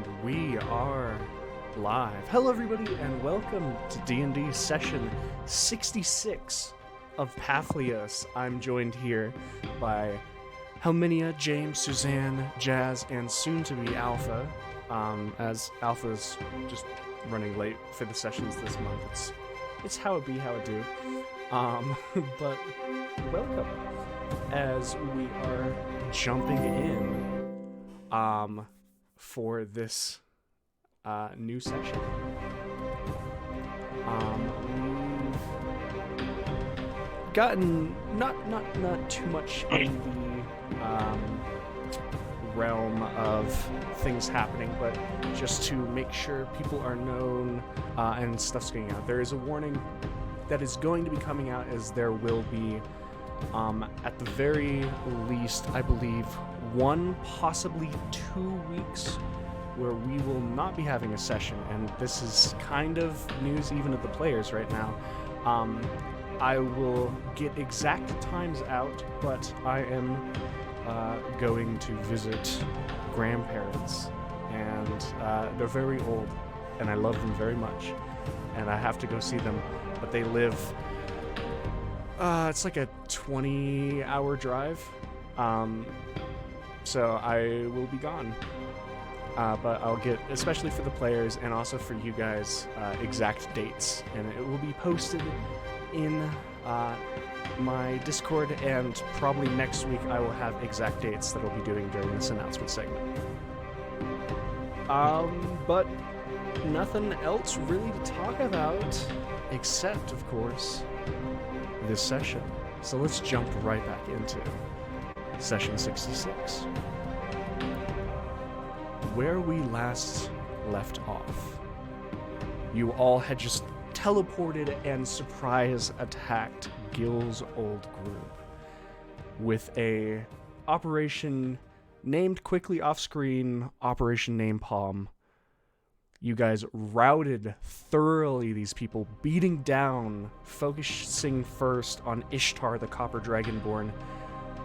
And we are live. Hello everybody and welcome to D&D session 66 of Papihos. I'm joined here by Helminia, James, Suzanne, Jazz, and soon-to-be Alpha. As Alpha's just running late for the sessions this month. It's how it be, how it do. But welcome as we are jumping in for this new session. We've gotten not too much in the realm of things happening, but just to make sure people are known and stuff's going out. There is a warning that is going to be coming out, as there will be at the very least, I believe, 1, possibly 2 weeks where we will not be having a session, and this is kind of news even to the players right now. I will get exact times out, but I am going to visit grandparents, and they're very old, and I love them very much, and I have to go see them, but they live, it's like a 20-hour drive, so I will be gone. But I'll get, especially for the players and also for you guys, exact dates, and it will be posted in my Discord, and probably next week I will have exact dates that I'll be doing during this announcement segment. But nothing else really to talk about, except, of course, this session. So let's jump right back into session 66. Where we last left off, you all had just teleported and surprise attacked Gil's old group with a operation named quickly off screen Operation Napalm. You guys routed thoroughly these people, beating down, focusing first on Ishtar the Copper Dragonborn,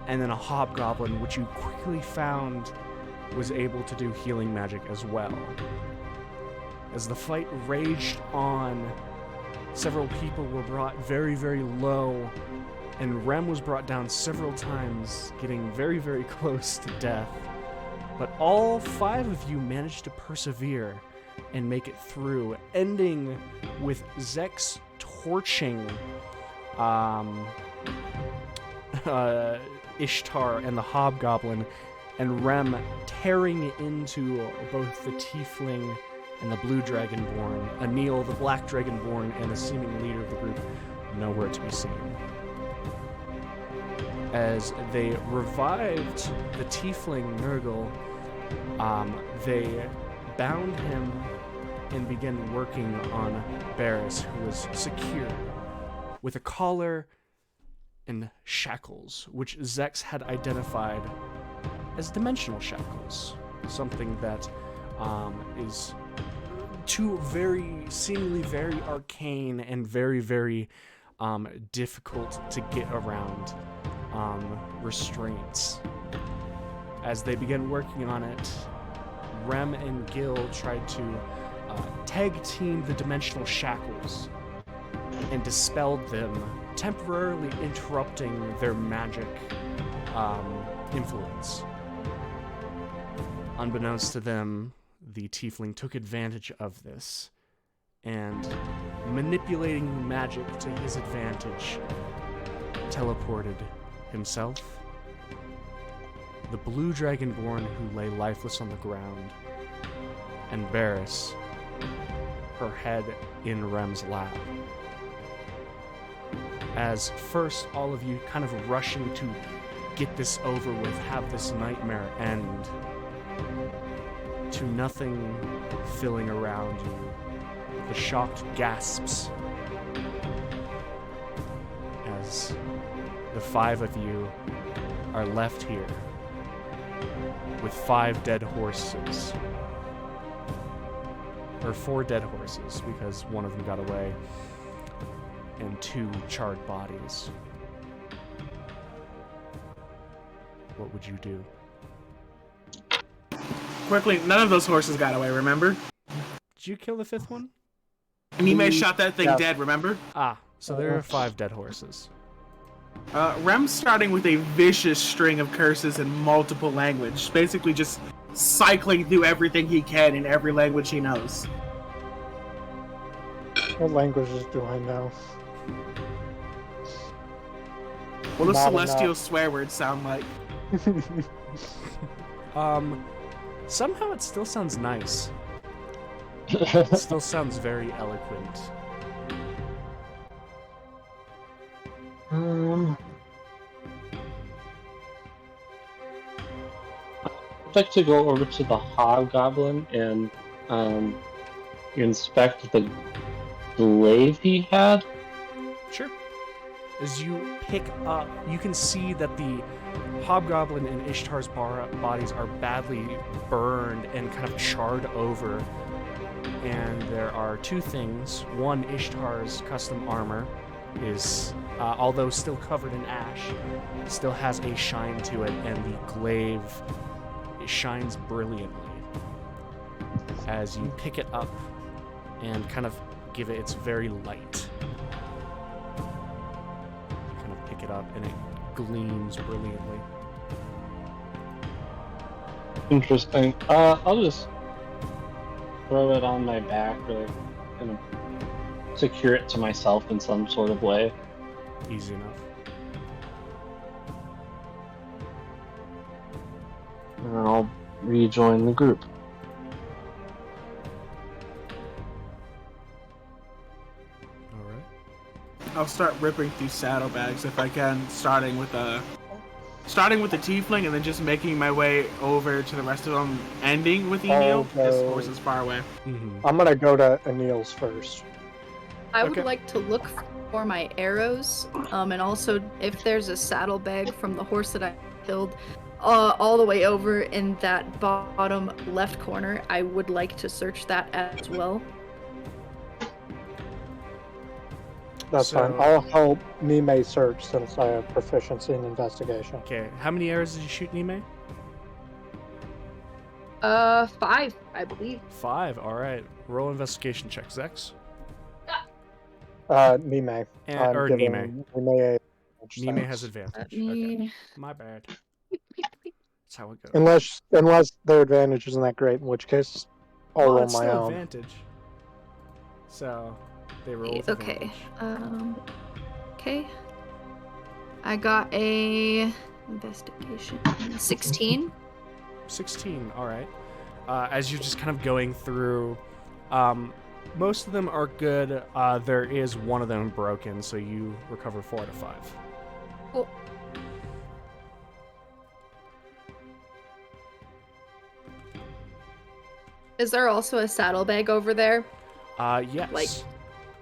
and then a hobgoblin, which you quickly found was able to do healing magic as well. As the fight raged on, several people were brought very, very low, and Rem was brought down several times, getting very, very close to death. But all 5 of you managed to persevere and make it through, ending with Zex torching Ishtar and the hobgoblin, and Rem tearing into both the tiefling and the blue dragonborn, Anil the black dragonborn, and the seeming leader of the group, nowhere to be seen. As they revived the tiefling Nurgle, they bound him and began working on Barris, who was secured with a collar and shackles, which Zex had identified as dimensional shackles, something that is two seemingly very arcane and very, very difficult to get around restraints. As they began working on it, Rem and Gil tried to tag team the dimensional shackles and dispelled them, temporarily interrupting their magic influence. Unbeknownst to them, the tiefling took advantage of this, and manipulating magic to his advantage, teleported himself, the blue dragonborn who lay lifeless on the ground, and Barris, her head in Rem's lap. As first, all of you kind of rushing to get this over with, have this nightmare end, to nothing filling around you, the shocked gasps as the 5 of you are left here with 5 dead horses, or 4 dead horses because one of them got away, and 2 charred bodies. What would you do? quickly, none of those horses got away, remember? Did you kill the fifth one? Nime shot that thing dead, remember? So there are 5 dead horses. Rem's starting with a vicious string of curses in multiple languages, basically just cycling through everything he can in every language he knows. What languages do I know? What do Not celestial enough. swear words sound like? Somehow it still sounds nice. It still sounds very eloquent. I'd like to go over to the hobgoblin and inspect the glaive he had. Sure. As you pick up, you can see that the hobgoblin and Ishtar's bodies are badly burned and kind of charred over. And there are 2 things. One, Ishtar's custom armor is, although still covered in ash, still has a shine to it, and the glaive shines brilliantly. As you pick it up and kind of give it its very light. You kind of pick it up and it gleams brilliantly. Interesting. I'll just throw it on my back or kind of secure it to myself in some sort of way. Easy enough. And I'll rejoin the group. Alright. I'll start ripping through saddlebags if I can, starting with the tiefling and then just making my way over to the rest of them, ending with Enil. This horse is far away. Mm-hmm. I'm gonna go to Anil's first. I would Okay. like to look for my arrows, and also if there's a saddlebag from the horse that I killed, all the way over in that bottom left corner. I would like to search that as well. That's fine. I'll help Nime search since I have proficiency in investigation. Okay, how many arrows did you shoot, Nime? 5, I believe. 5, alright. Roll investigation check, Zex. Nime. And, or giving Nime. Nime Nime has advantage. Okay. My bad. That's how it goes. Unless their advantage isn't that great, in which case I'll Well, roll it's my still own. advantage. So, they roll with Okay. advantage. Okay. I got a investigation 16. 16, alright. As you're just kind of going through, most of them are good. There is one of them broken, so you recover 4 out of 5. Cool. Is there also a saddlebag over there? Yes. Like,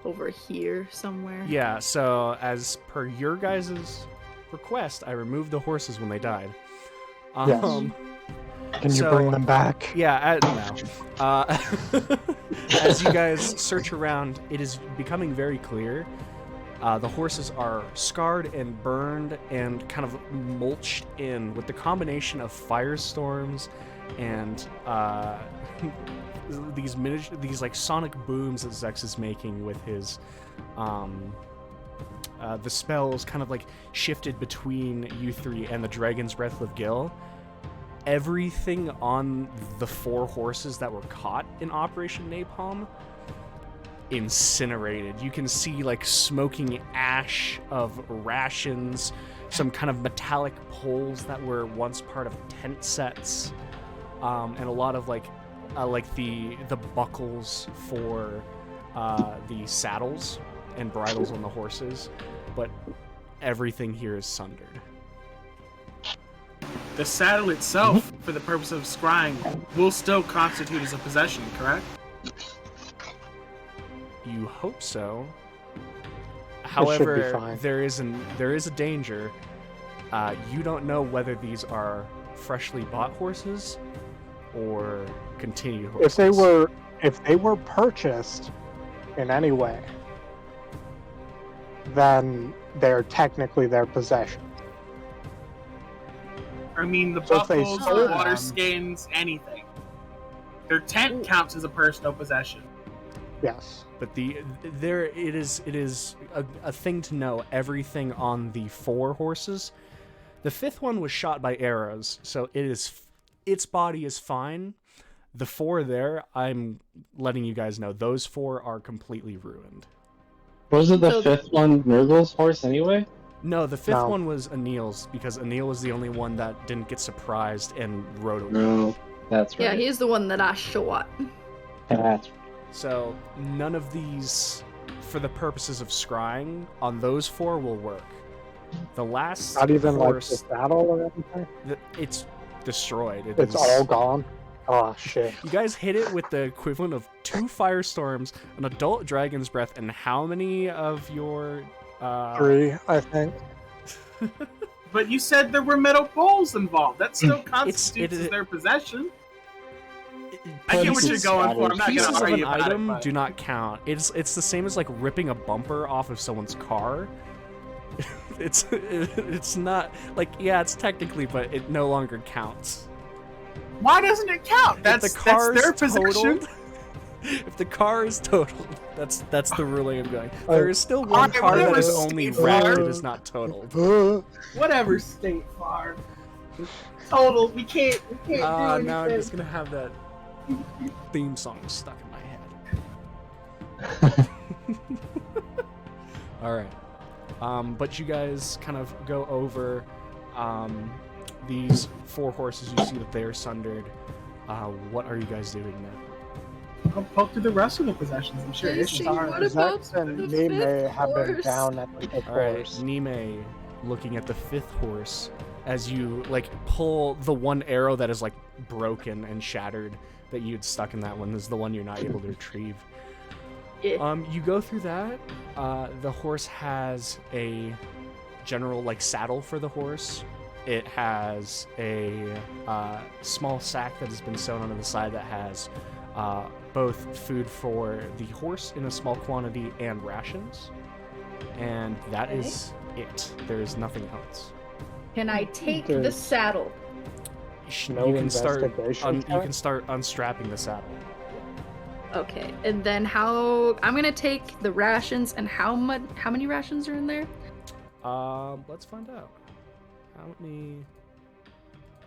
over here somewhere? Yeah, so as per your guys' request, I removed the horses when they died. Yes. Can you bring them back? Yeah, no. As you guys search around, it is becoming very clear. The horses are scarred and burned and kind of mulched in with the combination of firestorms and these like sonic booms that Zex is making with his the spells kind of like shifted between you 3 and the Dragon's Breath of Gil. Everything on the 4 horses that were caught in Operation Napalm incinerated. You can see like smoking ash of rations, some kind of metallic poles that were once part of tent sets, and a lot of like the buckles for the saddles and bridles on the horses, but everything here is sundered. The saddle itself, for the purpose of scrying, will still constitute as a possession, correct? You hope so. It should be However, fine. there is a danger. You don't know whether these are freshly bought horses or continued horses. If they were purchased in any way, then they're technically their possession. I mean, the So if they buckles, sold the them- water skins, anything. Their tent counts as a personal possession. Yes. But it is a thing to know. Everything on the 4 horses, the 5th one was shot by arrows, so its body is fine. The 4 there, I'm letting you guys know, those 4 are completely ruined. Was the 5th one Nurgle's horse anyway? No, the 5th one was Anil's, because Anil was the only one that didn't get surprised and rode away. No, that's right. Yeah, he's the one that I shot. That's So none of these, for the purposes of scrying, on those 4 will work. The last Not even horse, like the saddle or anything? it's destroyed. It's all gone? Oh, shit. You guys hit it with the equivalent of 2 firestorms, an adult dragon's breath, and how many of your... 3, I think. But you said there were metal bowls involved. That still constitutes as their possession. I get what you're going for. I'm not Pieces going to of an argue about item it. do not count. It's the same as like ripping a bumper off of someone's car. It's not like, yeah, it's technically, but it no longer counts. Why doesn't it count? That's their possession. If the car is totaled, that's the ruling I'm going. There is still one car that is only wrecked, it is not totaled. Whatever, State Farm. Total. We can't do anything. Now I'm just gonna have that theme song stuck in my head. All right. But you guys kind of go over these 4 horses. You see that they are sundered. What are you guys doing now? I'll poke through the rest of the possessions. I'm sure it's hard. What about Zex and the Nime 5th have been horse? down at the 5th All right, horse. Nime, looking at the 5th horse as you like pull the one arrow that is like broken and shattered that you'd stuck in that one. This is the one you're not able to retrieve. Yeah. You go through that. The horse has a general like saddle for the horse. It has a small sack that has been sewn onto the side that has both food for the horse in a small quantity and rations. And that is it. There is nothing else. Can I take the saddle? No You can start investigation you check? can start unstrapping the saddle. Okay, and then I'm gonna take the rations, and how many rations are in there? Let's find out. How many?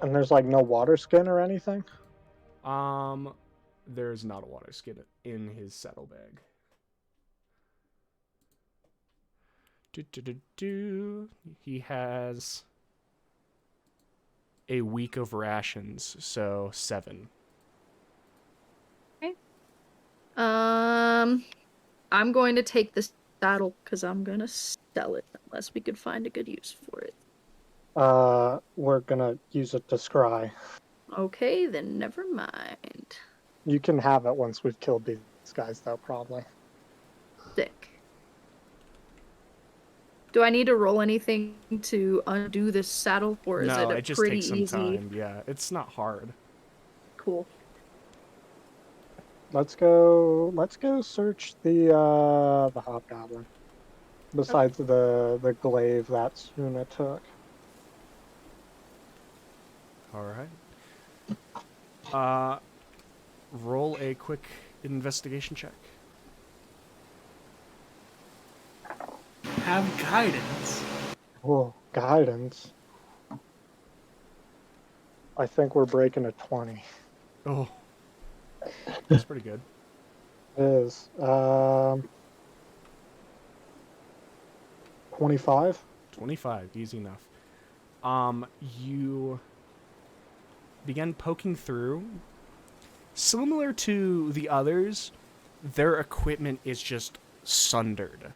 And there's like no water skin or anything? There's not a water skin in his saddlebag. He has a week of rations, so 7. Okay. I'm going to take the saddle because I'm gonna sell it unless we could find a good use for it. We're gonna use it to scry. Okay, then never mind. You can have it once we've killed these guys, though, probably. Sick. Do I need to roll anything to undo this saddle, or is No, it it just pretty takes some easy? time. Yeah, it's not hard. Cool. Let's go search the hobgoblin. Besides the glaive that Suna took. All right. Roll a quick investigation check. Have guidance. Oh, guidance. I think we're breaking a 20. Oh, that's pretty good. It is. 25? 25, easy enough. You begin poking through. Similar to the others, their equipment is just sundered.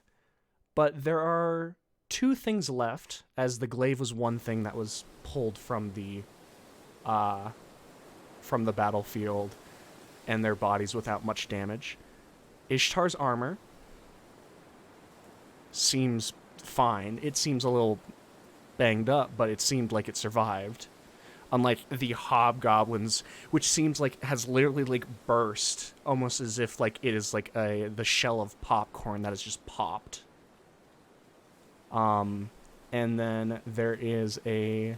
But there are 2 things left, as the glaive was one thing that was pulled from the battlefield and their bodies without much damage. Ishtar's armor seems fine. It seems a little banged up, but it seemed like it survived. Unlike the hobgoblins, which seems like has literally like burst, almost as if like it is like the shell of popcorn that has just popped. And then there is a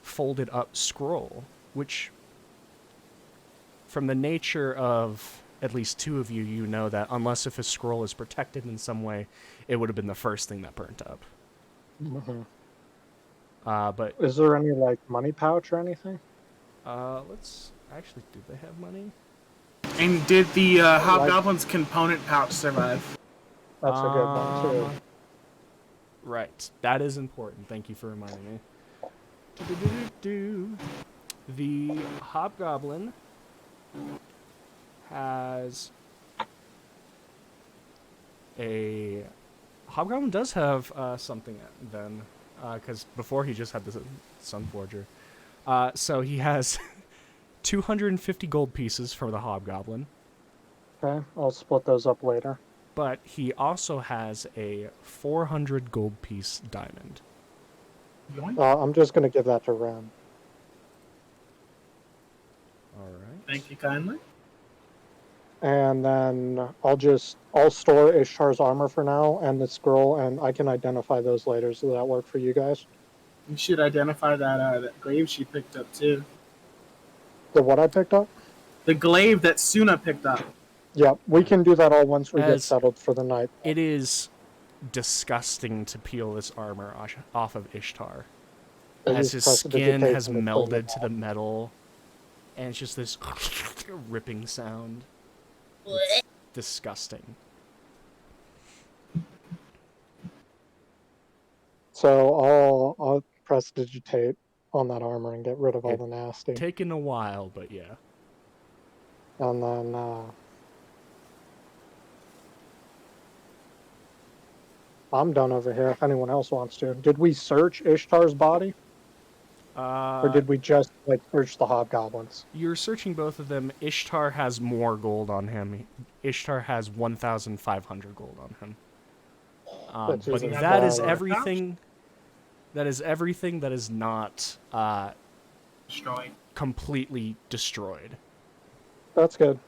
folded up scroll, which from the nature of at least two of you, you know that unless if a scroll is protected in some way, it would have been the first thing that burnt up. Mm-hmm. But Is there any like money pouch or anything? let's actually, do they have money? And did the Hobgoblin's component pouch survive? That's a good one too. Right, that is important. Thank you for reminding me. The Hobgoblin has a... Hobgoblin does have something then, because before he just had the Sunforger. So he has 250 gold pieces for the Hobgoblin. Okay, I'll split those up later. But he also has a 400 gold piece diamond. I'm just gonna give that to Ren. Alright. Thank you kindly. And then I'll store Ishtar's armor for now and the scroll, and I can identify those later. So that work for you guys? You should identify that glaive she picked up too. The what I picked up? The glaive that Suna picked up. Yeah, we can do that all once we get settled for the night. It is disgusting to peel this armor off of Ishtar. As his skin has melded to the metal, and it's just this ripping sound. It's disgusting. So I'll prestidigitate on that armor and get rid of all the nasty. Taken a while, but yeah. And then I'm done over here if anyone else wants to. Did we search Ishtar's body? Or did we just like search the Hobgoblins? You're searching both of them. Ishtar has more gold on him. Ishtar has 1,500 gold on him. But that is everything. That is everything that is not Destroyed. Completely destroyed. That's good.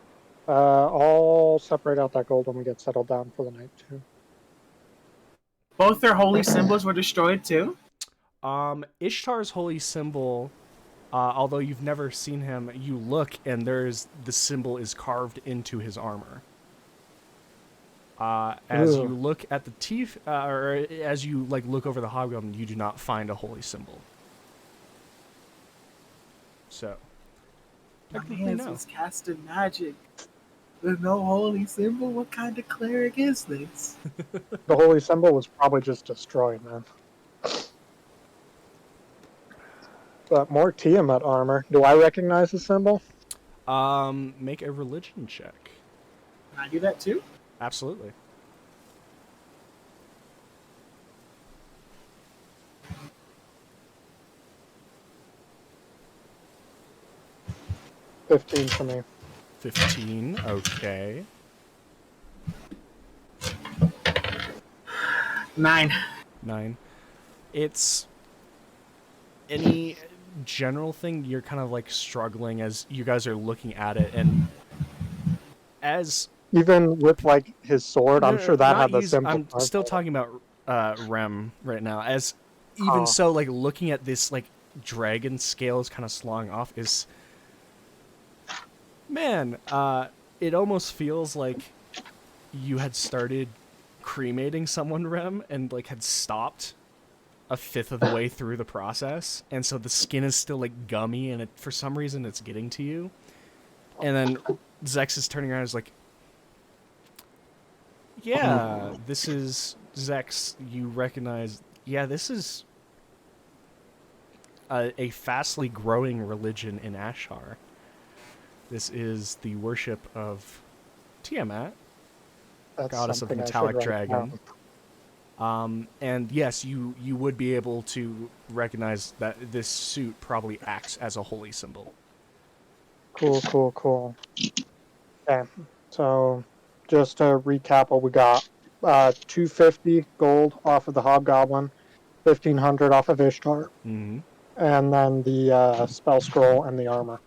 I'll separate out that gold when we get settled down for the night too. Both their holy symbols were destroyed too? Ishtar's holy symbol, although you've never seen him, you look and the symbol is carved into his armor. As you look at the teeth, or as you look over the Hobgoblin, you do not find a holy symbol. So, technically no. Was casting magic with no holy symbol. What kind of cleric is this? The holy symbol was probably just destroyed, man. But more Tiamat armor. Do I recognize the symbol? Make a religion check. Can I do that too? Absolutely. $15 for me. 15, okay. 9. 9. It's any general thing you're kind of struggling as you guys are looking at it, and as even with his sword, I'm sure that had the symbol. I'm still talking about Rem right now. As even so, looking at this dragon scales kind of slung off is, man, it almost feels like you had started cremating someone, Rem, and had stopped a fifth of the way through the process, and so the skin is still gummy, and for some reason it's getting to you. And then Zex is turning around and is like, yeah, this is Zex. You recognize, yeah, this is a fastly growing religion in Ashar. This is the worship of Tiamat, goddess of the metallic dragon. And yes, you would be able to recognize that this suit probably acts as a holy symbol. Cool. Okay, so just to recap what we got. 250 gold off of the Hobgoblin, 1,500 off of Ishtar, and then the spell scroll and the armor.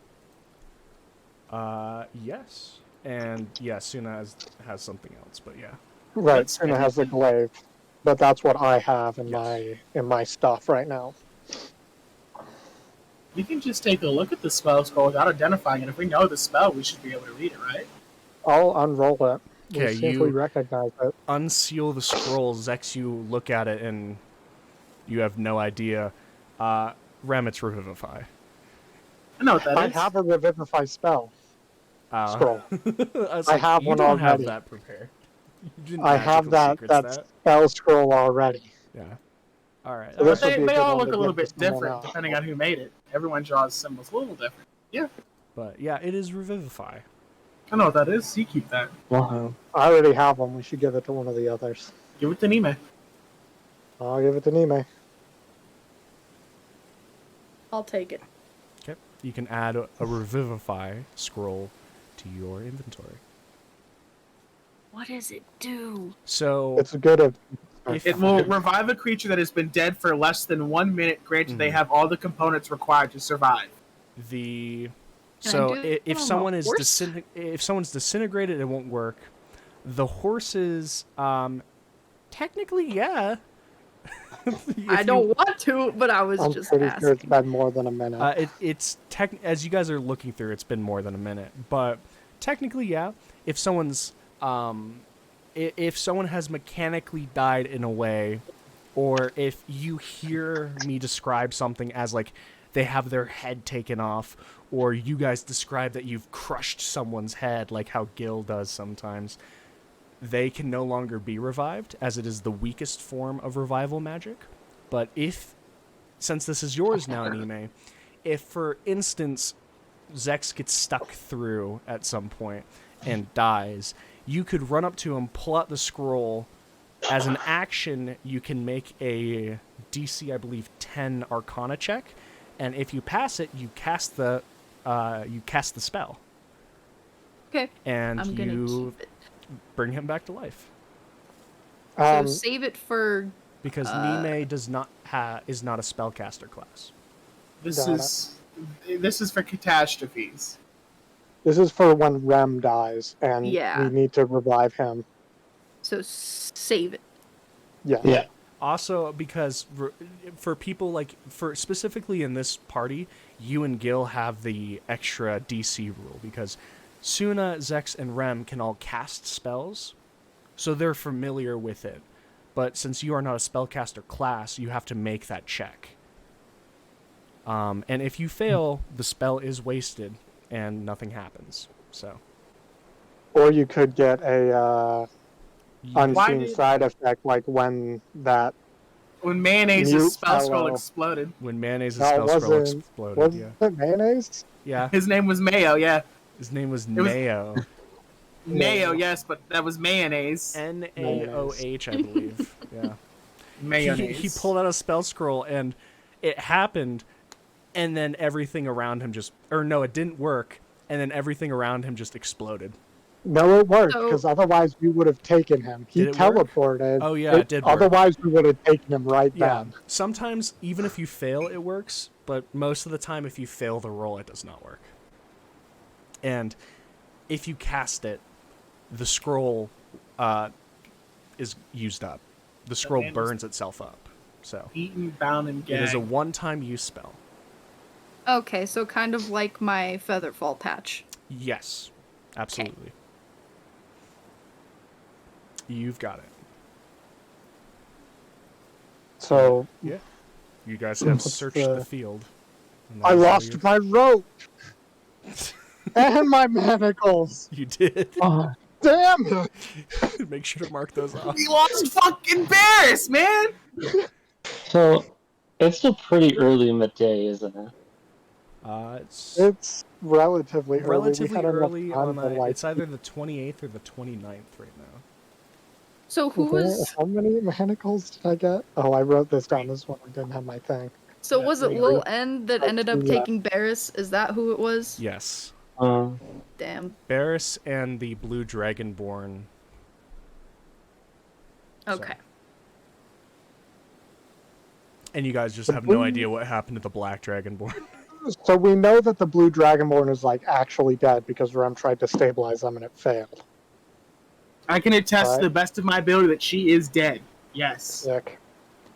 Yes. And yeah, Suna has something else, but yeah. Right, Suna has the glaive. But that's what I have in my stuff right now. We can just take a look at the spell scroll without identifying it. If we know the spell, we should be able to read it, right? I'll unroll it. We'll Okay, see if we you recognize it. unseal the scroll. Zex, you look at it and you have no idea. Rem, it's Revivify. I know what that is. I have a Revivify spell scroll. I have you one don't have already. that prepared. You didn't I have magical that secrets spell scroll already. Yeah. All right. So this would be a They good all one look to a little give to bit someone different else. depending on who made it. Everyone draws symbols a little different. Yeah, But yeah, it is Revivify. I know what that is. You keep that. Wow. I already have one. We should give it to one of the others. Give it to Nime. I'll give it to Nime. I'll take it. Okay. You can add a Revivify scroll to your inventory. What does it do? So It's good if It will revive a creature that has been dead for less than 1 minute, granted they have all the components required to survive. the Can so I do it if on a someone is horse? if someone's disintegrated, it won't work. The horses, technically, yeah. I don't want to, but I was I'm just pretty sure it's asking. been more than a minute. It's as you guys are looking through, it's been more than a minute, but technically, yeah. If someone's if someone has mechanically died in a way, or if you hear me describe something as like they have their head taken off, or you guys describe that you've crushed someone's head, like how Gil does sometimes, they can no longer be revived, as it is the weakest form of revival magic. But if, since this is yours now, Nime, if, for instance, Zex gets stuck through at some point and dies, you could run up to him, pull out the scroll. As an action, you can make a DC, I believe, 10 Arcana check, and if you pass it, you cast the spell. Okay. And I'm gonna you keep it. bring him back to life. So save it for. Because Nime is not a spellcaster class. This Got is for catastrophes. This is for when Rem dies, and Yeah. we need to revive him. So save it. Yeah. Yeah. Also, because for people for specifically in this party, you and Gil have the extra DC rule because Suna, Zex, and Rem can all cast spells, so they're familiar with it. But since you are not a spellcaster class, you have to make that check. And if you fail, the spell is wasted and nothing happens. So. Or you could get a unseen did- side effect, like when that When Mayonnaise's Mute spell scroll fellow. exploded. When Mayonnaise's No, spell scroll wasn't- exploded, was yeah. it mayonnaise? Yeah, His name was Mayo, yeah. his name was was- Nao. Mayo, yes, but that was mayonnaise. Naoh, I believe. Yeah. Mayonnaise. He pulled out a spell scroll and it happened, and then everything around him it didn't work, and then everything around him just exploded. No, it worked, So- because otherwise we would have taken him. He Did it work? teleported. Oh, yeah, it did work. Otherwise we would have taken him right Yeah. back. Sometimes, even if you fail, it works, but most of the time, if you fail the roll, it does not work. And if you cast it, the scroll is used up. The scroll man was- burns itself up. So Eaten, bound, and it gagged. is a one-time use spell. Okay, so kind of like my Featherfall patch. Yes, absolutely. You've got it. So Yeah. You guys have What's searched the- the field. and I that is all lost my rope and my manacles. You did. Oh, damn it! Make sure to mark those off. We lost fucking Barris, man! So it's still pretty early in the day, isn't it? It's It's relatively early. We relatively had enough early time on to, like, it's either the 28th or the 29th right now. So who was? How many manacles did I get? Oh, I wrote this down. This one I didn't have my thing. So Yeah, was it yeah. Lil N that ended up Yeah. taking Barris? Is that who it was? Yes. Damn. Barris and the Blue Dragonborn. Okay. And you guys just The have no Blue- idea what happened to the Black Dragonborn. So we know that the blue dragonborn is like actually dead because Rem tried to stabilize them and it failed. I can attest Right. to the best of my ability that she is dead. Yes. Sick.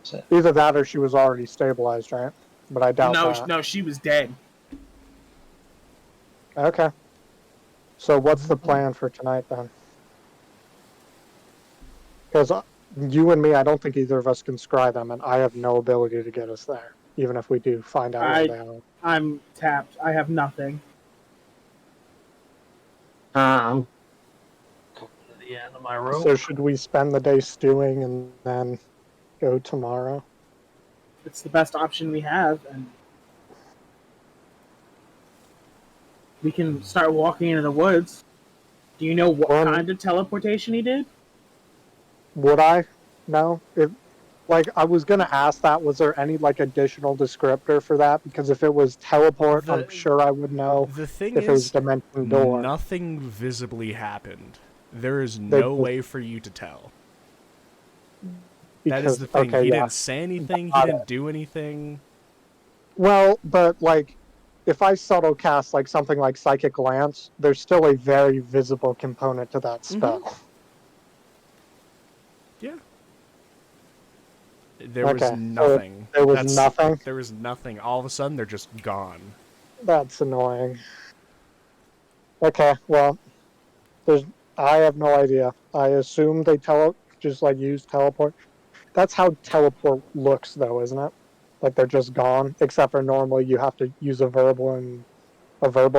Sick. Either that or she was already stabilized, right? but I doubt that. No, she was dead. Okay. So what's the plan for tonight then? Because you and me, I don't think either of us can scry them, and I have no ability to get us there, even if we do find out where they are. I'm tapped. I have nothing. I'm going to the end of my rope. So should we spend the day stewing and then go tomorrow? It's the best option we have, and we can start walking into the woods. Do you know what kind of teleportation he did? Would I? No. I was gonna ask that. Was there any additional descriptor for that? Because if it was teleport, I'm sure I would know. The thing if it was dimension door. Nothing visibly happened. There is no way for you to tell. That is the thing. Okay, he didn't say anything. He didn't do anything. Well, but if I subtle cast something like Psychic Lance, there's still a very visible component to that spell. Mm-hmm. Yeah. There was nothing. There was nothing? There was nothing. All of a sudden, they're just gone. That's annoying. Okay, well, I have no idea. I assume they just use teleport. That's how teleport looks, though, isn't it? They're just gone, except for normally you have to use a verbal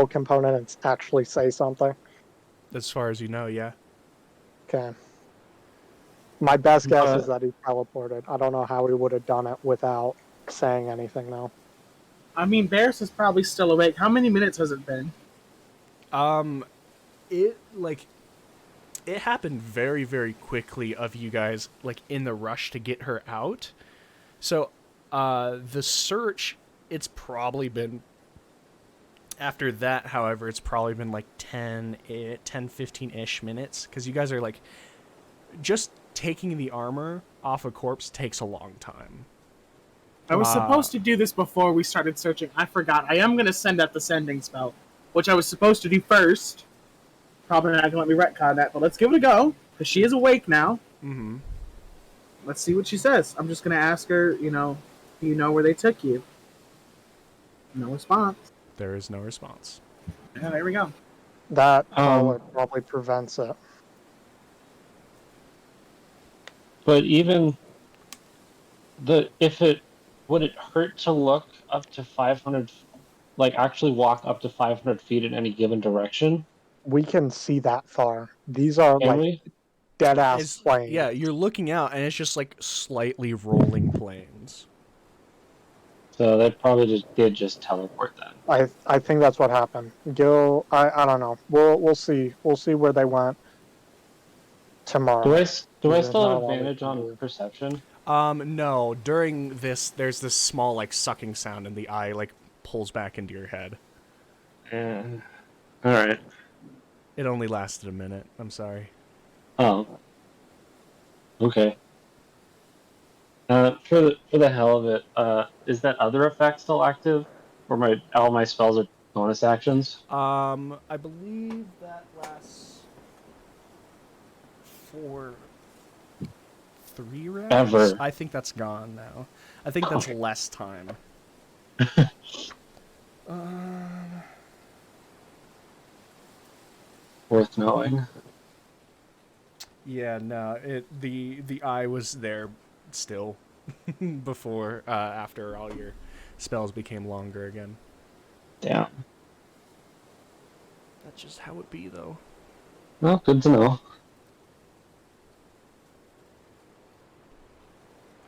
component and actually say something. As far as you know, yeah. Okay. My best guess is that he teleported. I don't know how he would have done it without saying anything, though. I mean, Barris is probably still awake. How many minutes has it been? It happened very, very quickly of you guys, in the rush to get her out. So, the search, it's probably been, after that, however, it's probably been 10, 15-ish minutes, because you guys are, just taking the armor off a corpse takes a long time. I was supposed to do this before we started searching. I forgot. I am going to send out the sending spell, which I was supposed to do first. Probably not going to let me retcon that, but let's give it a go, because she is awake now. Mm-hmm. Let's see what she says. I'm just going to ask her, do you know where they took you? No response. There is no response. Yeah, there we go. That probably prevents it. But even would it hurt to look up to 500, actually walk up to 500 feet in any given direction? We can see that far. These are dead ass plains. Yeah, you're looking out and it's just slightly rolling plains. So they probably did teleport then. I think that's what happened. Gil, I don't know. We'll see. We'll see where they went tomorrow. Do I still have advantage on perception? No. During this, there's this small sucking sound, and the eye pulls back into your head. Yeah. All right. It only lasted a minute. I'm sorry. Oh. Okay. For the hell of it, is that other effect still active, or all my spells are bonus actions? I believe that lasts for 3 rounds. Ever. I think that's gone now. I think that's less time. Worth knowing. Yeah, no. The eye was there still before after all your spells became longer again. Damn. That's just how it be, though. Well, good to know.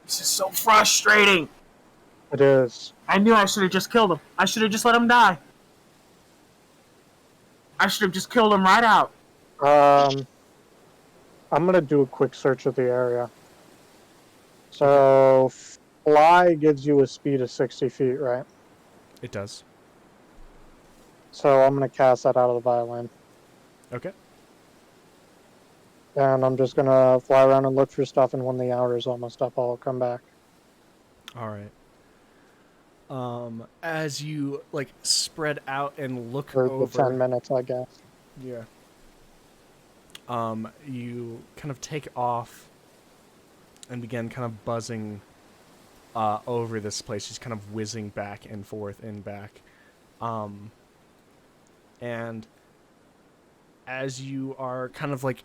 This is so frustrating. It is. I knew I should have just killed him. I should have just let him die. I should have just killed him right out. I'm gonna do a quick search of the area. So, fly gives you a speed of 60 feet, right? It does. So I'm gonna cast that out of the violin. Okay. And I'm just gonna fly around and look for stuff, and when the hour is almost up, I'll come back. All right. As you spread out and look For over the 10 minutes, I guess. Yeah. You kind of take off and begin kind of buzzing over this place, just kind of whizzing back and forth and back. And as you are kind of like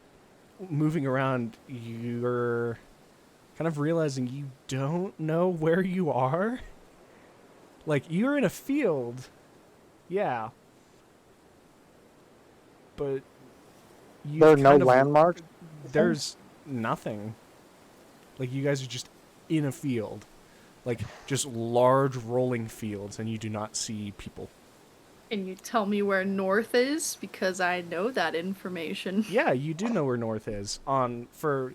moving around, you're kind of realizing you don't know where you are. Like, you're in a field, yeah, but There are no landmarks? There's nothing. Like, you guys are just in a field. Like, just large rolling fields, and you do not see people. Can you tell me where north is? Because I know that information. Yeah, you do know where north is. For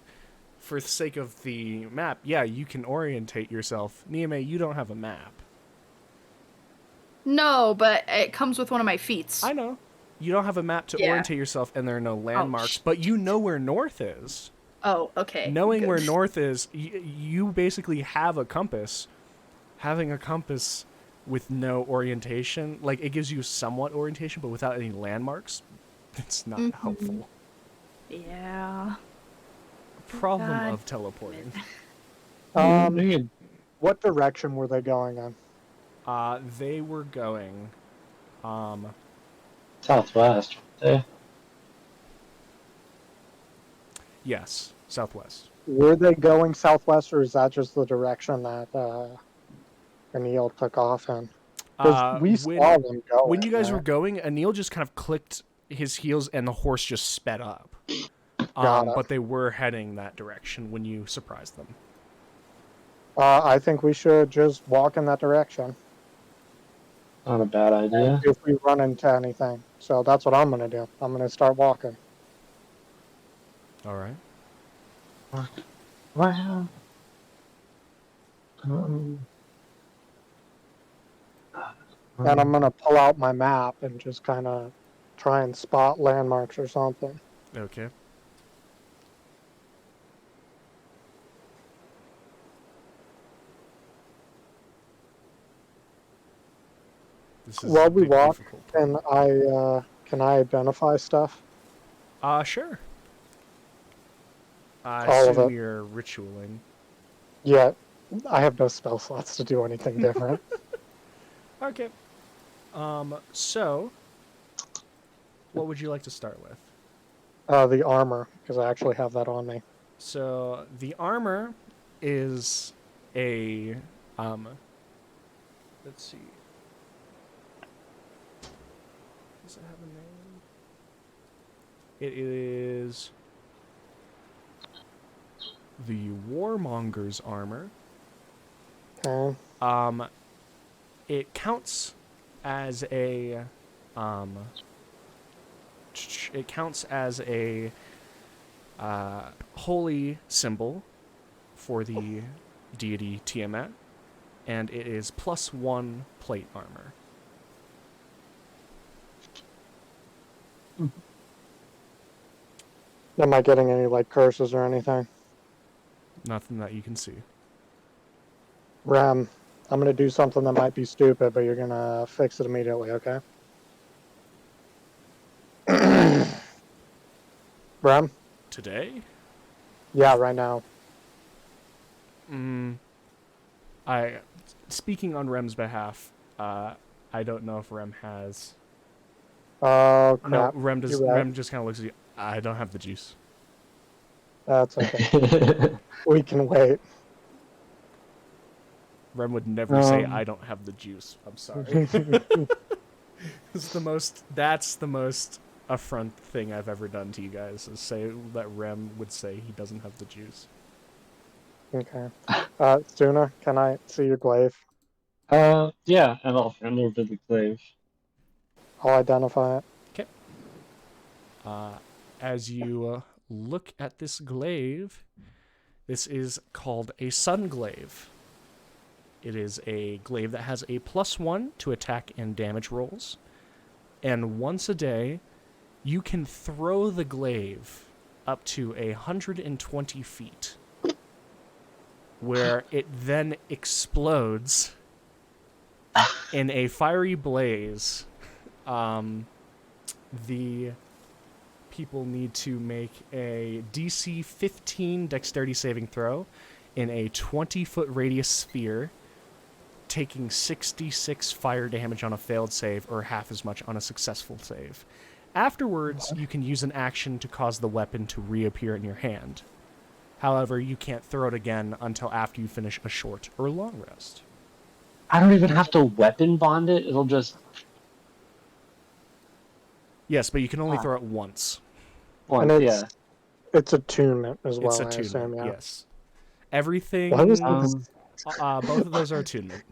the sake of the map, yeah, you can orientate yourself. Niame, you don't have a map. No, but it comes with one of my feats. I know. You don't have a map to orientate yourself, and there are no landmarks, but you know where north is. Oh, okay. Knowing good. where north is, you basically have a compass. Having a compass with no orientation, like, it gives you somewhat orientation, but without any landmarks, it's not helpful. Yeah. Problem of teleporting. What direction were they going in? They were going, Southwest. Yeah. yes, southwest. Were they going southwest, or is that just the direction that Anil took off in? Because we saw them going. When you guys were going, Anil just kind of clicked his heels and the horse just sped up. But they were heading that direction when you surprised them. I think we should just walk in that direction. Not a bad idea. If we run into anything. So that's what I'm going to do. I'm going to start walking. All right. Wow. And I'm going to pull out my map and just kind of try and spot landmarks or something. Okay. While we walk, can I identify stuff? Sure. I All of assume it. you're ritualing. Yeah, I have no spell slots to do anything different. Okay. So, what would you like to start with? The armor, because I actually have that on me. So, the armor is a, let's see. Does it have a name? It is the Warmonger's armor. Okay. It counts as a, holy symbol for the deity Tiamat, and it is +1 plate armor. Am I getting any, like, curses or anything? Nothing that you can see. Ram, I'm going to do something that might be stupid, but you're going to fix it immediately, okay? Ram? Today? Yeah, right now. Speaking on Rem's behalf, I don't know if Rem has... Oh, crap. No, Rem does. You're right. Rem just kind of looks at you. I don't have the juice. That's okay. We can wait. Rem would never say, I don't have the juice. I'm sorry. That's the most affront thing I've ever done to you guys, is say that Rem would say he doesn't have the juice. Okay. Stuna, can I see your glaive? Yeah, and I'll hand over the glaive. I'll identify it. Okay. As you look at this glaive, this is called a sun glaive. It is a glaive that has a +1 to attack and damage rolls. And once a day, you can throw the glaive up to 120 feet, where it then explodes in a fiery blaze. The people need to make a DC 15 dexterity saving throw, in a 20-foot radius sphere, taking 66 fire damage on a failed save or half as much on a successful save. Afterwards, you can use an action to cause the weapon to reappear in your hand. However, you can't throw it again until after you finish a short or long rest. I don't even have to weapon bond it. It'll just Yes, but you can only throw it once. And it's attunement as well. It's I assume, attunement, yeah. yes. Everything... Why was both of those are attunement.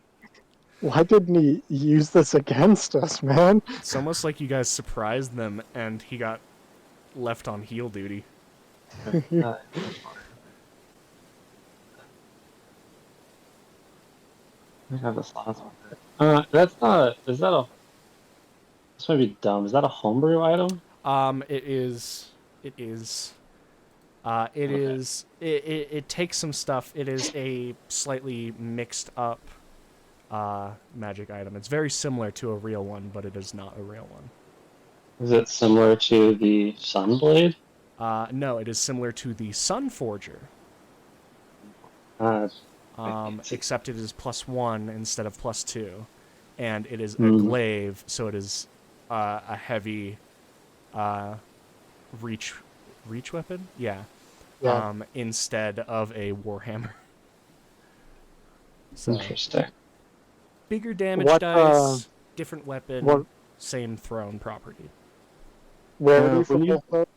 Why didn't he use this against us, man? It's almost like you guys surprised them and he got left on heal duty. I have this last one. That's not. Is that a? This might be dumb. Is that a homebrew item? It is. It takes some stuff. It is a slightly mixed up magic item. It's very similar to a real one, but it is not a real one. Is it similar to the Sunblade? No, it is similar to the Sun Forger. Except it is +1 instead of +2, and it is a glaive, so it is a heavy reach weapon. Yeah. Instead of a warhammer. So, interesting. Bigger damage dice, different weapon, same thrown property. Where for both?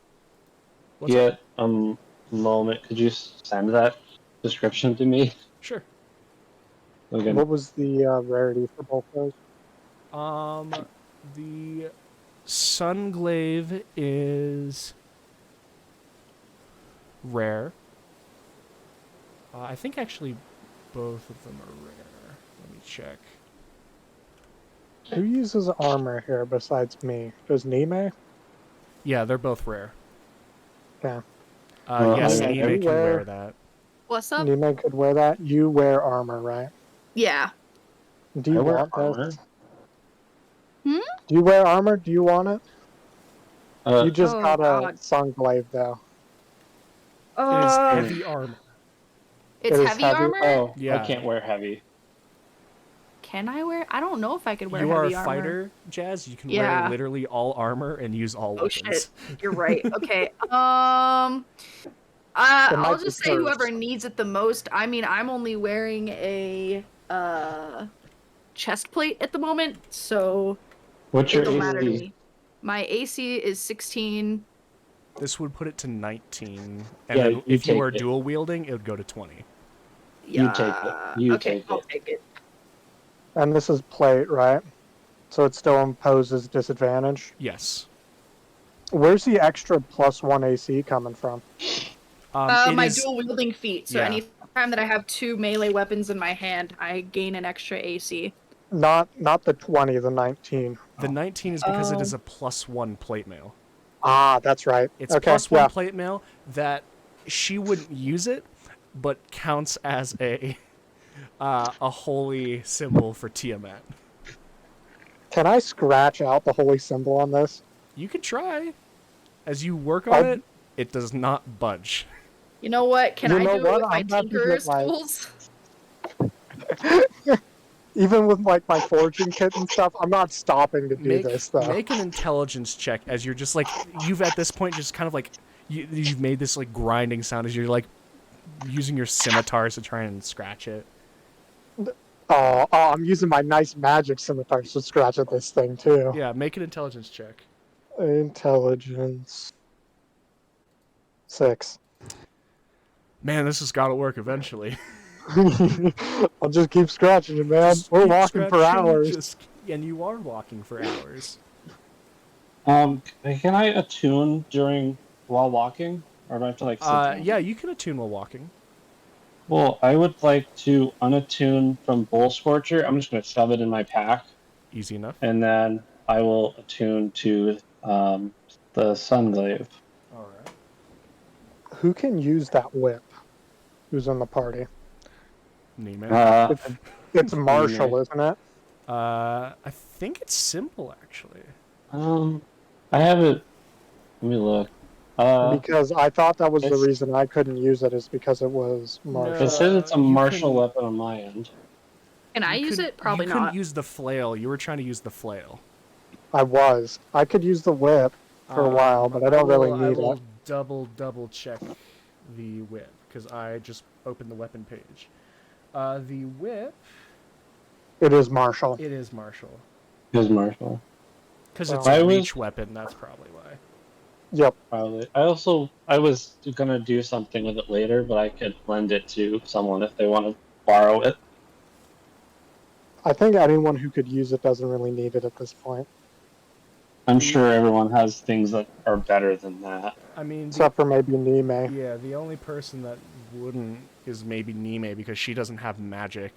Moment. Could you send that description to me? Sure. Okay. What was the rarity for both those? The Sunglaive is rare. I think actually both of them are rare. Let me check. Who uses armor here besides me? Does Nime? Yeah, they're both rare. Yeah. Yes, okay. Nime can wear that. What's up? Nime could wear that. You wear armor, right? Yeah. Do you want armor? this? Do you wear armor? Do you want it? You just got a Sunglaive, though. It is heavy armor. It's heavy armor? Oh, yeah. I can't wear heavy. Can I wear? I don't know if I could wear you heavy armor. You are a fighter, Jazz. You can wear literally all armor and use all weapons. Oh shit! You're right. Okay. I'll just say whoever needs it the most. I mean, I'm only wearing a chest plate at the moment, so what's your don't matter to AC? me. My AC is 16. This would put it to 19, and then if you are dual wielding, it would go to 20. Yeah. You take it. I'll take it. And this is plate, right? So it still imposes disadvantage? Yes. Where's the extra +1 AC coming from? My dual wielding feat. So anytime that I have 2 melee weapons in my hand, I gain an extra AC. Not the 20, the 19. The 19 is because it is a +1 plate mail. Ah, that's right. It's +1 plate mail that she wouldn't use it, but counts as a holy symbol for Tiamat. Can I scratch out the holy symbol on this? You could try. As you work on it, it does not budge. You know what? Can I do it with my Tinkerer's tools? Even with like my forging kit and stuff, I'm not stopping to do this though. Make an intelligence check as you're just like, you've at this point just kind of like, you've made this like grinding sound as you're like using your scimitars to try and scratch it. Oh, I'm using my nice magic scimitars to scratch at this thing too. Yeah, make an intelligence check. Intelligence 6. Man, this has got to work eventually. I'll just keep scratching it, man. We're walking for hours. And you are walking for hours. Can I attune while walking? Or do I have to like sit down? Yeah, you can attune while walking. Well, I would like to unattune from Bull Scorcher. I'm just going to shove it in my pack. Easy enough. And then I will attune to the Sunglaive. Alright. Who can use that whip? Who's in the party? Neiman. It's Marshall, isn't it? I think it's simple, actually. I have it. Let me look. Because I thought that was the it's- reason I couldn't use it, is because it was martial. It says it's a You martial couldn't- weapon on my end. Can I use it? Probably you couldn't not. use the flail. You were trying to use the flail. I could use the whip for a while, but I don't really I need will it. double check the whip because I just opened the weapon page. The whip, It is martial. it is martial It was martial. because it's Well, a I was- reach weapon. That's probably why. Yep. Probably. I was gonna do something with it later, but I could lend it to someone if they want to borrow it. I think anyone who could use it doesn't really need it at this point. I'm sure everyone has things that are better than that. I mean, Except for maybe Nime. yeah, the only person that wouldn't is maybe Nime because she doesn't have magic,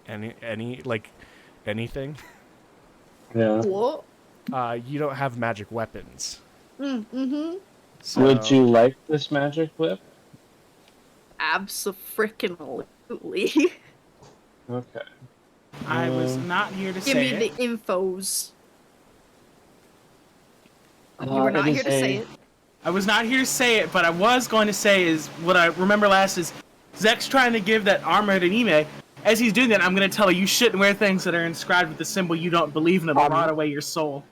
anything. Yeah. What? You don't have magic weapons. Mm-hmm. So, Would you like this magic whip? Abso-freaking-lutely. Okay. I was not here to Give say me it. the infos. You Uh, were not it here is to say a- it. I was not here to say it, but I was going to say is what I remember last is Zek's trying to give that armor to Nime. As he's doing that, I'm going to tell her you shouldn't wear things that are inscribed with the symbol you don't believe in. It'll rot away your soul.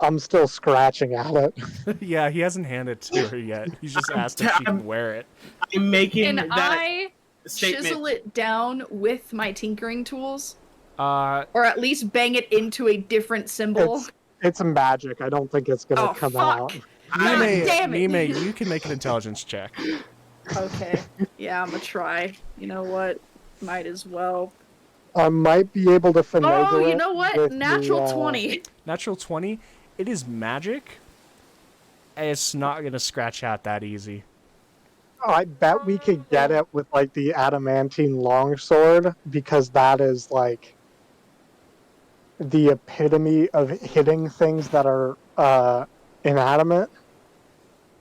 I'm still scratching at it. yeah, he hasn't handed it to her yet. He's just asked if she can wear it. I'm making Can that I statement. chisel it down with my tinkering tools? Uh, Or at least bang it into a different symbol? It's magic. I don't think it's gonna Oh, come fuck. out. God damn it. Nime, you can make an intelligence check. Okay. Yeah, I'm gonna try. You know what? Might as well. I might be able to finagle Oh, you it know what? with Natural the, 20. Natural 20. It is magic. It's not gonna scratch out that easy. I bet we could get it with like the adamantine longsword, because that is like the epitome of hitting things that are inanimate.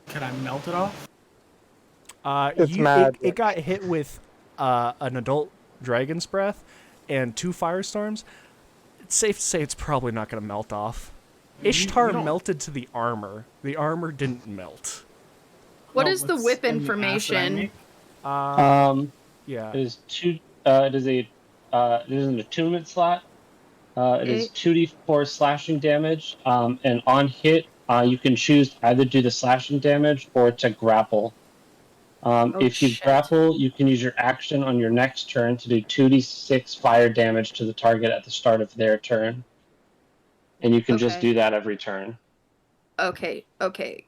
Can I melt it off? It's magic. It got hit with an adult dragon's breath and 2 firestorms. It's safe to say it's probably not going to melt off. Ishtar don't- melted to the armor. The armor didn't melt. What No, is the what's whip in the acid I information? make? Yeah. It is it is an attunement slot. It is 2d4 slashing damage, and on hit, you can choose to either do the slashing damage or to grapple. If you shit. grapple, you can use your action on your next turn to do 2d6 fire damage to the target at the start of their turn. And you can just Okay. do that every turn. Okay.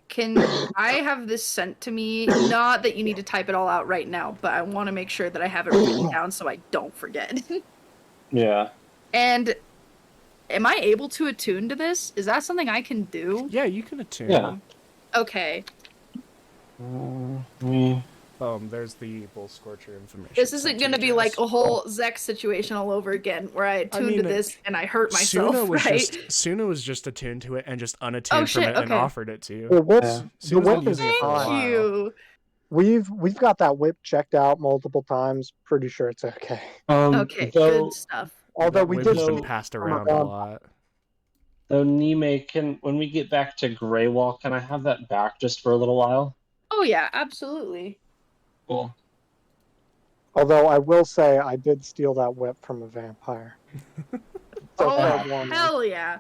Can I have this sent to me? Not that you need to type it all out right now, but I want to make sure that I have it written down so I don't forget. Yeah. And am I able to attune to this? Is that something I can do? Yeah, you can attune. Yeah. Okay. Boom, there's the Bull Scorcher information. This isn't going to be like a whole Zek situation all over again where I attune to mean, this and I hurt myself, Suna was just attuned to it and just unattuned from shit, it and okay. offered it to you. The whip, Yeah. the Suna's been whip is using it for a while. Thank you. We've got that whip checked out multiple times. Pretty sure it's okay. Okay, Though, good stuff. Although That we whip did has been see passed my around a God. lot. though Nime, when we get back to Greywall, can I have that back just for a little while? Oh yeah, absolutely. Cool. Although I will say I did steal that whip from a vampire. So Oh, fair warning. hell yeah.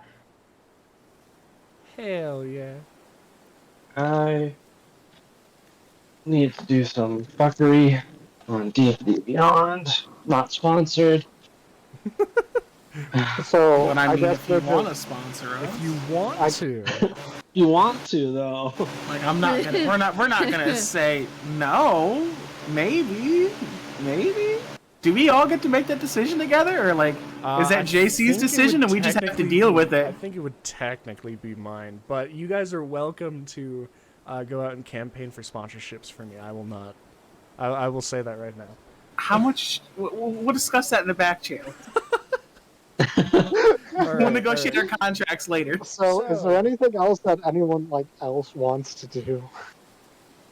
Hell yeah. I need to do some fuckery on D&D Beyond. Not sponsored. So But I mean, guess if you we're want just- to sponsor us, If you want I- to. You want to though. like I'm not gonna, we're not gonna say no. Maybe. Do we all get to make that decision together, or like is that I JC's think it decision would and we just have to technically deal be- with I it? think it would technically be mine, but you guys are welcome to go out and campaign for sponsorships for me. I will not. I will say that right now. How much? We'll discuss that in the back channel. All We'll right, negotiate all our contracts later. So, is there anything else that anyone else wants to do?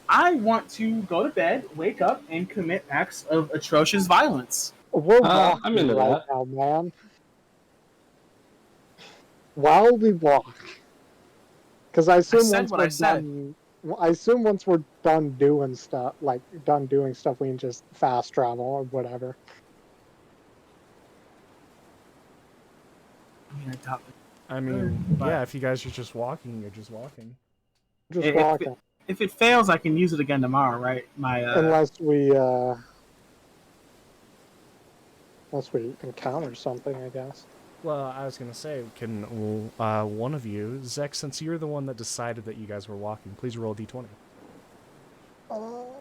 I want to go to bed, wake up, and commit acts of atrocious violence. We're I'm walking into right that. now, man. While we walk, because I assume said once what we're I said. done I assume once we're done doing stuff, we can just fast travel or whatever. I mean, yeah, if you guys are just walking, you're just walking. Just walking. If it fails, I can use it again tomorrow, right? Unless we encounter something, I guess. Well, I was going to say, can one of you, Zek, since you're the one that decided that you guys were walking, please roll a d20. No.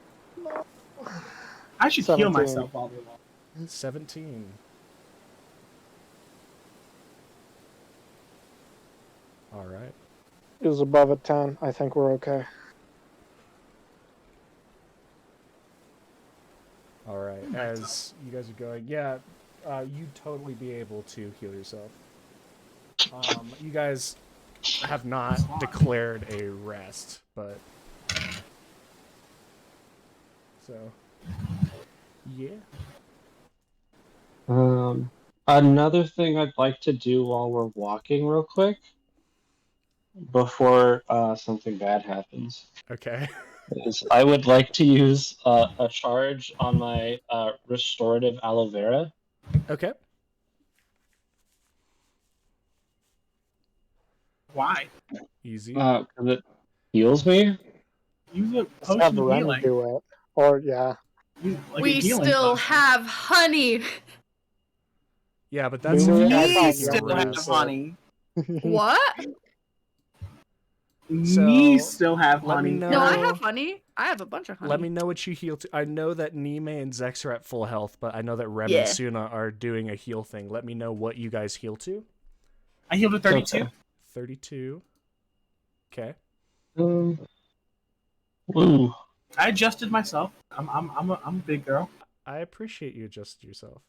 I should 17. heal myself all day long. 17. All right. It was above a 10. I think we're okay. All right. As you guys are going, yeah, you'd totally be able to heal yourself. You guys have not declared a rest, but so yeah. Another thing I'd like to do while we're walking, real quick, before something bad happens. Okay. Is I would like to use a charge on my restorative aloe vera. Okay. Why? Easy. Because it heals me. Use a Let's potion have of Ren healing. do it. Or, yeah. We still have honey. Yeah, but that's Me if you guys still taking a still have rest. honey. What? Me still have let me honey. know. No, I have honey. I have a bunch of honey. Let me know what you heal to. I know that Nime and Zex are at full health, but I know that Rem Yeah. and Suna are doing a heal thing. Let me know what you guys heal to. I healed to 32. Okay. 32. Okay. Woo. I adjusted myself. I'm a big girl. I appreciate you adjusted yourself.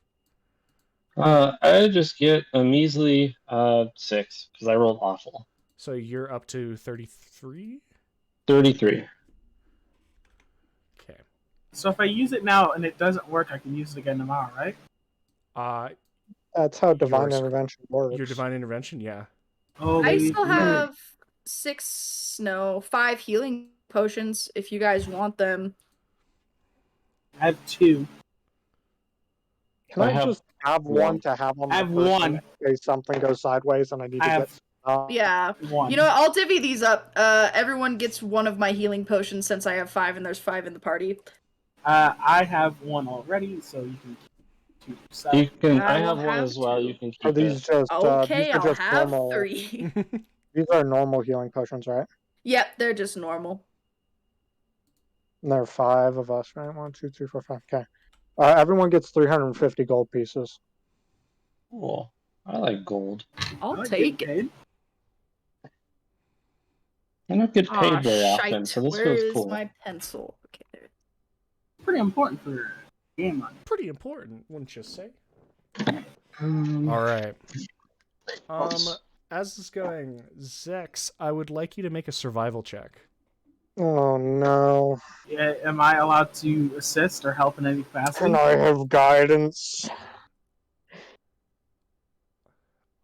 I just get a measly 6 because I rolled awful. So you're up to 33? 33. Okay. So if I use it now and it doesn't work, I can use it again tomorrow, right? That's how Divine Yours- Intervention works. Your divine intervention, yeah. Oh, I maybe- still have 5 healing potions if you guys want them. I have 2. Can I I have just have one to have on I my have person one. in case something goes sideways and I need to I get have stuff? Yeah. 1. You know what? I'll divvy these up. Everyone gets one of my healing potions since I have 5 and there's 5 in the party. I have 1 already, so you can keep 2 yourself. You can. I I will have one have as well. 2. You can keep Are these it. just Okay, these are I'll just have normal? 3. These are normal healing potions, right? Yep, they're just normal. And there are 5 of us, right? 1, 2, 3, 4, 5. Okay. Everyone gets 350 gold pieces. Cool. I like gold. I'll I like take getting it. paid. I don't get paid Aw, very often, shite. so this Where feels is cool. my pencil? Okay, there. Pretty important for game money. Pretty important, wouldn't you say? Um, All right. As this is going, Zex, I would like you to make a survival check. Oh no. Yeah, am I allowed to assist or help in any capacity? Can I have guidance?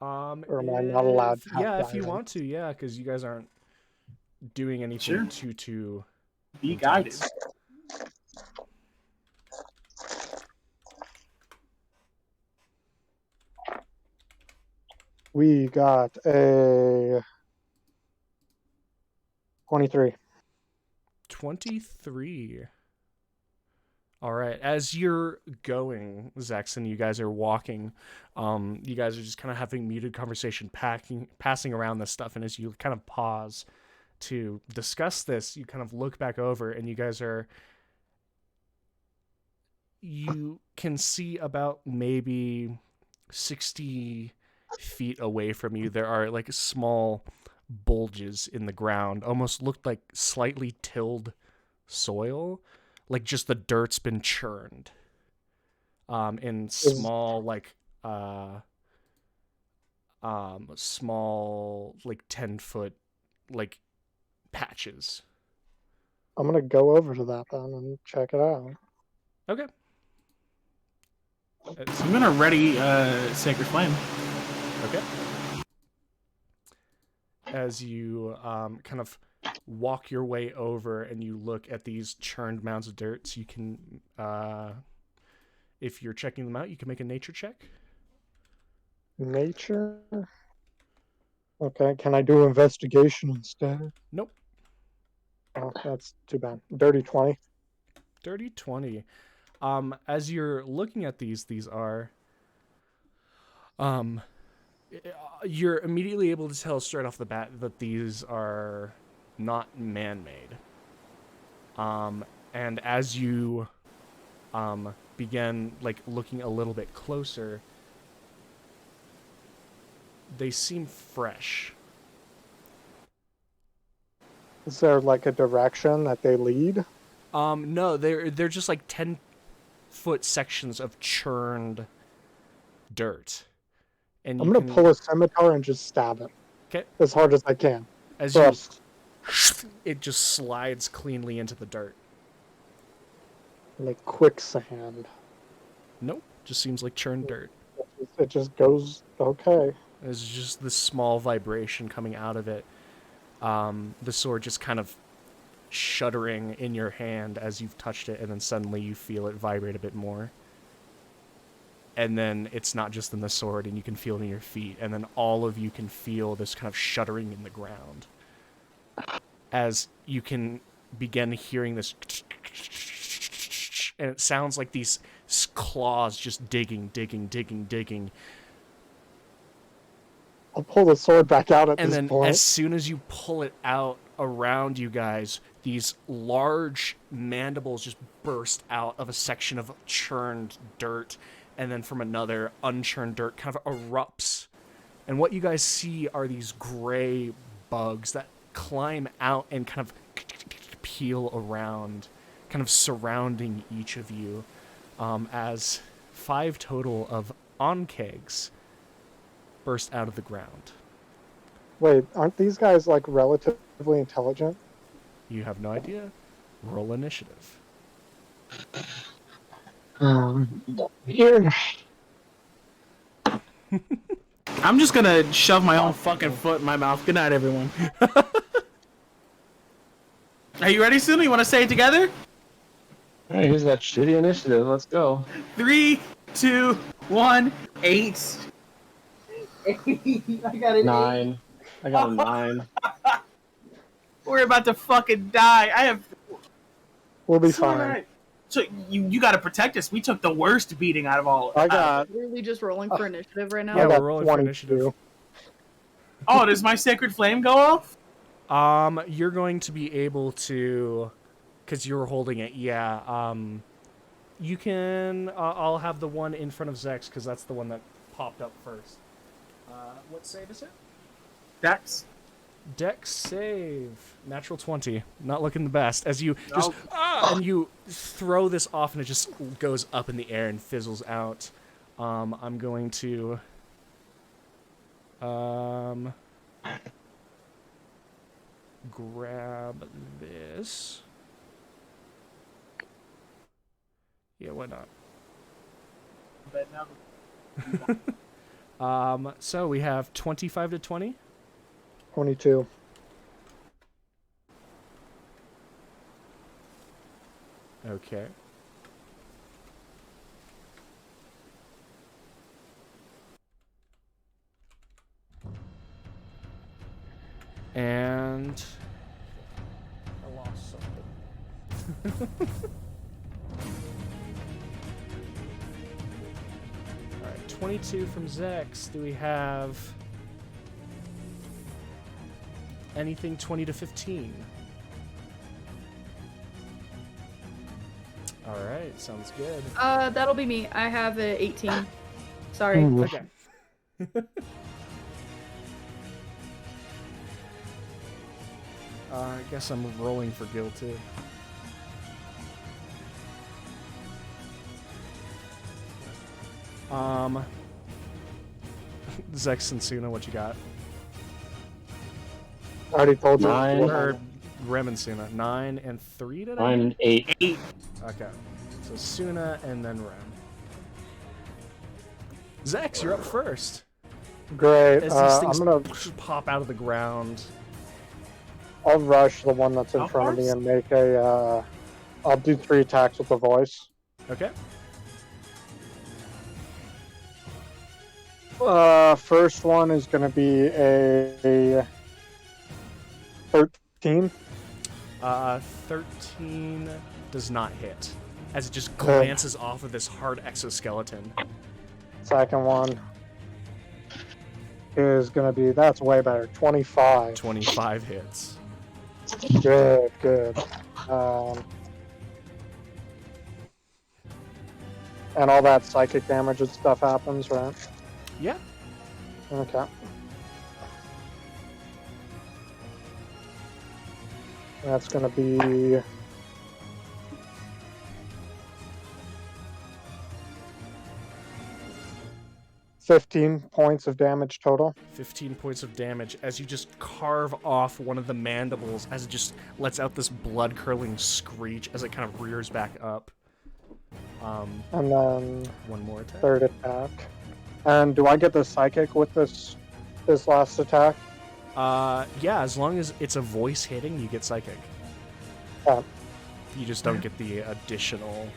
Or am I not allowed to have Yeah, if you guidance? want to, yeah, because you guys aren't doing anything too Be guided. intense. We got a 23. 23. All right. As you're going, Zaxon, you guys are walking. You guys are just kind of having muted conversation, passing around this stuff. And as you kind of pause to discuss this, you kind of look back over, and you can see about maybe 60 feet away from you, there are like small bulges in the ground, almost looked like slightly tilled soil, like just the dirt's been churned in small small like 10-foot like patches. I'm gonna go over to that then and check it out. Okay. I'm gonna ready Sacred Flame. Okay. As you kind of walk your way over and you look at these churned mounds of dirt. So you can, if you're checking them out, you can make a nature check. Nature? Okay, can I do investigation instead? Nope. Oh, that's too bad. Dirty 20. Dirty 20. As you're looking at these are, you're immediately able to tell straight off the bat that these are not man-made. And as you begin like looking a little bit closer, they seem fresh. Is there like a direction that they lead? No, they're just like 10-foot sections of churned dirt. And I'm gonna pull a scimitar and just stab it. Okay. As hard as I can. As First. it just slides cleanly into the dirt. Like quicksand. Nope, just seems like churned dirt. It just goes okay. There's just this small vibration coming out of it. The sword just kind of shuddering in your hand as you've touched it, and then suddenly you feel it vibrate a bit more. And then it's not just in the sword, and you can feel it in your feet, and then all of you can feel this kind of shuddering in the ground. As you can begin hearing this, and it sounds like these claws just digging. I'll pull the sword back out at And this then point. as soon as you pull it out around you guys, these large mandibles just burst out of a section of churned dirt, and then from another unchurned dirt kind of erupts. And what you guys see are these gray bugs that climb out and kind of peel around, kind of surrounding each of you, as 5 total of onkegs burst out of the ground. Wait, aren't these guys like relatively intelligent? You have no idea. Roll initiative. Here. I'm just gonna shove my own fucking foot in my mouth. Good night, everyone. Are you ready, Suna? You want to say it together? Alright, here's that shitty initiative. Let's go. 3, 2, 1, 8. I got an 9. I got a 9. We're about to fucking die. I have. We'll be So fine. right. So you got to protect us. We took the worst beating out of all. I got. Really just rolling for initiative right now? Yeah, I got we're rolling for initiative. 22. Oh, does my sacred flame go off? You're going to be able to, because you're holding it. Yeah. You can. I'll have the one in front of Zex because that's the one that popped up first. What save is it? Dex. Dex save. Natural 20. Not looking the best. As you just and you throw this off and it just goes up in the air and fizzles out. I'm going to grab this. Yeah, why not? So we have 25 to 20. 22. Okay. And I lost something. All right, 22 from Zex. Do we have anything 20 to 15? All right, sounds good. That'll be me. I have a 18. Sorry. Okay. I guess I'm rolling for Gil too. Zex and Suna, what you got? I already told you. 9. Or Rem and Suna. 9 and 3 today? 9 and 8. 8. Okay. So Suna and then Rem. Zex, you're up first. Great. As these I'm things gonna. pop out of the ground. I'll rush the one that's in Of front of me course. and make a. I'll do 3 attacks with the voice. Okay. First one is going to be a 13. 13 does not hit, as it just glances off of this hard exoskeleton. Second one is going to be, that's way better, 25. 25 hits. Good, good. And all that psychic damage and stuff happens, right? Yeah. Okay. That's going to be 15 points of damage total. 15 points of damage as you just carve off one of the mandibles as it just lets out this blood-curdling screech as it kind of rears back up. And then One more attack. third attack. And do I get the psychic with this last attack? Yeah, as long as it's a voice hitting, you get psychic. Yeah. You just don't get the additional...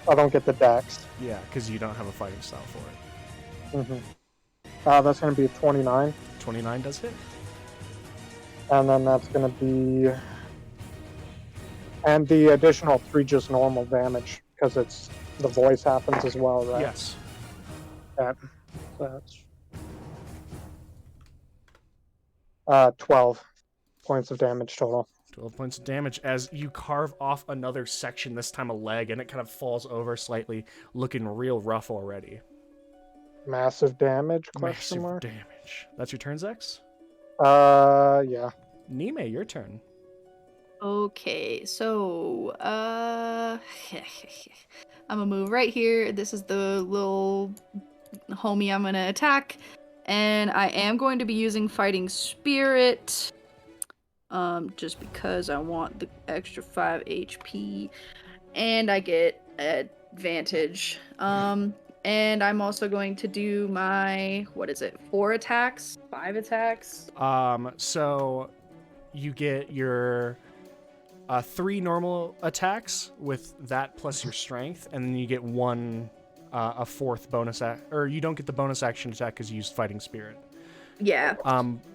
I don't get the dex. Yeah, because you don't have a fighting style for it. That's going to be 29. 29 does hit. And then that's going to be... And the additional 3 just normal damage, because it's the voice happens as well, right? Yes. Yeah. That's 12 points of damage total. 12 points of damage as you carve off another section, this time a leg, and it kind of falls over slightly, looking real rough already. Massive damage? Massive Mark? damage. That's your turn, Zex? Yeah. Nime, your turn. Okay, so I'm gonna move right here. This is the little homie I'm gonna attack, and I am going to be using Fighting Spirit, just because I want the extra 5 HP, and I get advantage. And I'm also going to do my 4 attacks, 5 attacks. So you get your 3 normal attacks with that plus your strength, and then you get a 4th bonus or you don't get the bonus action attack because you used Fighting Spirit. Yeah.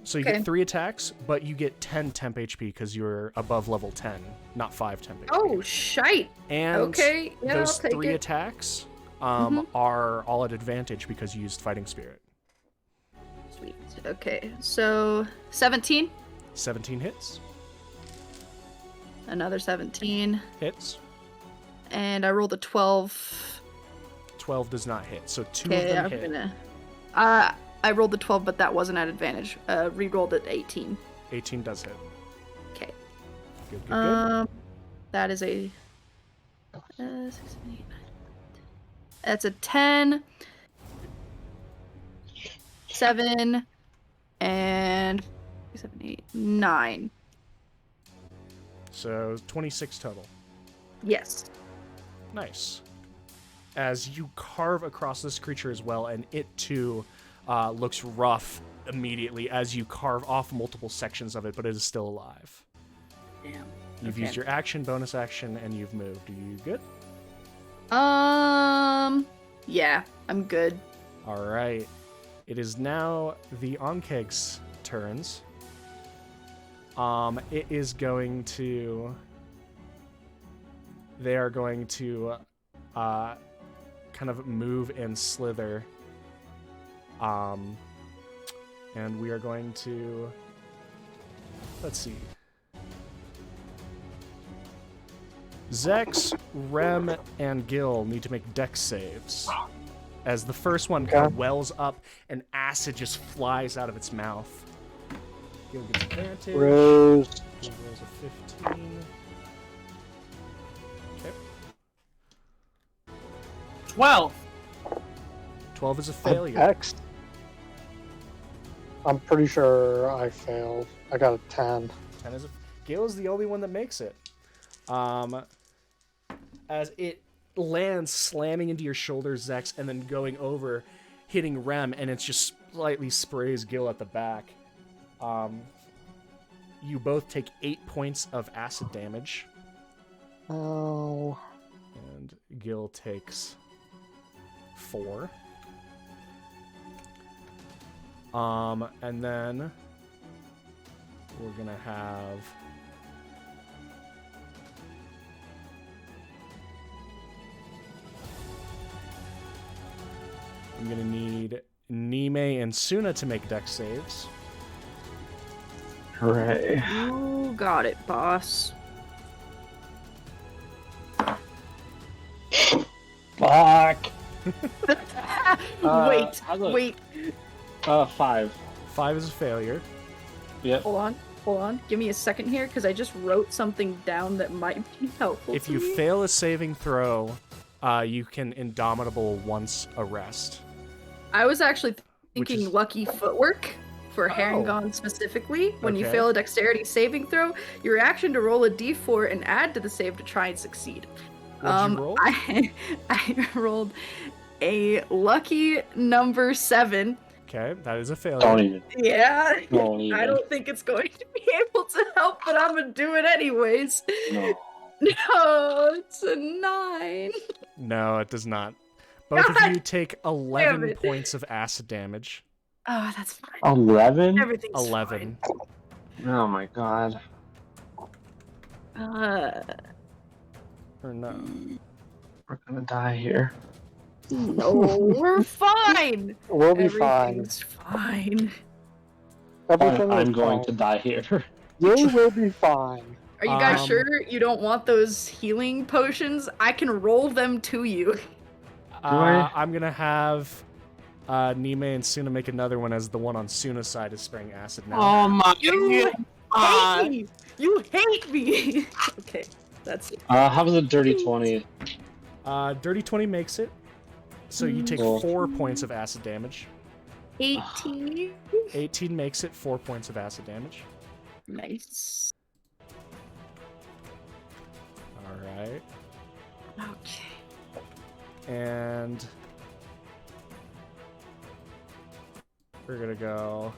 So you get 3 attacks, but you get 10 temp HP because you're above level 10, not 5 temp HP. Oh, shite. And okay. Yeah, those I'll take 3 it. attacks are all at advantage because you used Fighting Spirit. Sweet. Okay, so 17. 17 hits. Another 17. Hits. And I rolled a 12. 12 does not hit, so 2 of Okay, them I'm hit. gonna... I rolled the 12, but that wasn't at advantage. Re-rolled at 18. 18 does hit. Okay. Good. That is a... 6, 7, 8, 9. That's a 10. 7. And... 6, 7, 8, 9. So 26 total. Yes. Nice. As you carve across this creature as well, and it too looks rough immediately as you carve off multiple sections of it, but it is still alive. Damn. You've used your action, bonus action, and you've moved. Are you good? Yeah, I'm good. All right. It is now the Onkeg's turns. It is going to... They are going to kind of move and slither. And we are going to... Let's see. Zex, Rem, and Gil need to make dex saves. As the first one kind of wells up and acid just flies out of its mouth. Gil gets advantage. Rose. Gil rolls a 15. Okay. 12. 12 is a failure. X. I'm pretty sure I failed. I got a 10. 10 is a... Gil is the only one that makes it. As it lands slamming into your shoulders, Zex, and then going over, hitting Rem, and it just slightly sprays Gil at the back. you both take 8 points of acid damage. Oh. And Gil takes 4. And then we're gonna have I'm gonna need Nime and Suna to make dex saves. Hooray. You got it, boss. Fuck. Wait. 5. 5 is a failure. Yep. Hold on. Give me a second here, because I just wrote something down that might be helpful. If to you me. fail a saving throw, you can Indomitable once arrest. I was actually Which thinking is- lucky footwork for Harangon specifically. When you Okay. fail a dexterity saving throw, your action to roll a d4 and add to the save to try and succeed. What'd you roll? I rolled a lucky number 7. Okay, that is a failure. Don't even. Yeah. Don't even. I don't think it's going to be able to help, but I'm gonna do it anyways. No. No, it's a 9. No, it does not. Both of God you take 11 it. points of acid damage. Oh, that's fine. 11? Everything's 11. Oh my god. fine. Or no. We're gonna die here. No, we're fine. We'll be fine. Everything's fine. Everything is I'm going fine. to die here. You will be fine. Are you guys Um, sure you don't want those healing potions? I can roll them to you. I'm gonna have Nime and Suna make another one, as the one on Suna's side is spraying acid now. Oh my You god. hate me. You hate me. Okay, that's it. How was a dirty 20? Dirty 20 makes it. So you take Cool. 4 points of acid damage. 18. 18 makes it 4 points of acid damage. Nice. Alright. Okay. And we're gonna go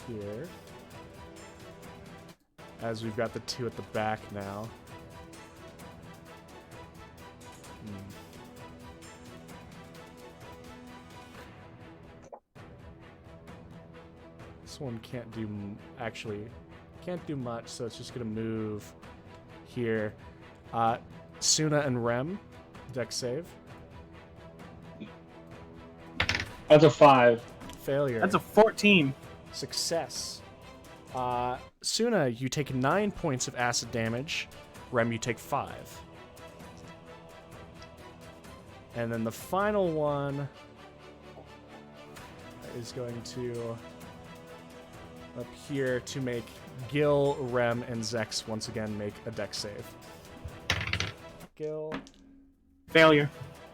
here, as we've got the 2 at the back now. This one can't do can't do much, so it's just gonna move here. Suna and Rem, dex save. That's a 5. Failure. That's a 14. Success. Suna, you take 9 points of acid damage. Rem, you take 5. And then the final one is going to up here to make Gil, Rem, and Zex once again make a dex save. Gil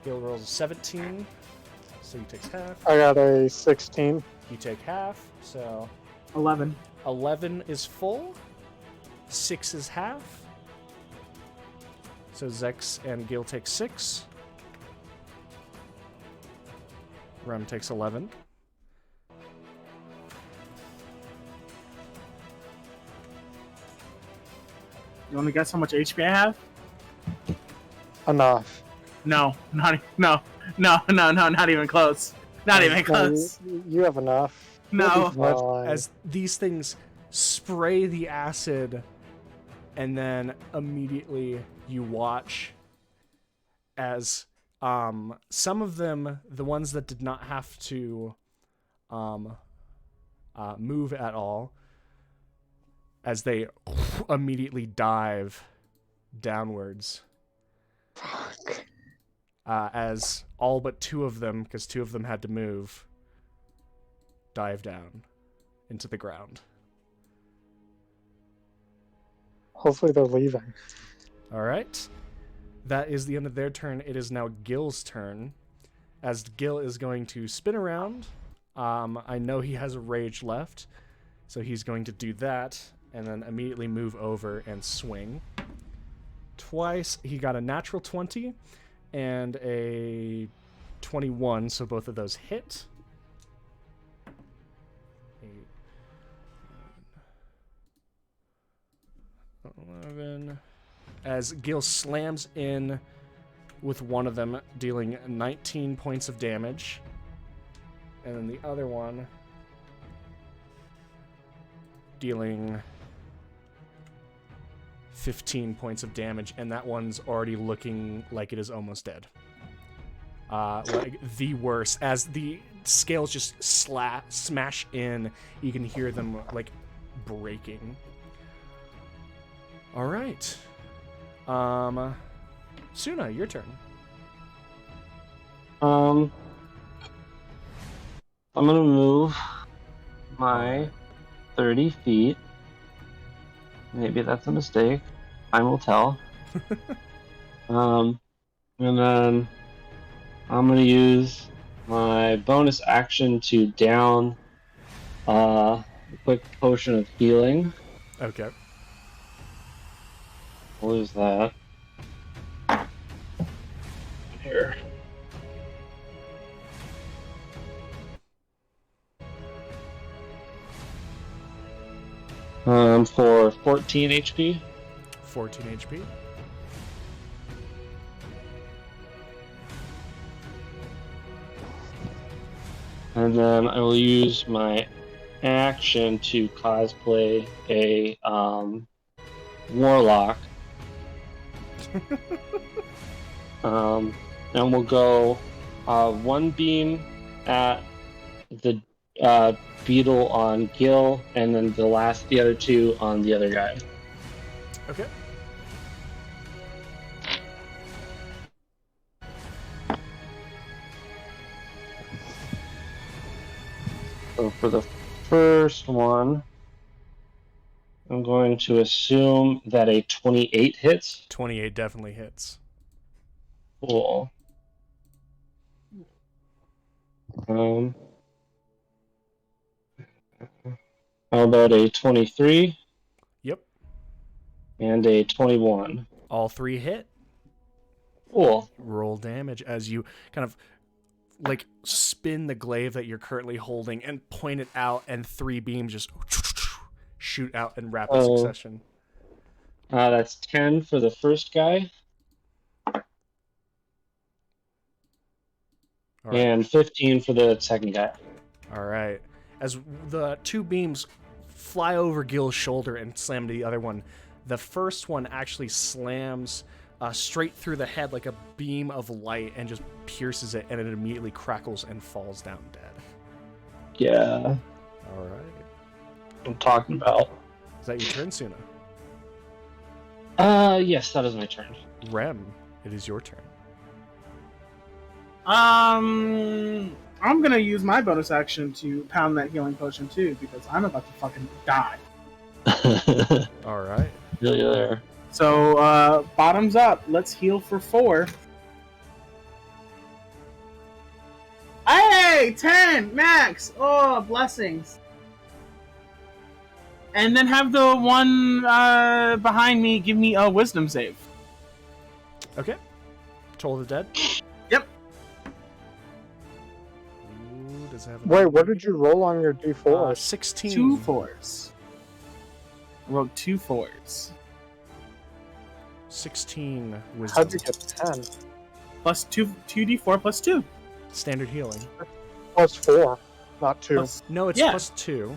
rolls a 17, so he takes half. I got a 16. You take half, so 11. 11 is full, 6 is half. So Zex and Gil take 6. Rem takes 11. You want to guess how much HP I have? Enough. No, not even close. Not even close. You have enough. No. You'll be fine. As these things spray the acid, and then immediately you watch as some of them, the ones that did not have to move at all, as they immediately dive downwards. Fuck. As all but 2 of them, because 2 of them had to move, dive down into the ground. Hopefully they're leaving. All right. That is the end of their turn. It is now Gil's turn, as Gil is going to spin around. I know he has a rage left, so he's going to do that, and then immediately move over and swing. Twice. He got a natural 20 and a 21, so both of those hit. 8, 11. As Gil slams in with one of them, dealing 19 points of damage. And then the other one dealing 15 points of damage, and that one's already looking like it is almost dead. Like the worst. As the scales just smash in, you can hear them like breaking. All right. Suna, your turn. I'm gonna move my 30 feet. Maybe that's a mistake. Time will tell. And then I'm gonna use my bonus action to down a quick potion of healing. Okay. What is that? Here. For 14 HP. 14 HP. And then I will use my action to cosplay a warlock. And we'll go one beam at the beetle on Gil, and then the other two on the other guy. Okay. So for the first one, I'm going to assume that a 28 hits. 28 definitely hits. Cool. How about a 23? Yep. And a 21. All three hit. Cool. Roll damage as you kind of like spin the glaive that you're currently holding and point it out, and 3 beams just shoot out in rapid succession. That's 10 for the first guy. All right. And 15 for the second guy. All right. As the 2 beams fly over Gil's shoulder and slam into the other one, the first one actually slams straight through the head like a beam of light and just pierces it, and it immediately crackles and falls down dead. Yeah. All right. I'm talking about. Is that your turn, Suna? Yes, that is my turn. Rem, it is your turn. I'm gonna use my bonus action to pound that healing potion too, because I'm about to fucking die. All right. Feel you there. So, bottoms up. Let's heal for 4. Hey, 10 max. Oh, blessings. And then have the one behind me give me a wisdom save. Okay. Toll of the Dead. Yep. Ooh, does it have Wait, what did you roll on your D4? 16. 2 4s. Rolled 2 4s. 16 wisdom. How'd you get 10? Plus 2d4 plus 2. Standard healing. Plus 4, not 2. Plus, No, it's Yeah. plus 2.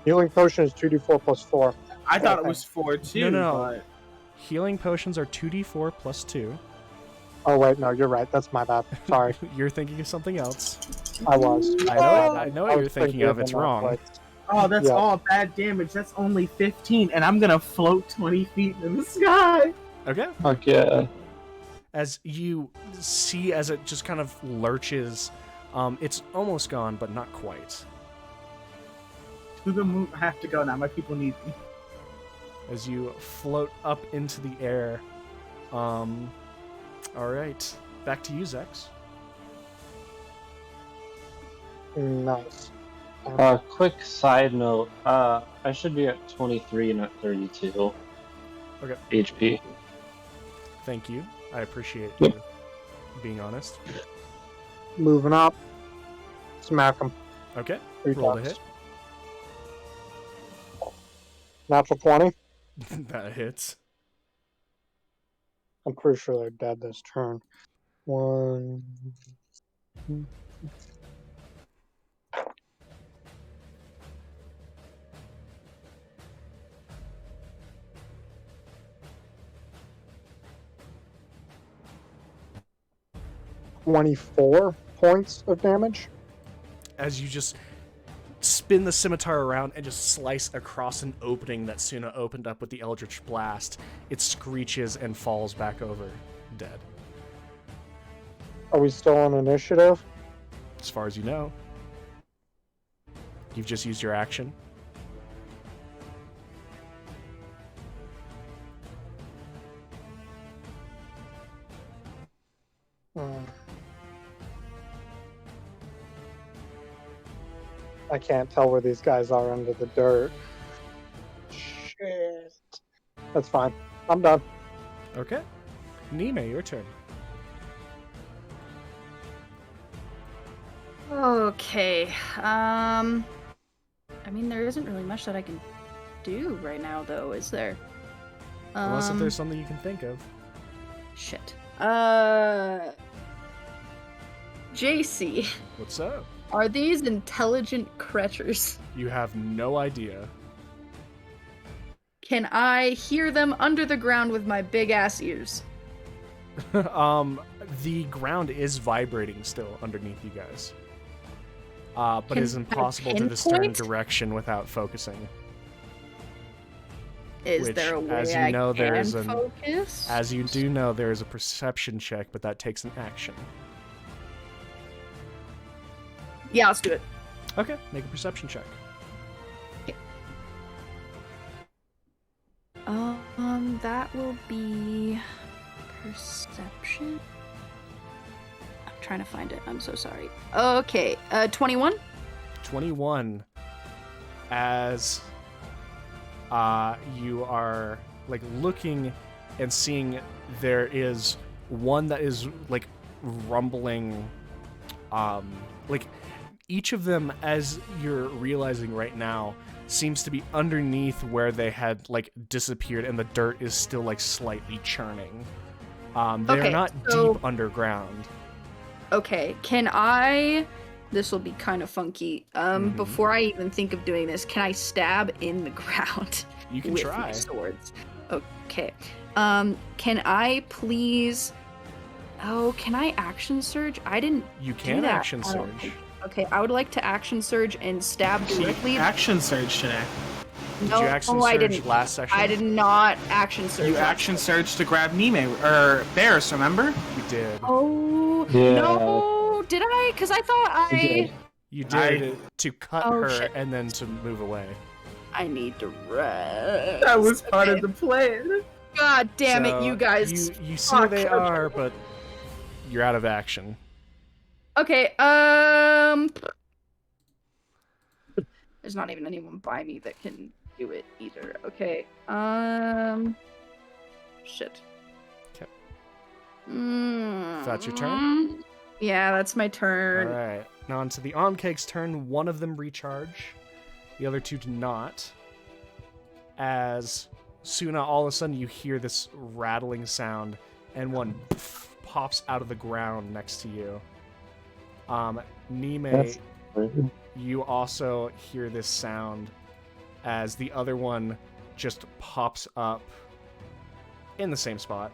Healing potion is 2d4 plus 4. I thought it Okay. was 4 too. No. But... Healing potions are 2d4 plus 2. Oh wait, no, you're right. That's my bad. Sorry, You're thinking of something else. I was. I know what I you're was thinking of. It's that wrong. way. Oh, that's Yeah. all bad damage. That's only 15, and I'm gonna float 20 feet in the sky. Okay. Fuck yeah. As you see as it just kind of lurches, it's almost gone, but not quite. To the moon. I have to go now. My people need me. As you float up into the air. All right. Back to you, Zex. Nice. Quick side note. I should be at 23, not 32. Okay. HP. Thank you. I appreciate Yep. you being honest. moving up. Smack him. Okay. 3 Roll to times. hit. Natural 20. That hits. I'm pretty sure they're dead this turn. 1. 24 points of damage. As you just spin the scimitar around and just slice across an opening that Suna opened up with the Eldritch Blast, it screeches and falls back over, dead. Are we still on initiative? As far as you know. You've just used your action. I can't tell where these guys are under the dirt. Shit. That's fine. I'm done. Okay. Nime, your turn. Okay. I mean, there isn't really much that I can do right now, though, is there? Unless if there's something you can think of. Shit. JC, What's up? are these intelligent creatures? You have no idea. Can I hear them under the ground with my big ass ears? The ground is vibrating still underneath you guys. But Can it's I impossible to discern pinpoint? direction without focusing. Is Which, there a way as you I know, there can is focus? As you do know, there is a perception check, but that takes an action. Yeah, let's do it. Okay, make a perception check. That will be perception. I'm trying to find it. I'm so sorry. Okay, 21. 21. As you are like looking and seeing, there is one that is like rumbling, like each of them, as you're realizing right now, seems to be underneath where they had like disappeared, and the dirt is still like slightly churning. They Okay, are not so- deep underground. Okay, can I... This will be kind of funky. Before I even think of doing this, can I stab in the ground You can with try. my swords? Okay. Can I please... Oh, can I action surge? I didn't You do can that. action I don't surge. think- Okay, I would like to action surge and stab directly. Action surge today. Did No, you action I surge didn't. last session? I did not action surge. You last action surge to grab Nime or Barris, remember? You did. Oh Yeah. no! Did I? Because I thought You did. You did to cut Oh, her shit. and then to move away. I need to rest. That was part Okay. of the plan. God damn So it, you guys. You see where they Fuck. are, but you're out of action. Okay. There's not even anyone by me that can do it either. Okay. Shit. Okay. Mm, That's your turn? Yeah, that's my turn. All right. Now on to the Oncake's turn. One of them recharge. The other two do not. As Suna, all of a sudden, you hear this rattling sound, and one pops out of the ground next to you. Nime, That's- you also hear this sound as the other one just pops up in the same spot.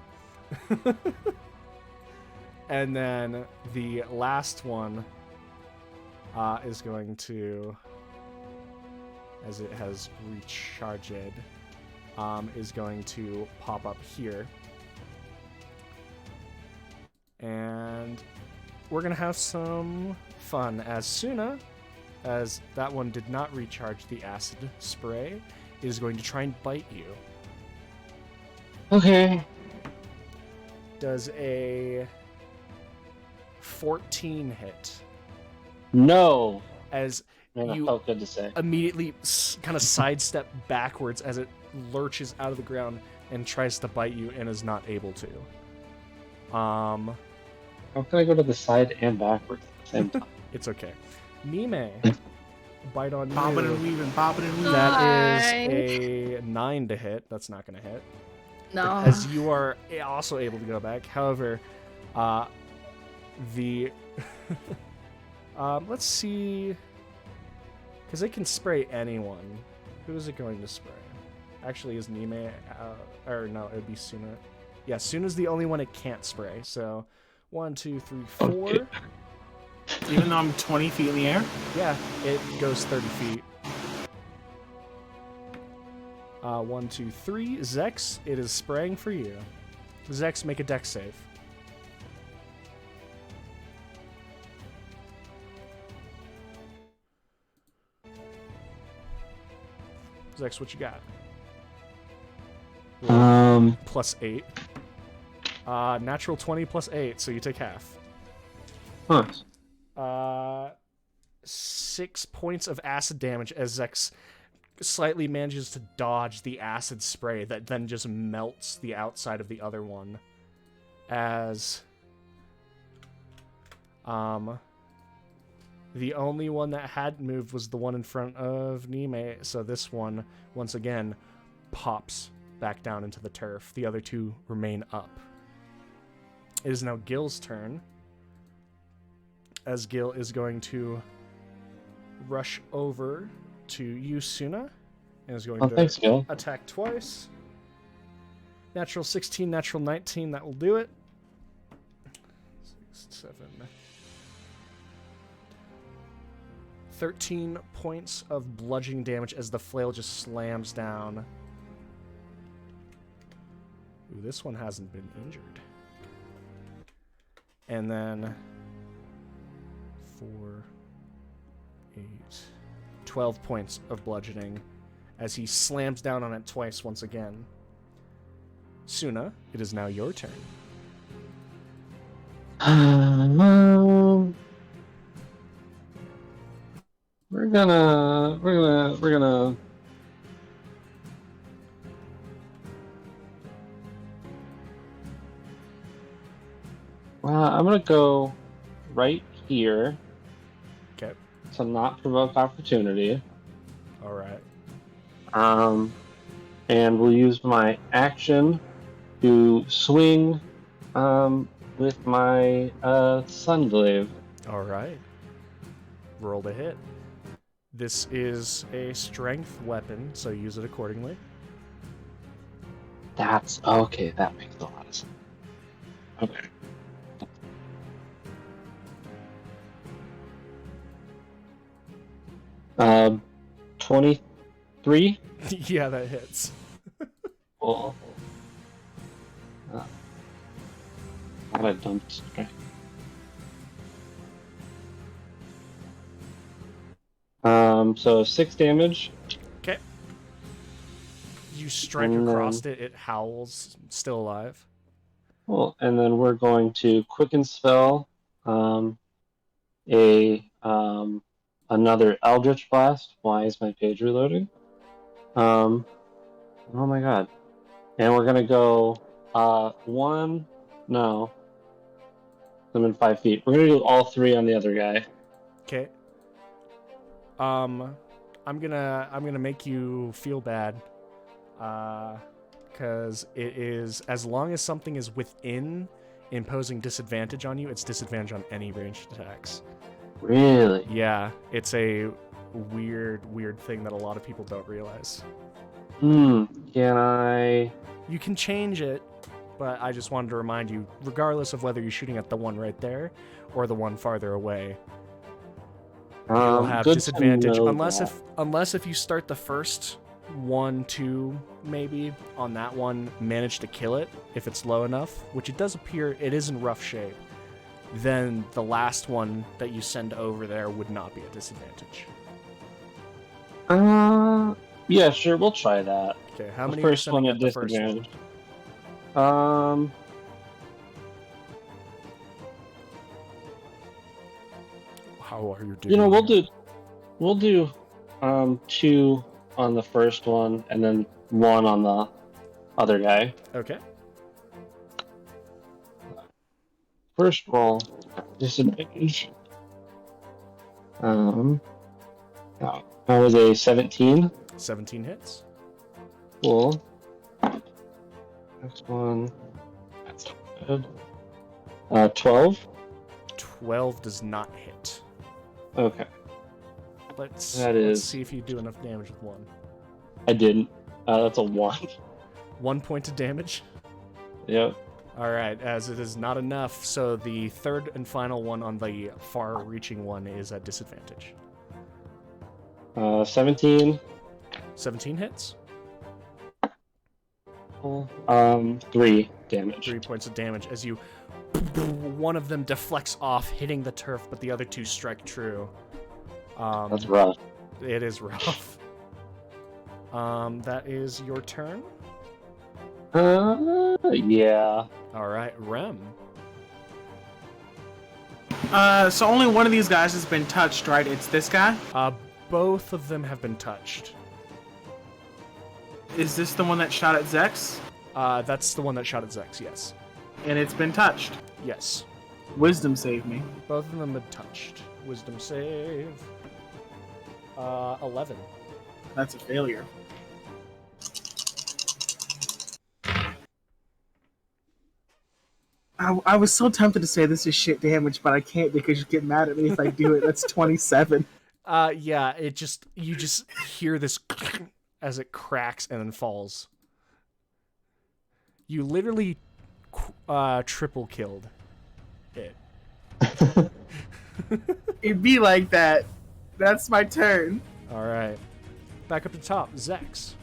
And then the last one is going to, as it has recharged, is going to pop up here. And we're going to have some fun as Suna, as that one did not recharge the acid spray, is going to try and bite you. Okay. Does a 14 hit? No. As Man, that you felt good to say. immediately kind of sidestep backwards as it lurches out of the ground and tries to bite you and is not able to. How can I go to the side and backwards at the same time? It's okay. Nime, bite on Bobbing and you. weaving, bobbing and weaving. That Hi. is a 9 to hit. That's not going to hit. No. As you are also able to go back. However, the let's see, because it can spray anyone. Who is it going to spray? Actually, is Nime? Or no, it'd be Suna. Yeah, Suna's the only one it can't spray. So 1, 2, 3, 4. Okay. Even though I'm 20 feet in the air? Yeah, it goes 30 feet. 1, 2, 3. Zex, it is spraying for you. Zex, make a dex save. Zex, what you got? Plus 8. Natural 20 plus 8, so you take half. Nice. 6 points of acid damage as Zex slightly manages to dodge the acid spray that then just melts the outside of the other one. As the only one that hadn't moved was the one in front of Nime, so this one once again pops back down into the turf. The other two remain up. It is now Gil's turn, as Gil is going to rush over to you, Suna, and is going to thanks, Gil. attack twice. Natural 16, natural 19, that will do it. 6, 7. 13 points of bludgeoning damage as the flail just slams down. Ooh, this one hasn't been injured. And then 4, 8, 12 points of bludgeoning as he slams down on it twice once again. Suna, it is now your turn. We're gonna. Well, I'm gonna go right here Okay. to not provoke opportunity. All right. And we'll use my action to swing, with my Sunglaive. All right. Roll to hit. This is a strength weapon, so use it accordingly. That's okay. That makes a lot of sense. Okay. 23. Yeah, that hits. Oh. Not a dump strike. So 6 damage. Okay. You strike And across it, it howls, still alive. Cool. And then we're going to quicken spell another Eldritch Blast. Why is my page reloading? Oh my god. And we're gonna go no. I'm in 5 feet. We're gonna do all 3 on the other guy. Okay. I'm gonna make you feel bad. Because it is, as long as something is within imposing disadvantage on you, it's disadvantage on any ranged attacks. Really? Yeah, it's a weird thing that a lot of people don't realize. Can I? You can change it, but I just wanted to remind you, regardless of whether you're shooting at the one right there or the one farther away, you'll have Good to disadvantage know unless that. if you start the first 1, 2 maybe on that one, manage to kill it if it's low enough, which it does appear it is in rough shape, then the last one that you send over there would not be a disadvantage. Yeah, sure, we'll try that. Okay, how The many first are one sending at at the first one? disadvantage. How are you doing? We'll do 2 on the first one and then 1 on the other guy. Okay. First roll, disadvantage. That was a 17. 17 hits. Cool. Next one. That's not good. 12. 12 does not hit. Okay. Let's see if you do enough damage with one. I didn't. That's a 1. 1 point of damage? Yep. Alright, as it is not enough, so the third and final one on the far-reaching one is at disadvantage. 17. 17 hits? 3 damage. 3 points of damage as you... One of them deflects off, hitting the turf, but the other two strike true. That's rough. It is rough. That is your turn? Yeah. Alright, Rem. So only one of these guys has been touched, right? It's this guy? Both of them have been touched. Is this the one that shot at Zex? That's the one that shot at Zex, yes. And it's been touched. Yes. Wisdom save me. Both of them have touched. Wisdom save. 11. That's a failure. I was so tempted to say this is shit damage, but I can't because you get mad at me if I do it. That's 27. Yeah, you just hear this as it cracks and then falls. You literally triple killed it. It'd be like that. That's my turn. All right. Back up to top, Zex.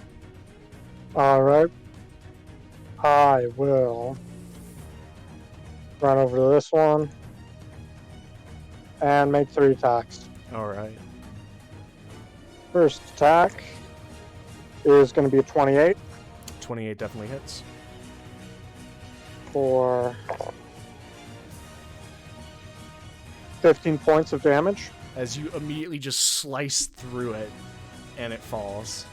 Alright. I will run over to this one and make 3 attacks. All right. First attack is going to be a 28 28 definitely hits. for 15 points of damage. As you immediately just slice through it, and it falls.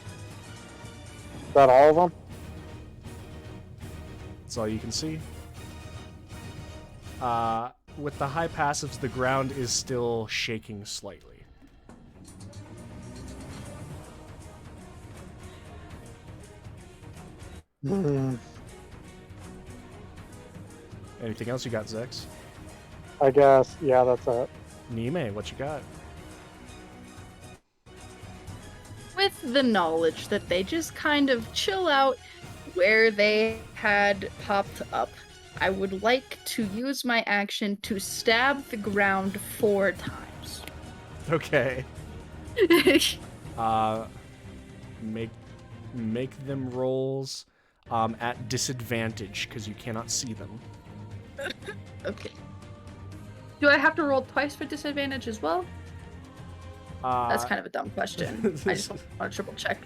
Is that all of them? That's all you can see. With the high passives, the ground is still shaking slightly. Anything else you got, Zex? I guess, yeah, that's it. Nime, what you got? With the knowledge that they just kind of chill out where they had popped up, I would like to use my action to stab the ground 4 times. Okay. Make them rolls at disadvantage because you cannot see them. Okay. Do I have to roll twice for disadvantage as well? That's kind of a dumb question. I just want to triple check.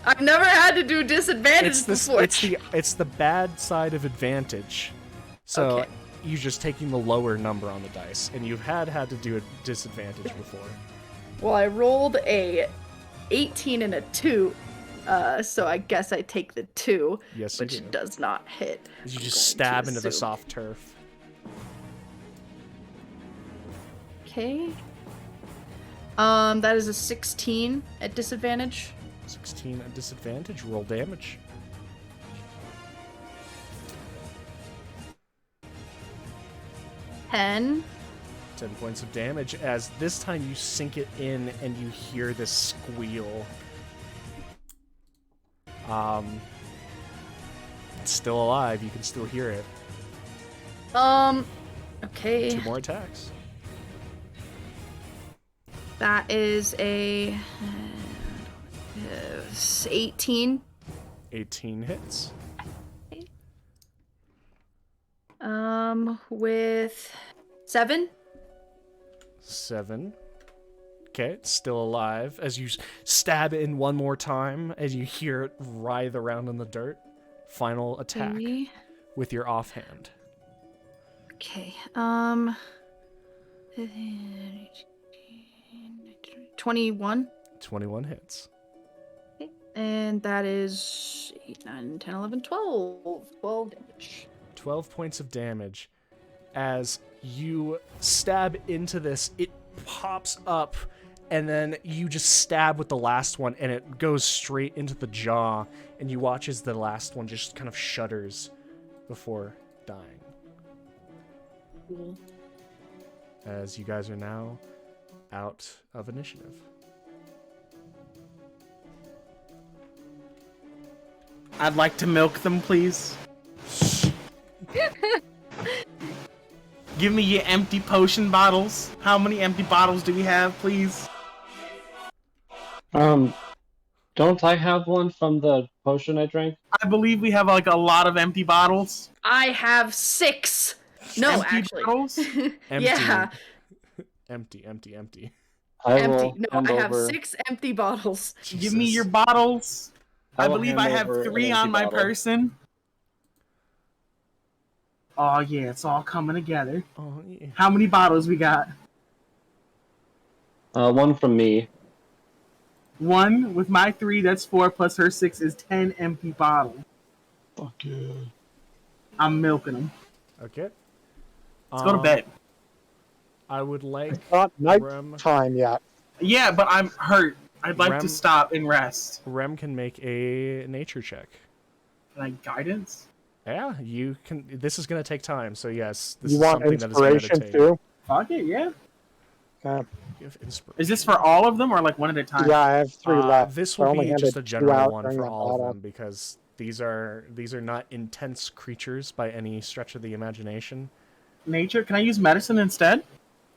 I've never had to do disadvantage before. It's the bad side of advantage. So Okay. you're just taking the lower number on the dice, and you've had to do a disadvantage before. Well, I rolled a 18 and a 2, so I guess I take the 2, Yes, you which do. does not hit. You I'm just going stab to into the assume. soft turf. Okay. That is a 16 at disadvantage. 16 at disadvantage. Roll damage. Ten. 10 points of damage, as this time you sink it in and you hear this squeal. It's still alive. You can still hear it. Okay. 2 more attacks. That is a 18. 18 hits. With 7. 7. Okay, it's still alive. As you stab it in one more time, as you hear it writhe around in the dirt. Final attack Okay. with your offhand. Okay. 21. 21 hits. And that is 8, 9, 10, 11, 12. 12 damage. 12 points of damage. As you stab into this, it pops up, and then you just stab with the last one, and it goes straight into the jaw, and you watch as the last one just kind of shudders before dying. Cool. As you guys are now out of initiative. I'd like to milk them, please. Give me your empty potion bottles. How many empty bottles do we have, please? Don't I have one from the potion I drank? I believe we have like a lot of empty bottles. I have 6. No, Empty actually. bottles? Yeah, Empty. empty. I No, will hand I have over. 6 empty bottles. Give me Jesus. your bottles. I will believe hand I have over 3 an on empty my bottle. person. Oh yeah, it's all coming together. Oh, yeah. How many bottles we got? One from me. 1 with my 3, that's 4, plus her 6 is 10 empty bottles. Fuck yeah. I'm milking them. Okay. Let's go to bed. I would like It's not night Rem. time yet. Yeah, but I'm hurt. I'd like Rem- to stop and rest. Rem can make a nature check. Can I guidance? Yeah, you can. This is going to take time, so yes, this You is want something that is going to inspiration take. too? Fuck it, yeah. Okay. Give inspiration. Is this for all of them or like one at a time? Yeah, I have 3 left. This I will only be handed just a 2 general out one during for that all of battle. them because these are not intense creatures by any stretch of the imagination. Nature? Can I use medicine instead?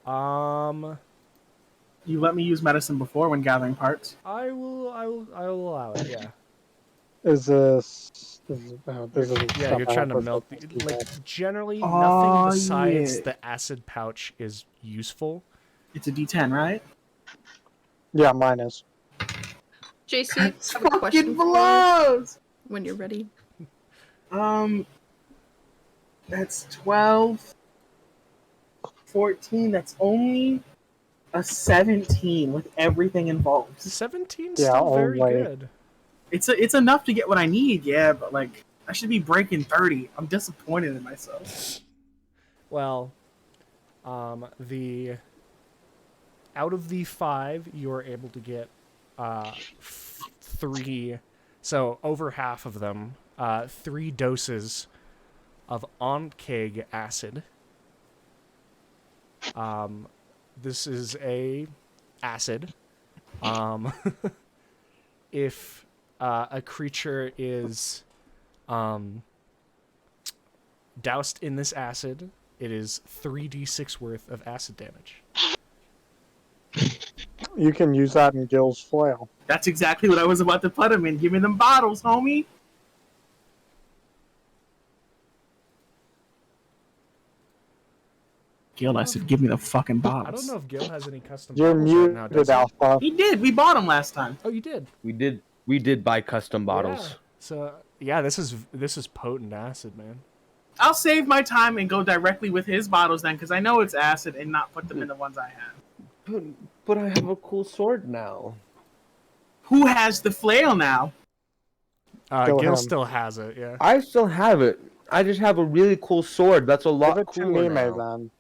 Um, You let me use medicine before when gathering parts. I will allow it. Yeah, Is this is yeah. stuff You're I trying have to melt. with Like generally, Oh, nothing besides yeah. the acid pouch is useful. It's a D10, right? Yeah, mine is. JC, I It's have a question fucking for you blows! when you're ready. That's 12, 14. That's only a 17 with everything involved. 17's Yeah, still very only. good. It's enough to get what I need, yeah, but like I should be breaking 30. I'm disappointed in myself. Well, the out of the 5, you are able to get 3. So over half of them, 3 doses of onceg acid. This is a acid. If a creature is doused in this acid, it is 3d6 worth of acid damage. You can use that in Gil's flail. That's exactly what I was about to put him in. Give me them bottles, homie. Gil, I said, give me the fucking bottles. I don't know if Gil has any custom You're bottles right now, muted, does he? Alpha. He did. We bought them last time. Oh, you did. We did buy custom bottles. Yeah. So yeah, this is potent acid, man. I'll save my time and go directly with his bottles then, because I know it's acid, and not put them in the ones I have. But I have a cool sword now. Who has the flail now? Still Gil him. still has it. Yeah. I still have it. I just have a really cool sword. That's a lot Give it to cooler Mime now. then.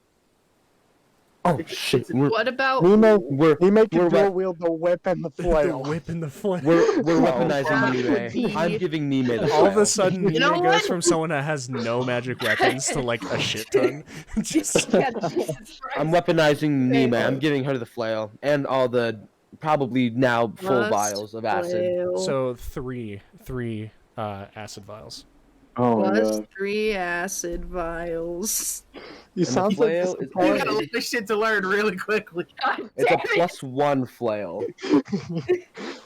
Oh shit! What about Mime We're can we're dual wep- wield the whip and the The flail. whip and the flame. we're That weaponizing would be- Nime. I'm giving Nime the All of a flail. sudden, You know Nina what? goes from someone that has no magic weapons to like a shit ton. Just Yeah, Jesus I'm Christ. weaponizing Nime. Okay. I'm giving her the flail and all the probably now full Plus vials of acid. flail. so three acid vials. Oh my Plus god. 3 acid vials. You And the sound like flail is You got a disappointed. lot of shit to learn really quickly. God It's a damn it. +1 flail.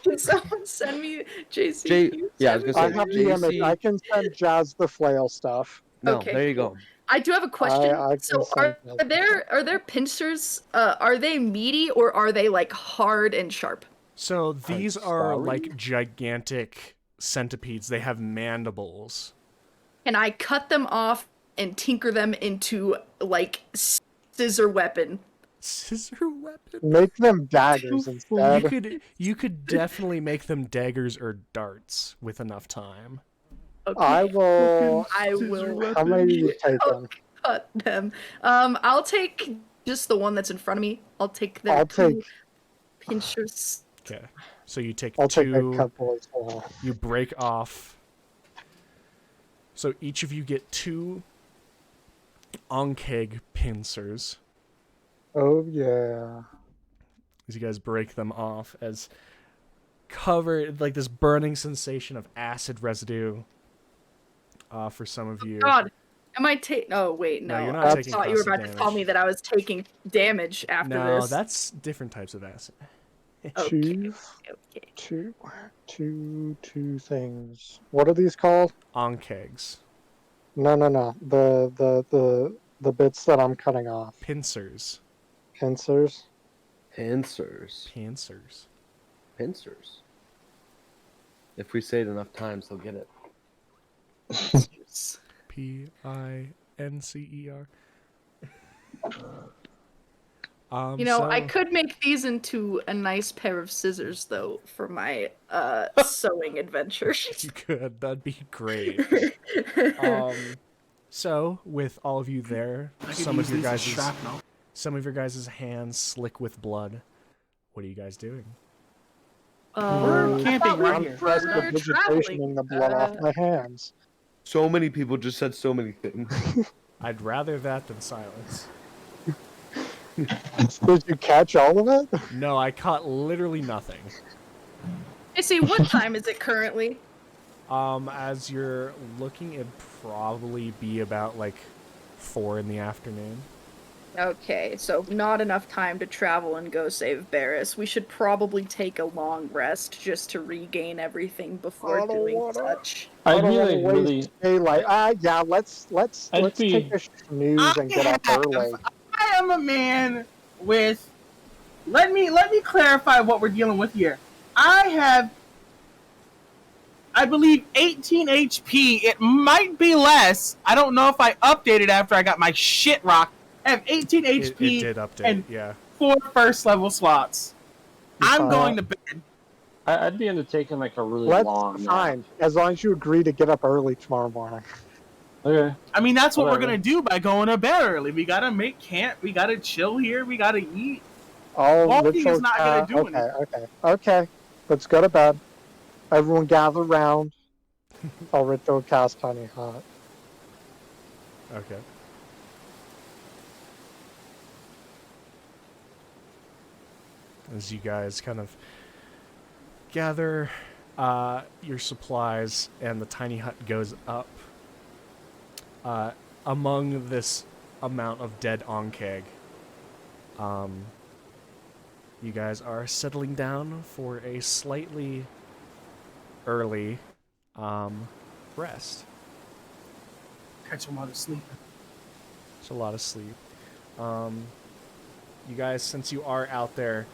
Can someone send me JC? J- can you yeah, I was send gonna I me- say, have the image. JC I can send Jazz the flail stuff. No, Okay, there you cool. go. I do have a question. I can So send are that. there pincers? Are they meaty or are they like hard and sharp? So these are sorry? like gigantic centipedes. They have mandibles. Can I cut them off and tinker them into like scissor weapon? Scissor weapon. Make them daggers instead. You could definitely make them daggers or darts with enough time. Okay. I will. I will How many are you taking? cut them. I'll take just the one that's in front of me. I'll take their I'll two take. pinchers. Okay. So you take I'll take a two. couple as well. You break off. So each of you get two Onkeg pincers. Oh yeah. As you guys break them off, as covered like this burning sensation of acid residue. For some of you. God, am I taking? Oh wait, no. No, you're not I taking thought you were about constant to tell damage. me that I was taking damage after No, this. that's different types of acid. Okay. Two things. What are these called? Onkegs. No. The bits that I'm cutting off. Pincers. Pincers. Pincers. Pincers. Pincers. If we say it enough times, they'll get it. Pincer. I could make these into a nice pair of scissors, though, for my sewing adventures. You could. That'd be great. So with all of you there, some of your guys' hands slick with blood. What are you guys doing? We're camping right here. Press the vegetation and the blood off my hands. So many people just said so many things. I'd rather that than silence. Did you catch all of it? No, I caught literally nothing. Hey, see, what time is it currently? As you're looking, it'd probably be about like 4 in the afternoon. Okay, so not enough time to travel and go save Barris. We should probably take a long rest just to regain everything before doing such. I'd really. Daylight. Yeah, let's take a snooze and get up early. I am a man with. Let me clarify what we're dealing with here. I have, I believe, 18 HP. It might be less. I don't know if I updated after I got my shit rocked. I have 18 HP It did update, and yeah. 4 first level slots. I'm going to bed. I'd be into taking like a really long nap. Fine, as long as you agree to get up early tomorrow morning. Okay. I mean, that's what we're gonna do by going to bed early. We gotta make camp. We gotta chill here. We gotta eat. Walking is not gonna do anything. Okay. Let's go to bed. Everyone gather round. I'll ritual cast Tiny Hot. Okay. As you guys kind of gather your supplies and the tiny hut goes up, among this amount of dead Onkeg, you guys are settling down for a slightly early rest. Catch a lot of sleep. It's a lot of sleep. You guys, since you are out there,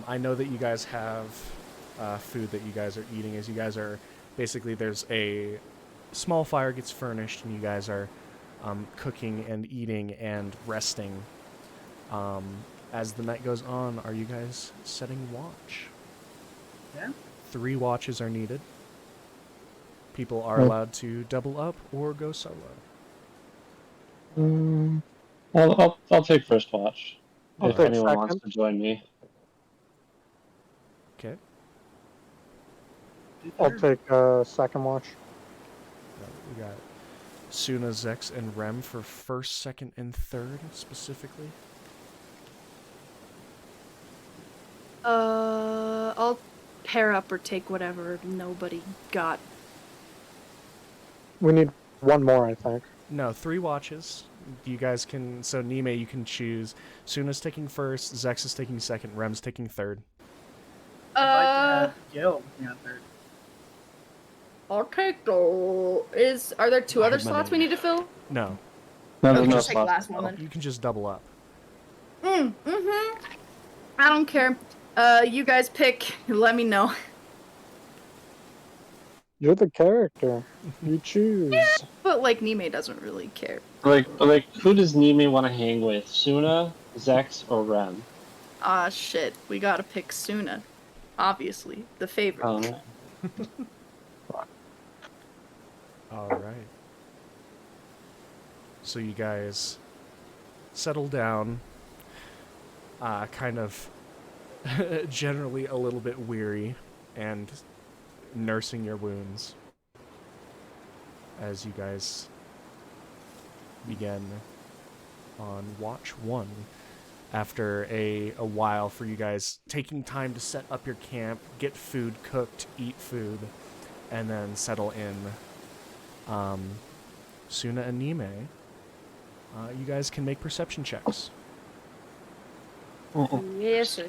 I know that you guys have food that you guys are eating. As you guys are, basically, there's a small fire gets furnished, and you guys are cooking and eating and resting. As the night goes on, are you guys setting watch? Yeah. 3 watches are needed. People are allowed to double up or go solo. I'll take first watch. I'll If take anyone wants second. to join me. Okay. I'll take second watch. We got Suna, Zex, and Rem for first, second, and third, specifically. I'll pair up or take whatever nobody got. We need one more, I think. No, 3 watches. You guys can... So, Nime, you can choose. Suna's taking first, Zex is taking second, Rem's taking third. I'd like to have Gil on third. I'll take the... Are there 2 other slots we need to fill? No. No, Oh, there's no just take the slots. last one then. You can just double up. I don't care. You guys pick. Let me know. You're the character. You choose. But like Nime doesn't really care. Like, who does Nime want to hang with? Suna, Zex, or Rem? Ah, shit. We gotta pick Suna. Obviously, the favorite. All right. So you guys settle down, kind of generally a little bit weary and nursing your wounds as you guys begin on watch 1 after a while for you guys taking time to set up your camp, get food cooked, eat food, and then settle in. Suna and Nime, you guys can make perception checks. Yes, sir.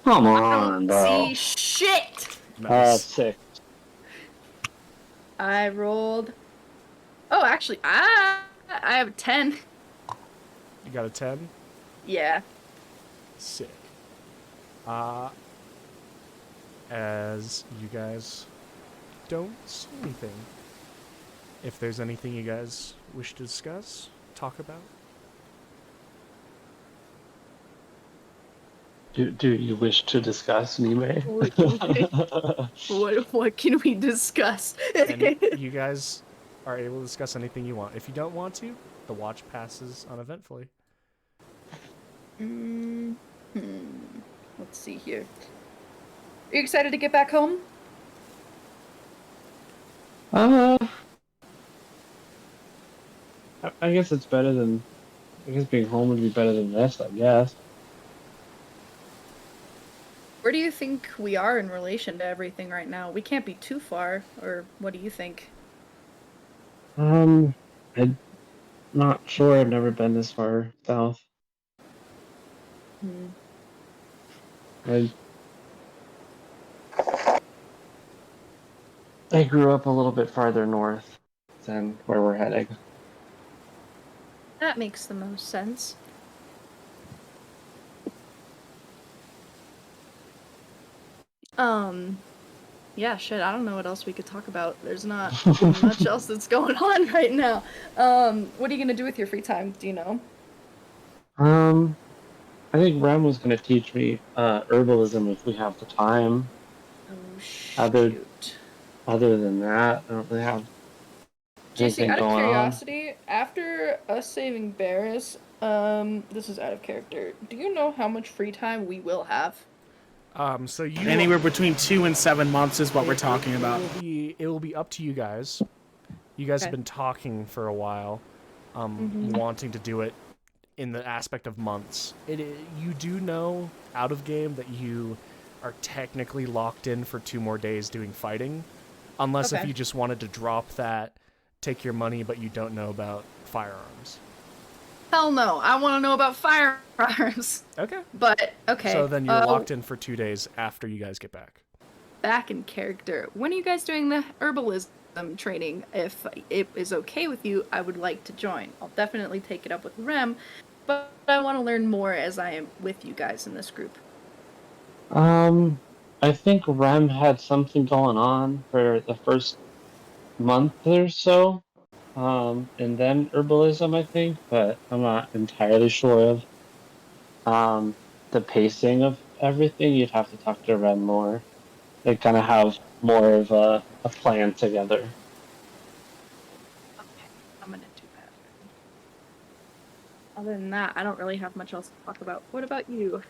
Come I on, don't bro. see shit. Nice. 6. I rolled. Oh, actually, I have a 10. You got a 10? Yeah. Sick. As you guys don't see anything. If there's anything you guys wish to discuss, talk about. Do you wish to discuss Nime? What can we discuss? And you guys are able to discuss anything you want. If you don't want to, the watch passes uneventfully. Let's see here. Are you excited to get back home? I guess it's better than. I guess being home would be better than this, I guess. Where do you think we are in relation to everything right now? We can't be too far, or what do you think? I'm not sure. I've never been this far south. I grew up a little bit farther north than where we're heading. That makes the most sense. Yeah, shit, I don't know what else we could talk about. There's not much else that's going on right now. What are you gonna do with your free time? Do you know? I think Rem was going to teach me herbalism if we have the time. Oh, shoot. Other than that, I don't really have JC, anything out of going on. curiosity, after us saving Barris, this is out of character, do you know how much free time we will have? So you Anywhere between 2 and 7 months is what we're talking about. It will be up to you guys. You guys have been talking for a while, wanting to do it in the aspect of months. You do know out of game that you are technically locked in for 2 more days doing fighting, unless if you just wanted to drop that, take your money, but you don't know about firearms. Hell no, I want to know about firearms. Okay. But, okay. So then you're locked in for 2 days after you guys get back. Back in character. When are you guys doing the herbalism training? If it is okay with you, I would like to join. I'll definitely take it up with Rem, but I want to learn more as I am with you guys in this group. I think Rem had something going on for the first month or so. And then herbalism, I think, but I'm not entirely sure of the pacing of everything. You'd have to talk to Rem more. They kind of have more of a plan together. Okay, I'm gonna do that. Other than that, I don't really have much else to talk about. What about you?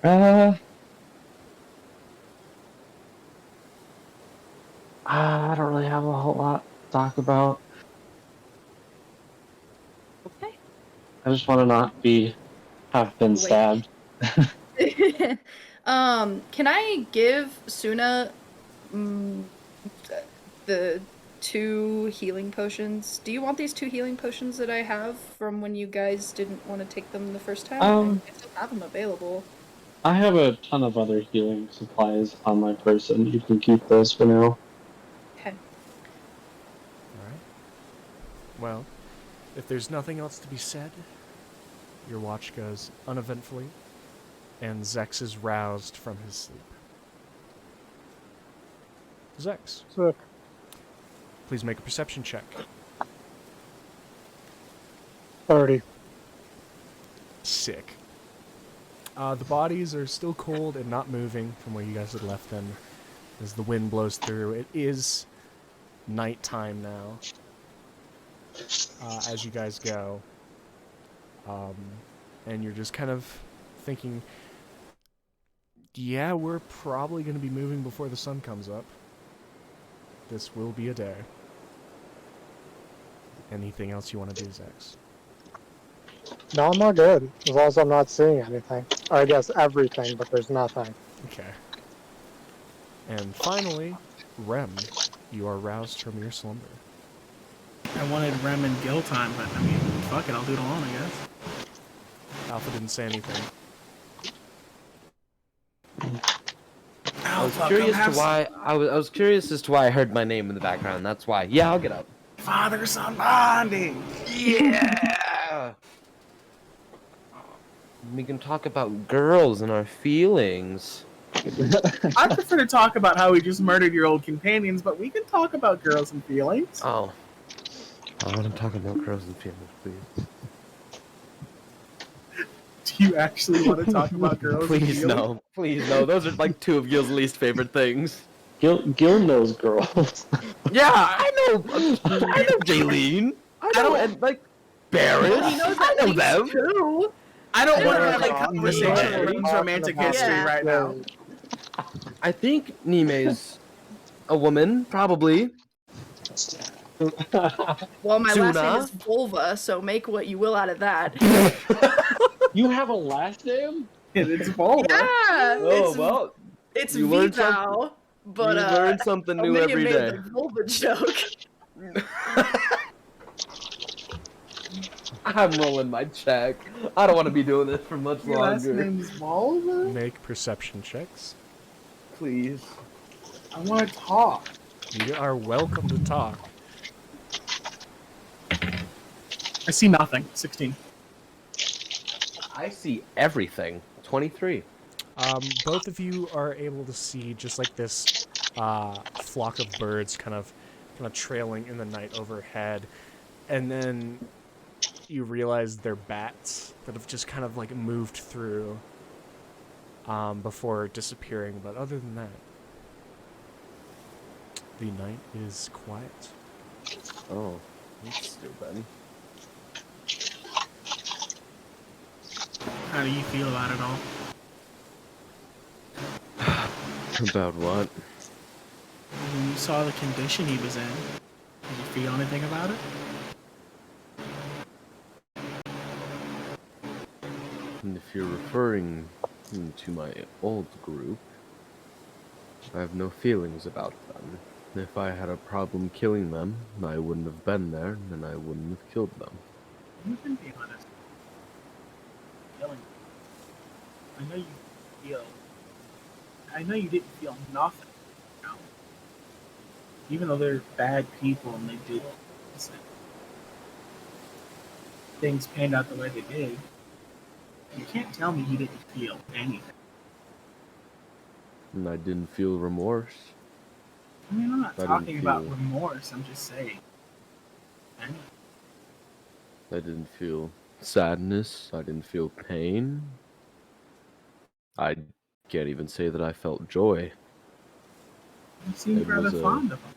I don't really have a whole lot to talk about. Okay. I just want to not have been stabbed. Can I give Suna the 2 healing potions? Do you want these 2 healing potions that I have from when you guys didn't want to take them the first time? I still have them available. I have a ton of other healing supplies on my person. You can keep those for now. Okay. Alright. Well, if there's nothing else to be said, your watch goes uneventfully, and Zex is roused from his sleep. Zex. Sick. Please make a perception check. 30. Sick. The bodies are still cold and not moving from where you guys had left them as the wind blows through. It is nighttime now as you guys go. And you're just kind of thinking, yeah, we're probably going to be moving before the sun comes up. This will be a day. Anything else you want to do, Zex? No, I'm not good. As long as I'm not seeing anything. Or I guess everything, but there's nothing. Okay. And finally, Rem, you are roused from your slumber. I wanted Rem and Gil time, but I mean, fuck it, I'll do it alone, I guess. Alpha didn't say anything. I was curious to why I was curious as to why I heard my name in the background. That's why. Yeah, I'll get up. Father-son bonding. Yeah. We can talk about girls and our feelings. I prefer to talk about how we just murdered your old companions, but we can talk about girls and feelings. Oh. I want to talk about girls and feelings, please. Do you actually want to talk about girls and Please feelings? no. Please no. Those are like two of Gil's least favorite things. Gil knows girls. Yeah, I know Jaylene. I know, and like Barris. Well, he knows I at know least them. two. I don't want to Yeah. have a conversation Yeah. about Rem's romantic history Yeah. right now. I think Nime's a woman, probably. Well, my last name Tuna? is Volva, so make what you will out of that. You have a last name? It's Volva. Yeah, Oh well, it's you learn Vivao, but you learn something new Amelia every made day. the Volva joke. I'm rolling my check. I don't want to be doing this for much Your last longer. name's Volva? Make perception checks. Please. I want to talk. You are welcome to talk. I see nothing. 16. I see everything. 23. Both of you are able to see just like this flock of birds kind of trailing in the night overhead, and then you realize they're bats that have just kind of like moved through before disappearing. But other than that, the night is quiet. Oh, that's stupid. How do you feel about it all? About what? When you saw the condition he was in, did you feel anything about it? And if you're referring to my old group, I have no feelings about them. If I had a problem killing them, I wouldn't have been there, and I wouldn't have killed them. You can be honest. Killing. I know you feel. I know you didn't feel nothing. You know? Even though they're bad people and they did things panned out the way they did, you can't tell me you didn't feel anything. And I didn't feel remorse. I mean, I'm not I talking didn't about feel- remorse. I'm just saying. Anything. I didn't feel sadness. I didn't feel pain. I can't even say that I felt joy. You seemed It rather was a- fond of them.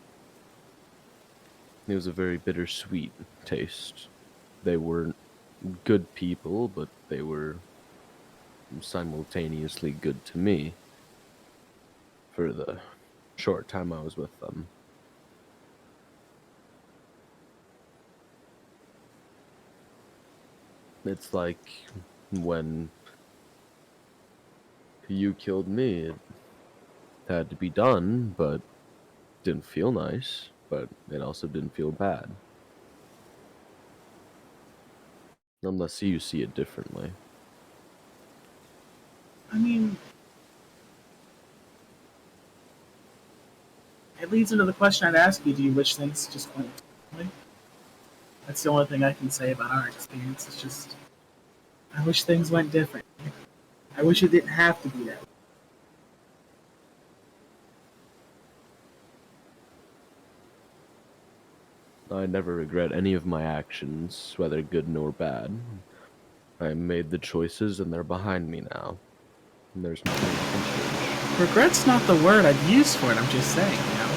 It was a very bittersweet taste. They weren't good people, but they were simultaneously good to me for the short time I was with them. It's like when you killed me, it had to be done, but didn't feel nice, but it also didn't feel bad. Unless you see it differently. I mean, it leads into the question I'd ask you: do you wish things just went differently? That's the only thing I can say about our experience. It's just, I wish things went different. I wish it didn't have to be that way. I never regret any of my actions, whether good nor bad. I made the choices and they're behind me now. and there's nothing I can change. Regret's not the word I'd use for it, I'm just saying, you know?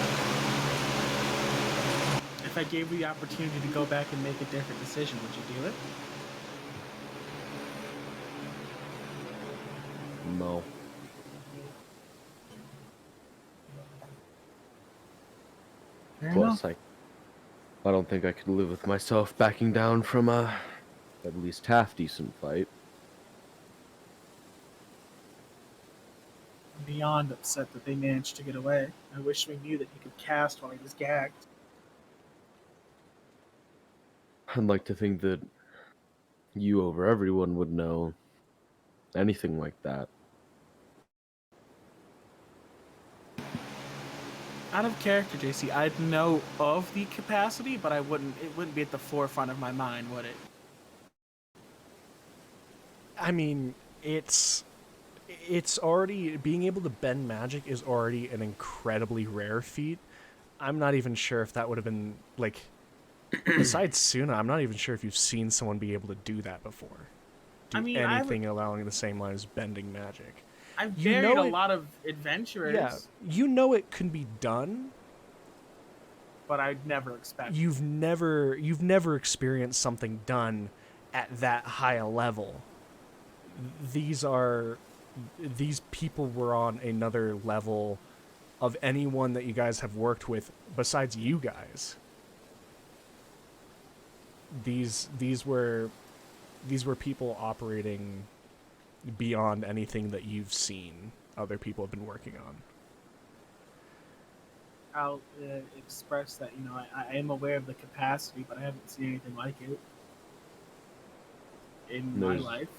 If I gave you the opportunity to go back and make a different decision, would you do it? No. Fair Plus, enough. I don't think I could live with myself backing down from a at least half decent fight. I'm beyond upset that they managed to get away. I wish we knew that he could cast while he was gagged. I'd like to think that you over everyone would know anything like that. Out of character, JC, I'd know of the capacity, but it wouldn't be at the forefront of my mind, would it? I mean, it's already, being able to bend magic is already an incredibly rare feat. I'm not even sure if that would have been, like, besides Suna, I'm not even sure if you've seen someone be able to do that before. Do anything allowing the same line as bending magic. I've buried a lot of adventurers. Yeah, you know it can be done, but I'd never expect. You've never experienced something done at that high a level. These people were on another level of anyone that you guys have worked with besides you guys. These were people operating beyond anything that you've seen other people have been working on. I'll express that, you know, I am aware of the capacity, but I haven't seen anything like it in my life.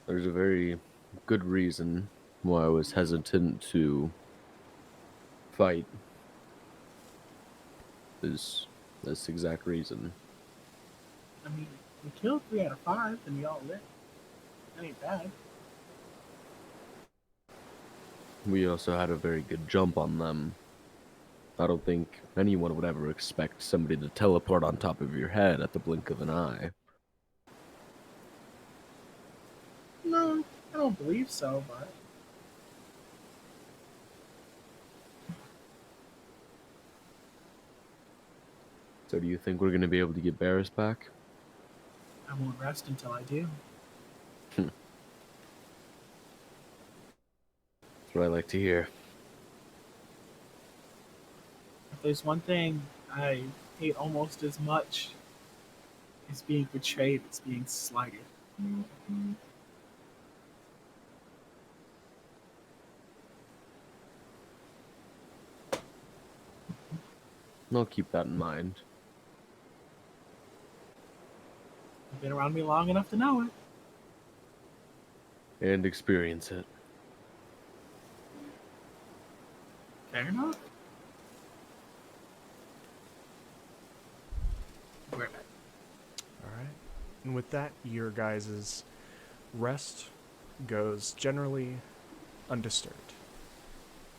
There's a very good reason why I was hesitant to fight. Is this exact reason. I mean, we killed 3 out of 5 and we all lived. That ain't bad. We also had a very good jump on them. I don't think anyone would ever expect somebody to teleport on top of your head at the blink of an eye. No, I don't believe so, but... So do you think we're going to be able to get Barris back? I won't rest until I do. That's what I like to hear. If there's one thing I hate almost as much as being betrayed, it's being slighted. I'll keep that in mind. You've been around me long enough to know it. And experience it. Fair enough. We're back. Alright. And with that, your guys' rest goes generally undisturbed.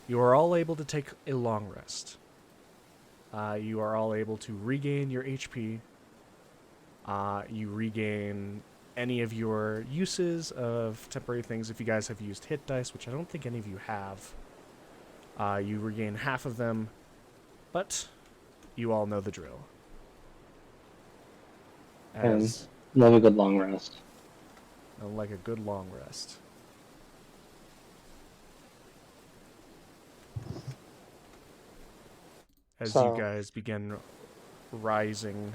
You are all able to take a long rest. You are all able to regain your HP. You regain any of your uses of temporary things. If you guys have used hit dice, which I don't think any of you have, you regain half of them, but you all know the drill. As love a good long rest. like a good long rest. As you guys begin rising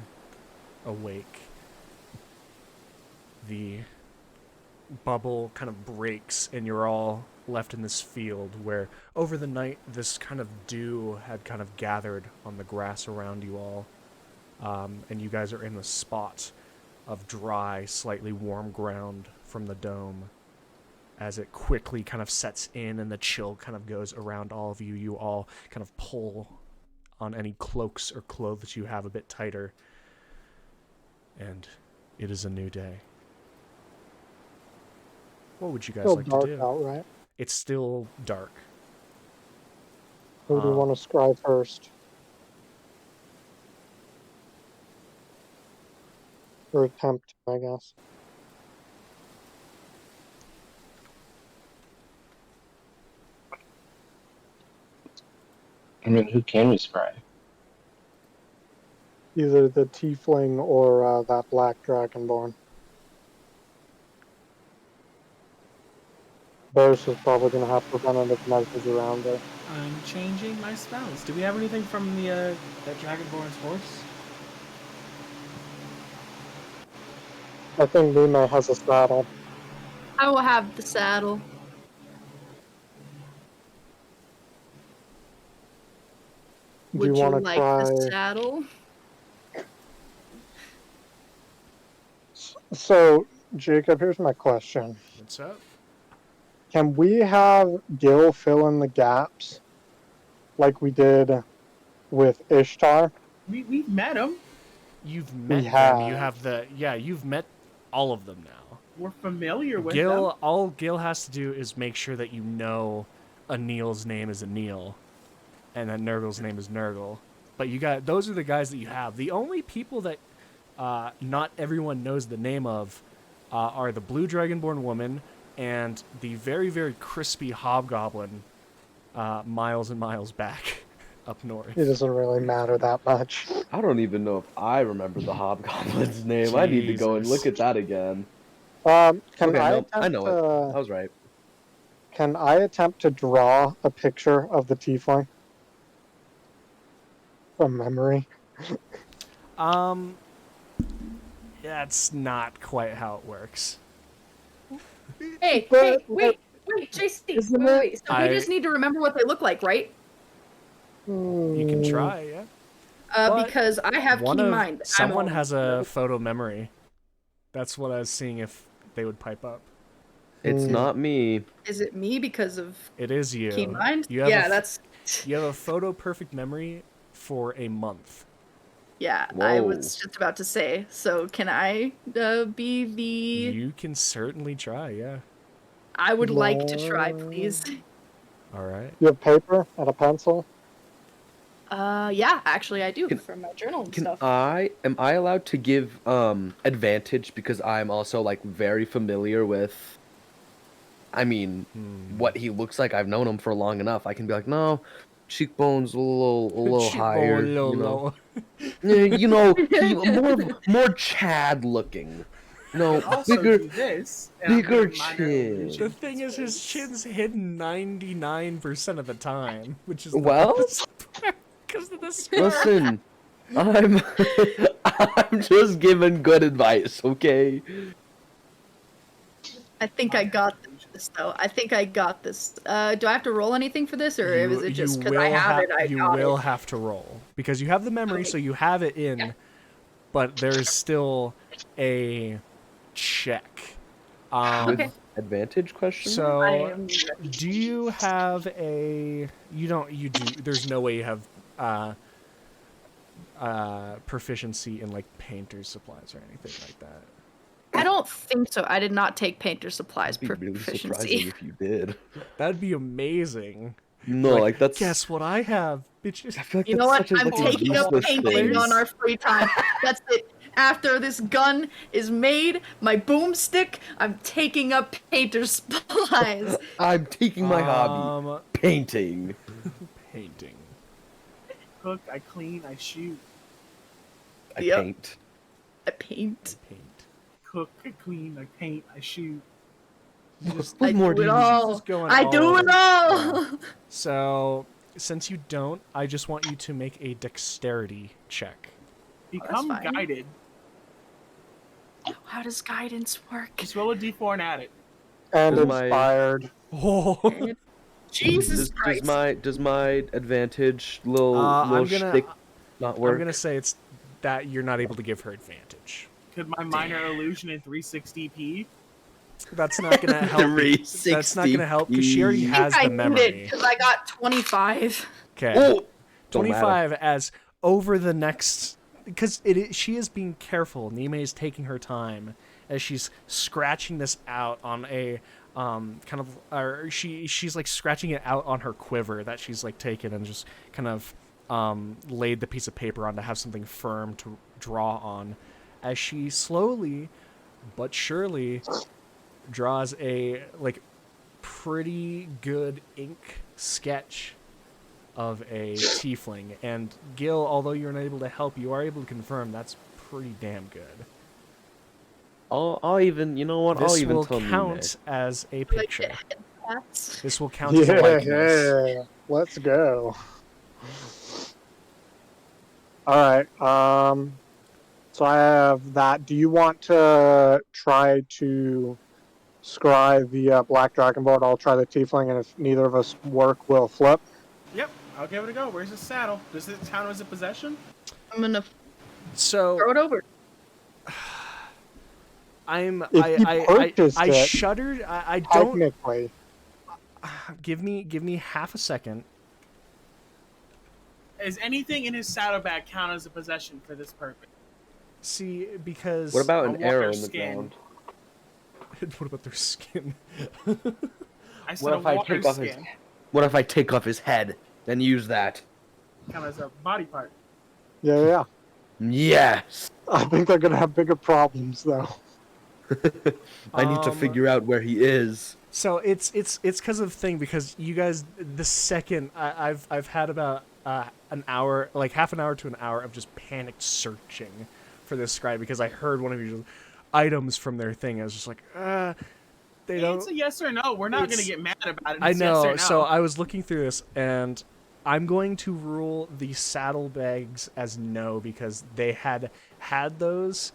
awake, the bubble kind of breaks and you're all left in this field where over the night this kind of dew had kind of gathered on the grass around you all, and you guys are in the spot of dry, slightly warm ground from the dome. As it quickly kind of sets in and the chill kind of goes around all of you, you all kind of pull on any cloaks or clothes you have a bit tighter, and it is a new day. What would you guys like to do? Still dark out, right? It's still dark. Who do you want to scry first? Or attempt, I guess. I mean, who can we scry? Either the tiefling or that black dragonborn. Barris is probably going to have preventative measures around it. I'm changing my spells. Do we have anything from the Dragonborn's horse? I think Nime has a saddle. I will have the saddle. Do Would you you want to like try? the saddle? So, Jacob, here's my question. What's up? Can we have Gil fill in the gaps like we did with Ishtar? We've met him. You've met them. have. You have you've met all of them now. We're familiar with Gil, them. all Gil has to do is make sure that you know Anil's name is Anil, and that Nurgle's name is Nurgle. But those are the guys that you have. The only people that not everyone knows the name of are the Blue Dragonborn woman and the very, very crispy hobgoblin miles and miles back up north. It doesn't really matter that much. I don't even know if I remember the hobgoblin's name. I need to go and Jesus. look at that again. Can Okay, I no, attempt I know it. I was right. Can I attempt to draw a picture of the tiefling from memory? That's not quite how it works. Hey, But- wait, JC, Isn't wait. So I- we just need to remember what they look like, right? You can try, yeah. But Because I have One keen of mind. someone has a photo memory. That's what I was seeing if they would pipe up. It's not me. Is it me because of It is you. keen mind? You have Yeah, that's. You have a photo perfect memory for a month. Yeah, I Whoa. was just about to say. So can I be the? You can certainly try, yeah. I would like to try, please. All right. You have paper and a pencil? Yeah, actually I do Can- from my journal and Am stuff. I allowed to give advantage because I'm also like very familiar with what he looks like. I've known him for long enough. I can be like, no, cheekbones a little higher, you know. You know, more Chad looking. No, Also bigger. do this. and I'm bigger doing minor chin. illusions The thing is, his space. chin's hidden 99% of the time, which is Well, because of the scar. listen, I'm I'm just giving good advice, okay? I think I got this though. I think I got this. Do I have to roll anything for this, or is it just because I have it? I you got will it. have to roll because you have the memory, Okay. so you have it in, Yeah. but there's still a check. Okay. Advantage question? I So, am. do you have a? You don't. You do. There's no way you have proficiency in like painter's supplies or anything like that. I don't think so. I did not take painter supplies It'd be really surprising proficiency. if you did. That'd be amazing. No, like that's. Guess what I have, bitches. I feel like You that's know what? such a, I'm like, a taking up useless painting thing. on our free time. That's it. After this gun is made, my boomstick, I'm taking up painter supplies. I'm taking my hobby, painting. Painting. Cook, I clean, I shoot. I Yep. paint. I paint. Paint. Cook, I clean, I paint, I shoot. What I more do do it you all. just going I all do over it the- all. So, since you don't, I just want you to make a dexterity check. Become fine. guided. How does guidance work? Just roll a d4 and add it. And Does my- inspired. Oh, Jesus Christ. Does my advantage little I'm gonna shtick not work? I'm gonna say it's that you're not able to give her advantage. Could my minor illusion in 360p? That's not gonna help. That's not gonna help because she already I has think the I memory. did because I got 25. Okay. Oh, don't matter. 25 as over the next because she is being careful. Nime is taking her time as she's scratching this out on a kind of or she's like scratching it out on her quiver that she's like taken and just kind of laid the piece of paper on to have something firm to draw on as she slowly but surely draws a like pretty good ink sketch of a tiefling. And Gil, although you're unable to help, you are able to confirm that's pretty damn good. I'll even, you know what? I'll This even will tell count as a Like picture. the headpats. This will count as a likeness. Yeah, let's go. All right. So I have that. Do you want to try to scry the black dragon board? I'll try the tiefling, and if neither of us work, we'll flip. Yep, I'll give it a go. Where's the saddle? Does it count as a possession? I'm gonna So throw it over. I shuddered. I don't. Technically, Give me half a second. Is anything in his saddlebag count as a possession for this purpose? See, because What about I an want arrow their in the skin. ground? what about their skin? I said What a if I water take off his? skin. What if I take off his head and use that? Count as a body part. yeah. Yes. I think they're gonna have bigger problems though. I need to figure out where he is. So it's because of thing, because you guys, the second I've had about an hour, like half an hour to an hour of just panicked searching for this scry, because I heard one of your items from their thing. I was just like, they don't. It's a yes or no. We're not gonna get mad about it. I It's know. Yes or no. So I was looking through this, and I'm going to rule the saddlebags as no, because they had those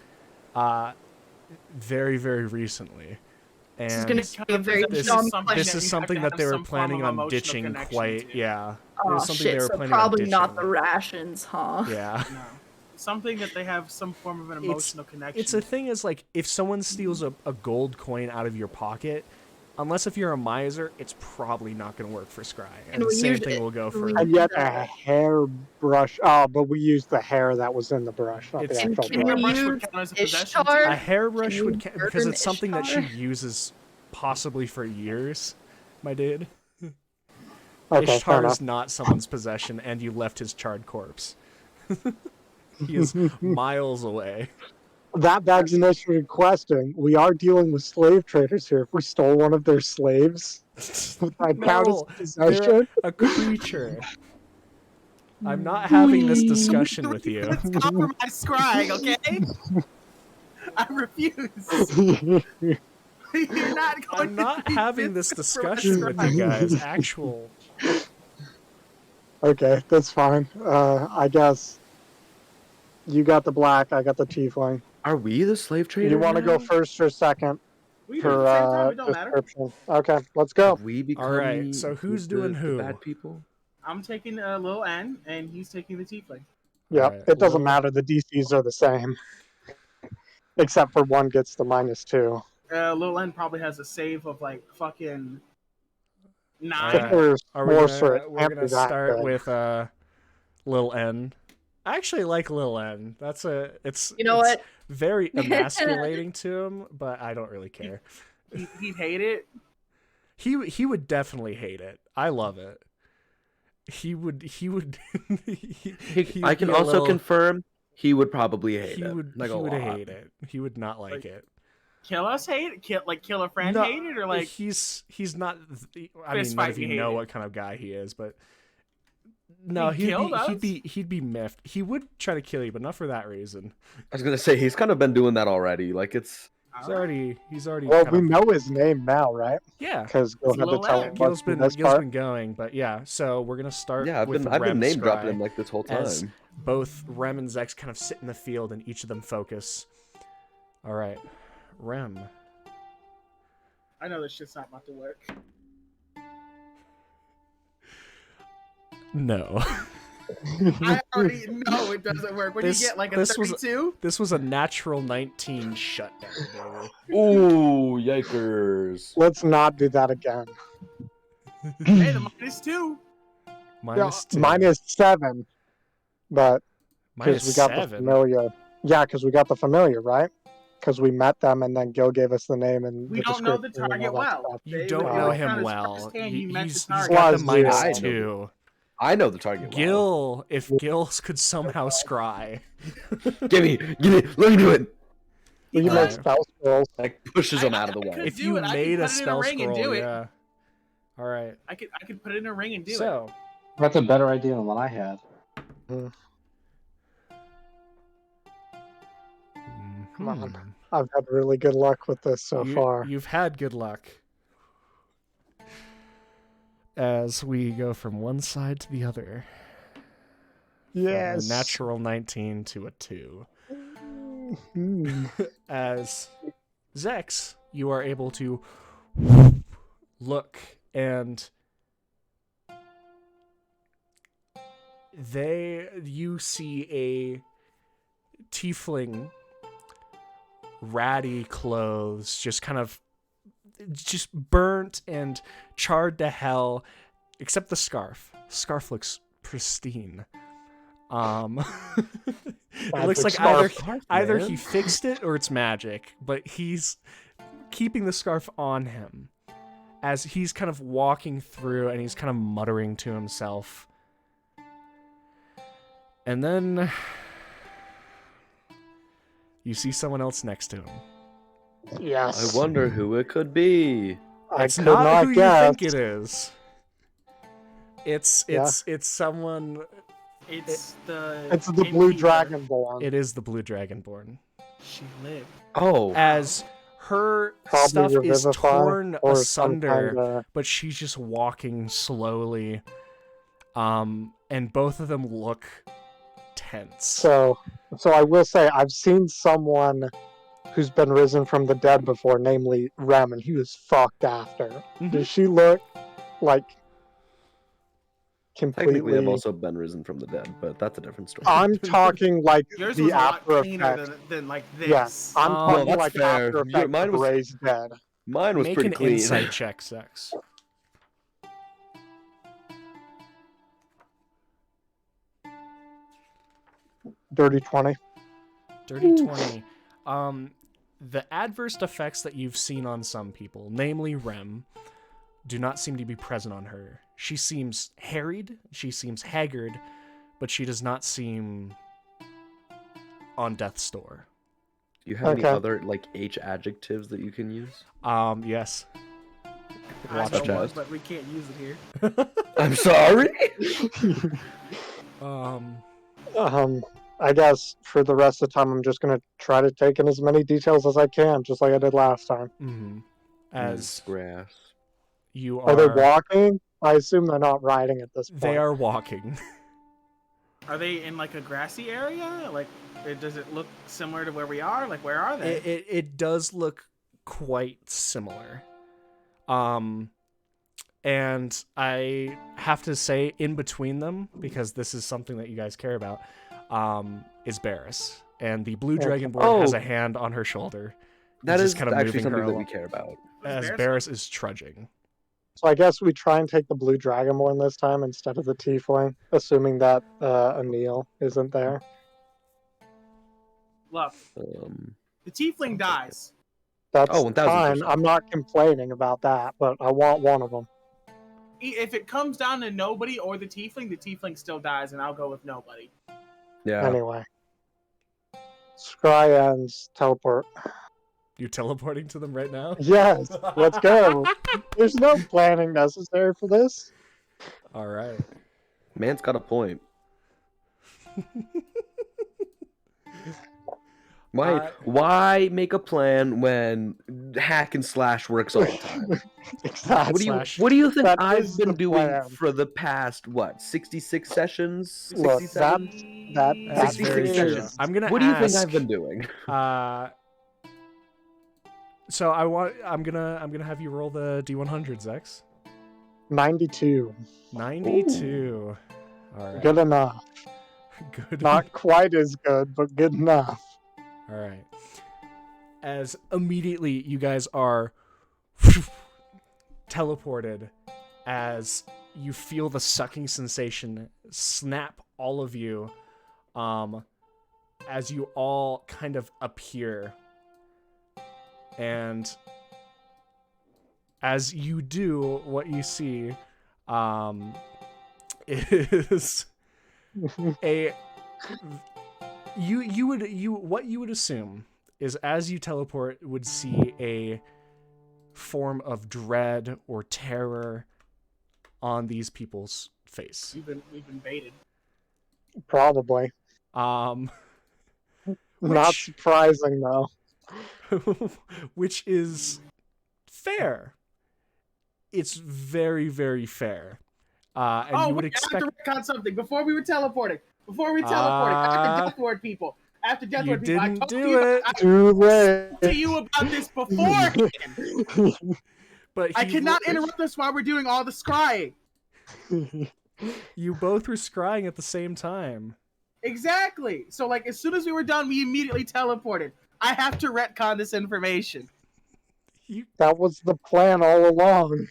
very, very recently. This is And gonna be a very this dumb is question. this is You have something to that have they were some form planning of on emotional ditching connection quite. to. Yeah. It Oh was something shit! they were So planning on probably not the ditching. rations, huh? Yeah. No. Something that they have some form of an emotional connection. It's a thing is like, if someone steals a gold coin out of your pocket, unless if you're a miser, it's probably not going to work for scry. And And the we same used thing it- will go for. we- And yet a hairbrush. Oh, but we used the hair that was in the brush, not the It's- actual Can brush. we Brush would use count as a possession, Ishtar? A hairbrush Can would you because burn it's something that she Ishtar? uses possibly for years, my dude. Okay, fair Ishtar enough. is not someone's possession, and you left his charred corpse. He is miles away. That begs an interesting question. We are dealing with slave traders here. If we stole one of their slaves, would that count No, as they're possession? a creature. I'm not having this discussion with you. Let's compromise scrying, okay? I refuse. You're not going I'm not to having this compromise discussion with scrying. you guys. Actual. Okay, that's fine. I guess you got the black, I got the tiefling. Are we the slave trader? You want to go now? first or second We do it for at the same time. It don't matter. description? Okay, let's go. Have we become Alright, so who's doing the who? bad people? I'm taking Lil N, and he's taking the tiefling. Yeah, Alright, it doesn't well- matter. The DCs are the same, except for one gets the -2. Lil N probably has a save of like fucking 9. Alright. There's Are we more, gonna, so it we're can't gonna be that start good. with Lil N. I actually like Lil N. It's You know it's what? very emasculating to him, but I don't really care. He'd hate it. He would definitely hate it. I love it. He would I can also confirm he would probably hate he it. would Like he a would lot. hate it. He would not like it. Kill us hate it? Kill a friend No, hate it? Or like, he's not. I Fist mean, none fight of you you hate know it. what kind of guy he is, but no, He killed us? he'd be miffed. He would try to kill you, but not for that reason. I was gonna say he's kind of been doing that already. Like it's He's already Well, kind we of, know his name now, right? yeah. Because Gil It's had to Lil tell Ed. him Gil's been this part. going, but yeah. So we're gonna start. yeah. I've with been Rem name dropping Scry, him like this whole time. as both Rem and Zex kind of sit in the field, and each of them focus. All right, Rem. I know this shit's not about to work. No. I already know it doesn't work. What do you This- get, like a this was- 32? This was a natural 19 shutdown, baby. Ooh, yikers! Let's not do that again. Hey, the -2. Minus two. -7, but Minus because we got the 7. familiar. Yeah, because we got the familiar, right? Because we met them, and then Gil gave us the name and We the don't know the description and target all that well. stuff. You They- don't they know looked him on his well. firsthand, he meant He's the got target. the Plus minus zero. 2. I know the target. well. Gil, if Gil could somehow scry. Give me, let me do it. We can Yeah. make spell scrolls. Like pushes him out of the I way. could If do you it. I could made put a it in a spell ring and scroll, do it. yeah. All right. I could put it in a ring and do it. So, That's a better idea than what I had. Come on. I've had really good luck with this so far. You've had good luck. As we go from one side to the other. Yes. From a natural 19 to a 2. As Zex, you are able to look and you see a tiefling, ratty clothes, just burnt and charred to hell, except the scarf. Scarf looks pristine. It looks like either he fixed it or it's magic, but he's keeping the scarf on him as he's kind of walking through and he's kind of muttering to himself. And then you see someone else next to him. Yes. I wonder who it could be. It's not who you think it is. It's someone. It's the blue dragonborn. It is the blue dragonborn. She lived. Oh. As her Probably stuff is torn or asunder, but she's just walking slowly. And both of them look tense. So I will say I've seen someone who's been risen from the dead before, namely Rem, and he was fucked after. Mm-hmm. Does she look like completely... Technically, I've also been risen from the dead, but that's a different story. I'm talking like yours the was a lot after cleaner effect. than like this. Yes, I'm talking like fair. after effect Mine of was Ray's dead. Mine was Make pretty an clean. insight check, Sex. Dirty 20. Dirty 20. The adverse effects that you've seen on some people, namely Rem, do not seem to be present on her. She seems harried, she seems haggard, but she does not seem on death's door. Do you have any other like H adjectives that you can use? Yes. Such as, but we can't use it here. I'm sorry. I guess for the rest of the time, I'm just gonna try to take in as many details as I can, just like I did last time. Mm-hmm. As grass, you are they walking? I assume they're not riding at this point. They are walking. Are they in like a grassy area? Like, does it look similar to where we are? Like, where are they? It does look quite similar. And I have to say, in between them, because this is something that you guys care about, is Barris. And the blue dragonborn has a hand on her shoulder. That is kind of actually something that we care about. As Barris is trudging. So I guess we try and take the blue dragonborn this time instead of the tiefling, assuming that Emil isn't there. Look, the tiefling dies. That's 1000%. fine. I'm not complaining about that, but I want one of them. If it comes down to nobody or the tiefling still dies, and I'll go with nobody. Yeah. Anyway. Scry ends teleport. You teleporting to them right now? Yes, let's go. There's no planning necessary for this. All right. Man's got a point. Why make a plan when hack and slash works all the time? Exactly. What do you think That I've been doing plan. for the past 66 sessions? Look, 67? that's very true. sessions. I'm gonna What do you think ask, I've been doing? So I'm gonna have you roll the D100, Zex. 92. 92. All right. Good enough. Good. Not quite as good, but good enough. All right. As immediately you guys are teleported, as you feel the sucking sensation snap all of you, as you all kind of appear. And as you do, what you see is what you would assume is, as you teleport, would see a form of dread or terror on these people's face. We've been baited. Probably. Um, Not surprising though. which is fair. It's very, very fair. And you would expect. I have to recon something before we were teleporting. After Death Ward people. After Death Ward people. I told you about this beforehand. But I cannot interrupt us while we're doing all the scrying. You both were scrying at the same time. Exactly. So, like, as soon as we were done, we immediately teleported. I have to retcon this information. That was the plan all along.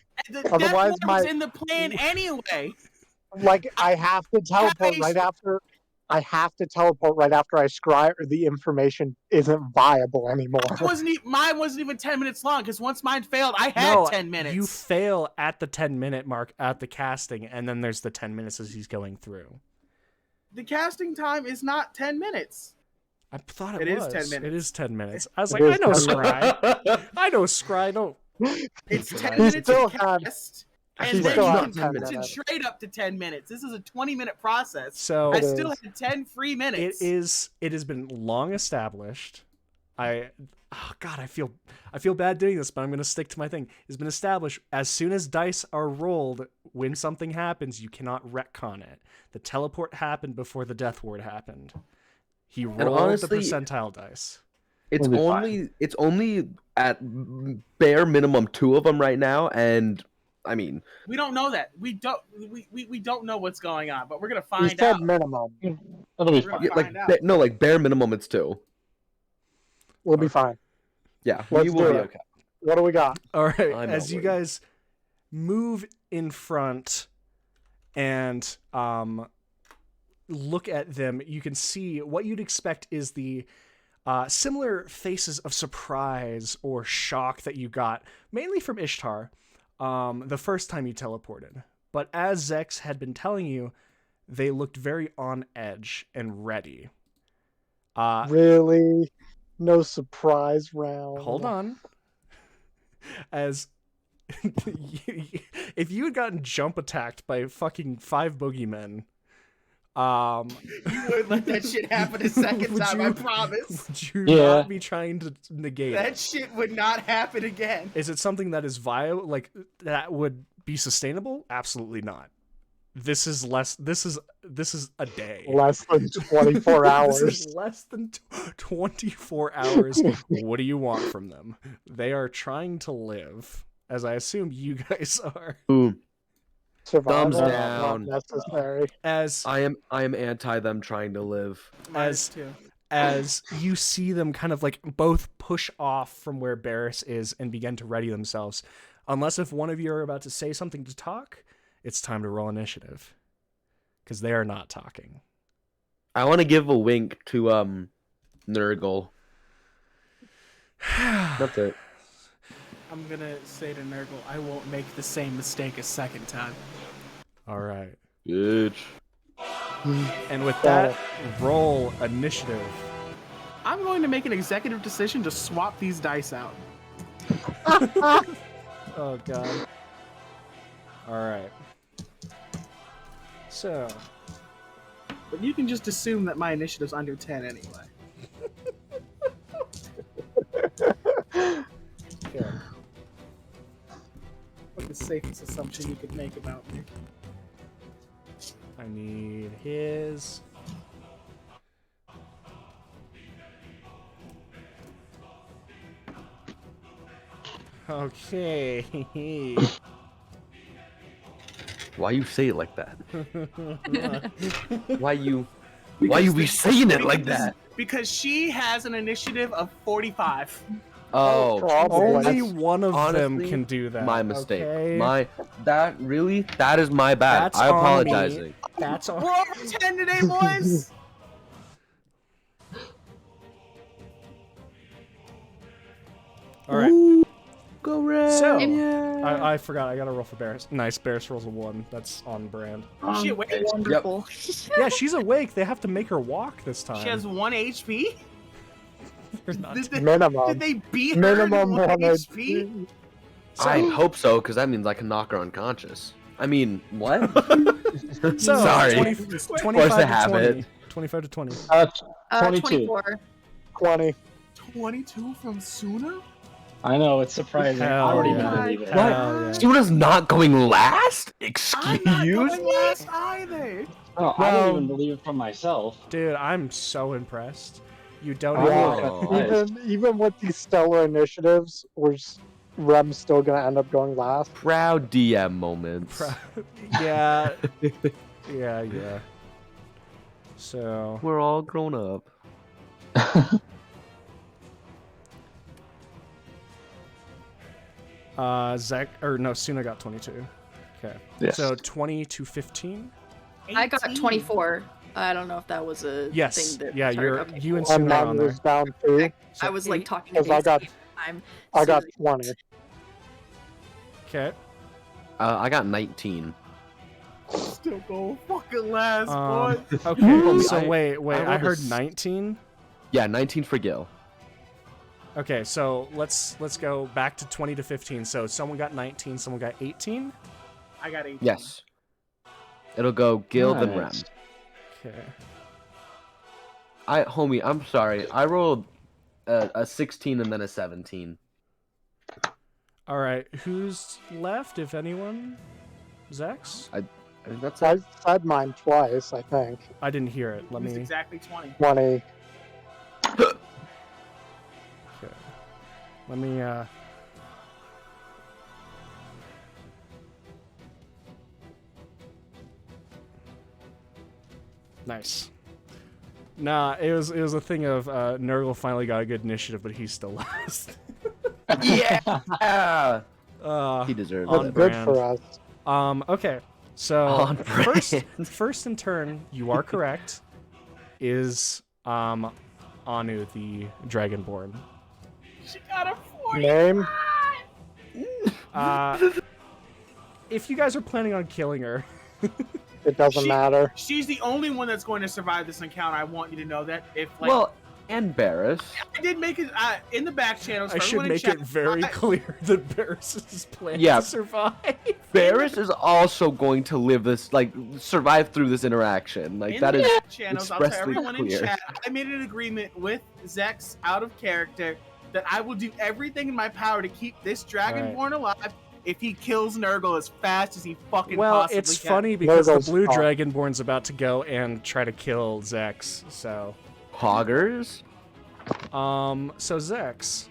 Otherwise, was in the plan anyway. Like, I have to teleport right after. I have to teleport right after I scry, or the information isn't viable anymore. Mine wasn't even 10 minutes long, because once mine failed, I had 10 minutes. You fail at the 10-minute mark at the casting, and then there's the 10 minutes as he's going through. The casting time is not 10 minutes. I thought it was. 10 minutes. It is 10 minutes. I was like, I know scry. I know scry. Don't. It's 10 minutes to cast. And then you can concentrate up to 10 minutes. This is a 20-minute process. So I still had 10 free minutes. It has been long established. I feel bad doing this, but I'm going to stick to my thing. It's been established as soon as dice are rolled, when something happens, you cannot retcon it. The teleport happened before the Death Ward happened. He rolled the percentile dice. It's only at bare minimum 2 of them right now, and I mean, we don't know that. We don't know what's going on, but we're gonna find out. Said minimum. It'll be fine. Like bare minimum, it's 2. We'll be fine. Yeah, we will be okay. What do we got? All right, as you guys move in front and look at them, you can see what you'd expect is the similar faces of surprise or shock that you got, mainly from Ishtar, the first time you teleported. But as Zex had been telling you, they looked very on edge and ready. Really? No surprise round? Hold on. As if you had gotten jump attacked by fucking 5 boogeymen, you would let that shit happen a second time, I promise. Would you not be trying to negate that shit would not happen again. Is it something that is viable, like that would be sustainable? Absolutely not. This is a day. Less than 24 hours. This is less than 24 hours. What do you want from them? They are trying to live, as I assume you guys are. Survival, thumbs down. not necessary. As I am anti them trying to live. As you see them kind of like both push off from where Barris is and begin to ready themselves. Unless if one of you are about to say something to talk, it's time to roll initiative. Because they are not talking. I want to give a wink to Nurgle. That's it. I'm gonna say to Nurgle, I won't make the same mistake a second time. All right. Good. And with that, roll initiative. I'm going to make an executive decision to swap these dice out. Oh, God. All right. So. But you can just assume that my initiative's under 10 anyway. Okay. What's the safest assumption you could make about me? I need his. Okay. Why you say it like that? Why you be saying it like that? Because she has an initiative of 45. Oh, only one of them can do that. My mistake. Okay? That is my bad. That's I on apologize. me. That's all. We're over 10 today, boys. All right. Go red. So, I forgot. I got to roll for Barris. Nice. Barris rolls a 1. That's on brand. She awake? Wonderful. Yeah, she's awake. They have to make her walk this time. She has 1 HP? Minimum. Did they beat her Minimum to 1 1 HP? I hope so, because that means I can knock her unconscious. I mean, what? So, Sorry. 25 Force to a habit. 20. 25 to 20. 22. 24. 20. 22 from Suna? I know, it's surprising. Hell I don't even yeah. believe it. What? Hell yeah. Suna's not going last? I'm Excuse not going me? last either. No, I don't even believe it for myself. Dude, I'm so impressed. You don't Oh. even... Even with these stellar initiatives, Rem's still gonna end up going last. Proud DM moments. Yeah. Yeah. So... We're all grown up. Suna got 22. Okay. Yes. So 20 to 15? I got 24. I don't know if that was a Yes. thing that. Yeah, sorry, okay, you and cool. Suna are And on mine there. was down 2. So I was like eight- talking to Because I got- Daisy at the time. I got so- 20. Okay. I got 19. Still going fucking last, boys. Okay, so I- wait, I I rolled a heard s- 19? Yeah, 19 for Gil. Okay, so let's go back to 20 to 15. So someone got 19, someone got 18? I got 18. Yes. It'll go Gil, then Rem. Nice. Okay. Homie, I'm sorry. I rolled a 16 and then a 17. All right, who's left, if anyone? Zex? I think that's I it. said mine twice, I think. I didn't hear it. Let It was me... exactly 20. 20. Okay. Let me, Nice. Nah, it was a thing of Nurgle finally got a good initiative, but he's still last. Yeah! uh, He deserves on it. Good brand. for us. Okay. So On brand. first in turn, you are correct. Is Anu the Dragonborn? She got a 40. Name? If you guys are planning on killing her, It doesn't matter. She's the only one that's going to survive this encounter. I want you to know that. If like, Well, and Barris. I did make it in the back channels. I for should everyone in make chat, it very clear that Barris is planning Yeah. to survive. Barris is also going to live this, like, survive through this interaction. Like, in that the is back channels, I'll tell expressly everyone in clear. chat. I made an agreement with Zex out of character that I will do everything in my power to keep this Dragonborn alive if he kills Nurgle as fast as he fucking Well, possibly it's can. funny because Nurgle's the blue fine. Dragonborn's about to go and try to kill Zex. So, Hoggers? so Zex,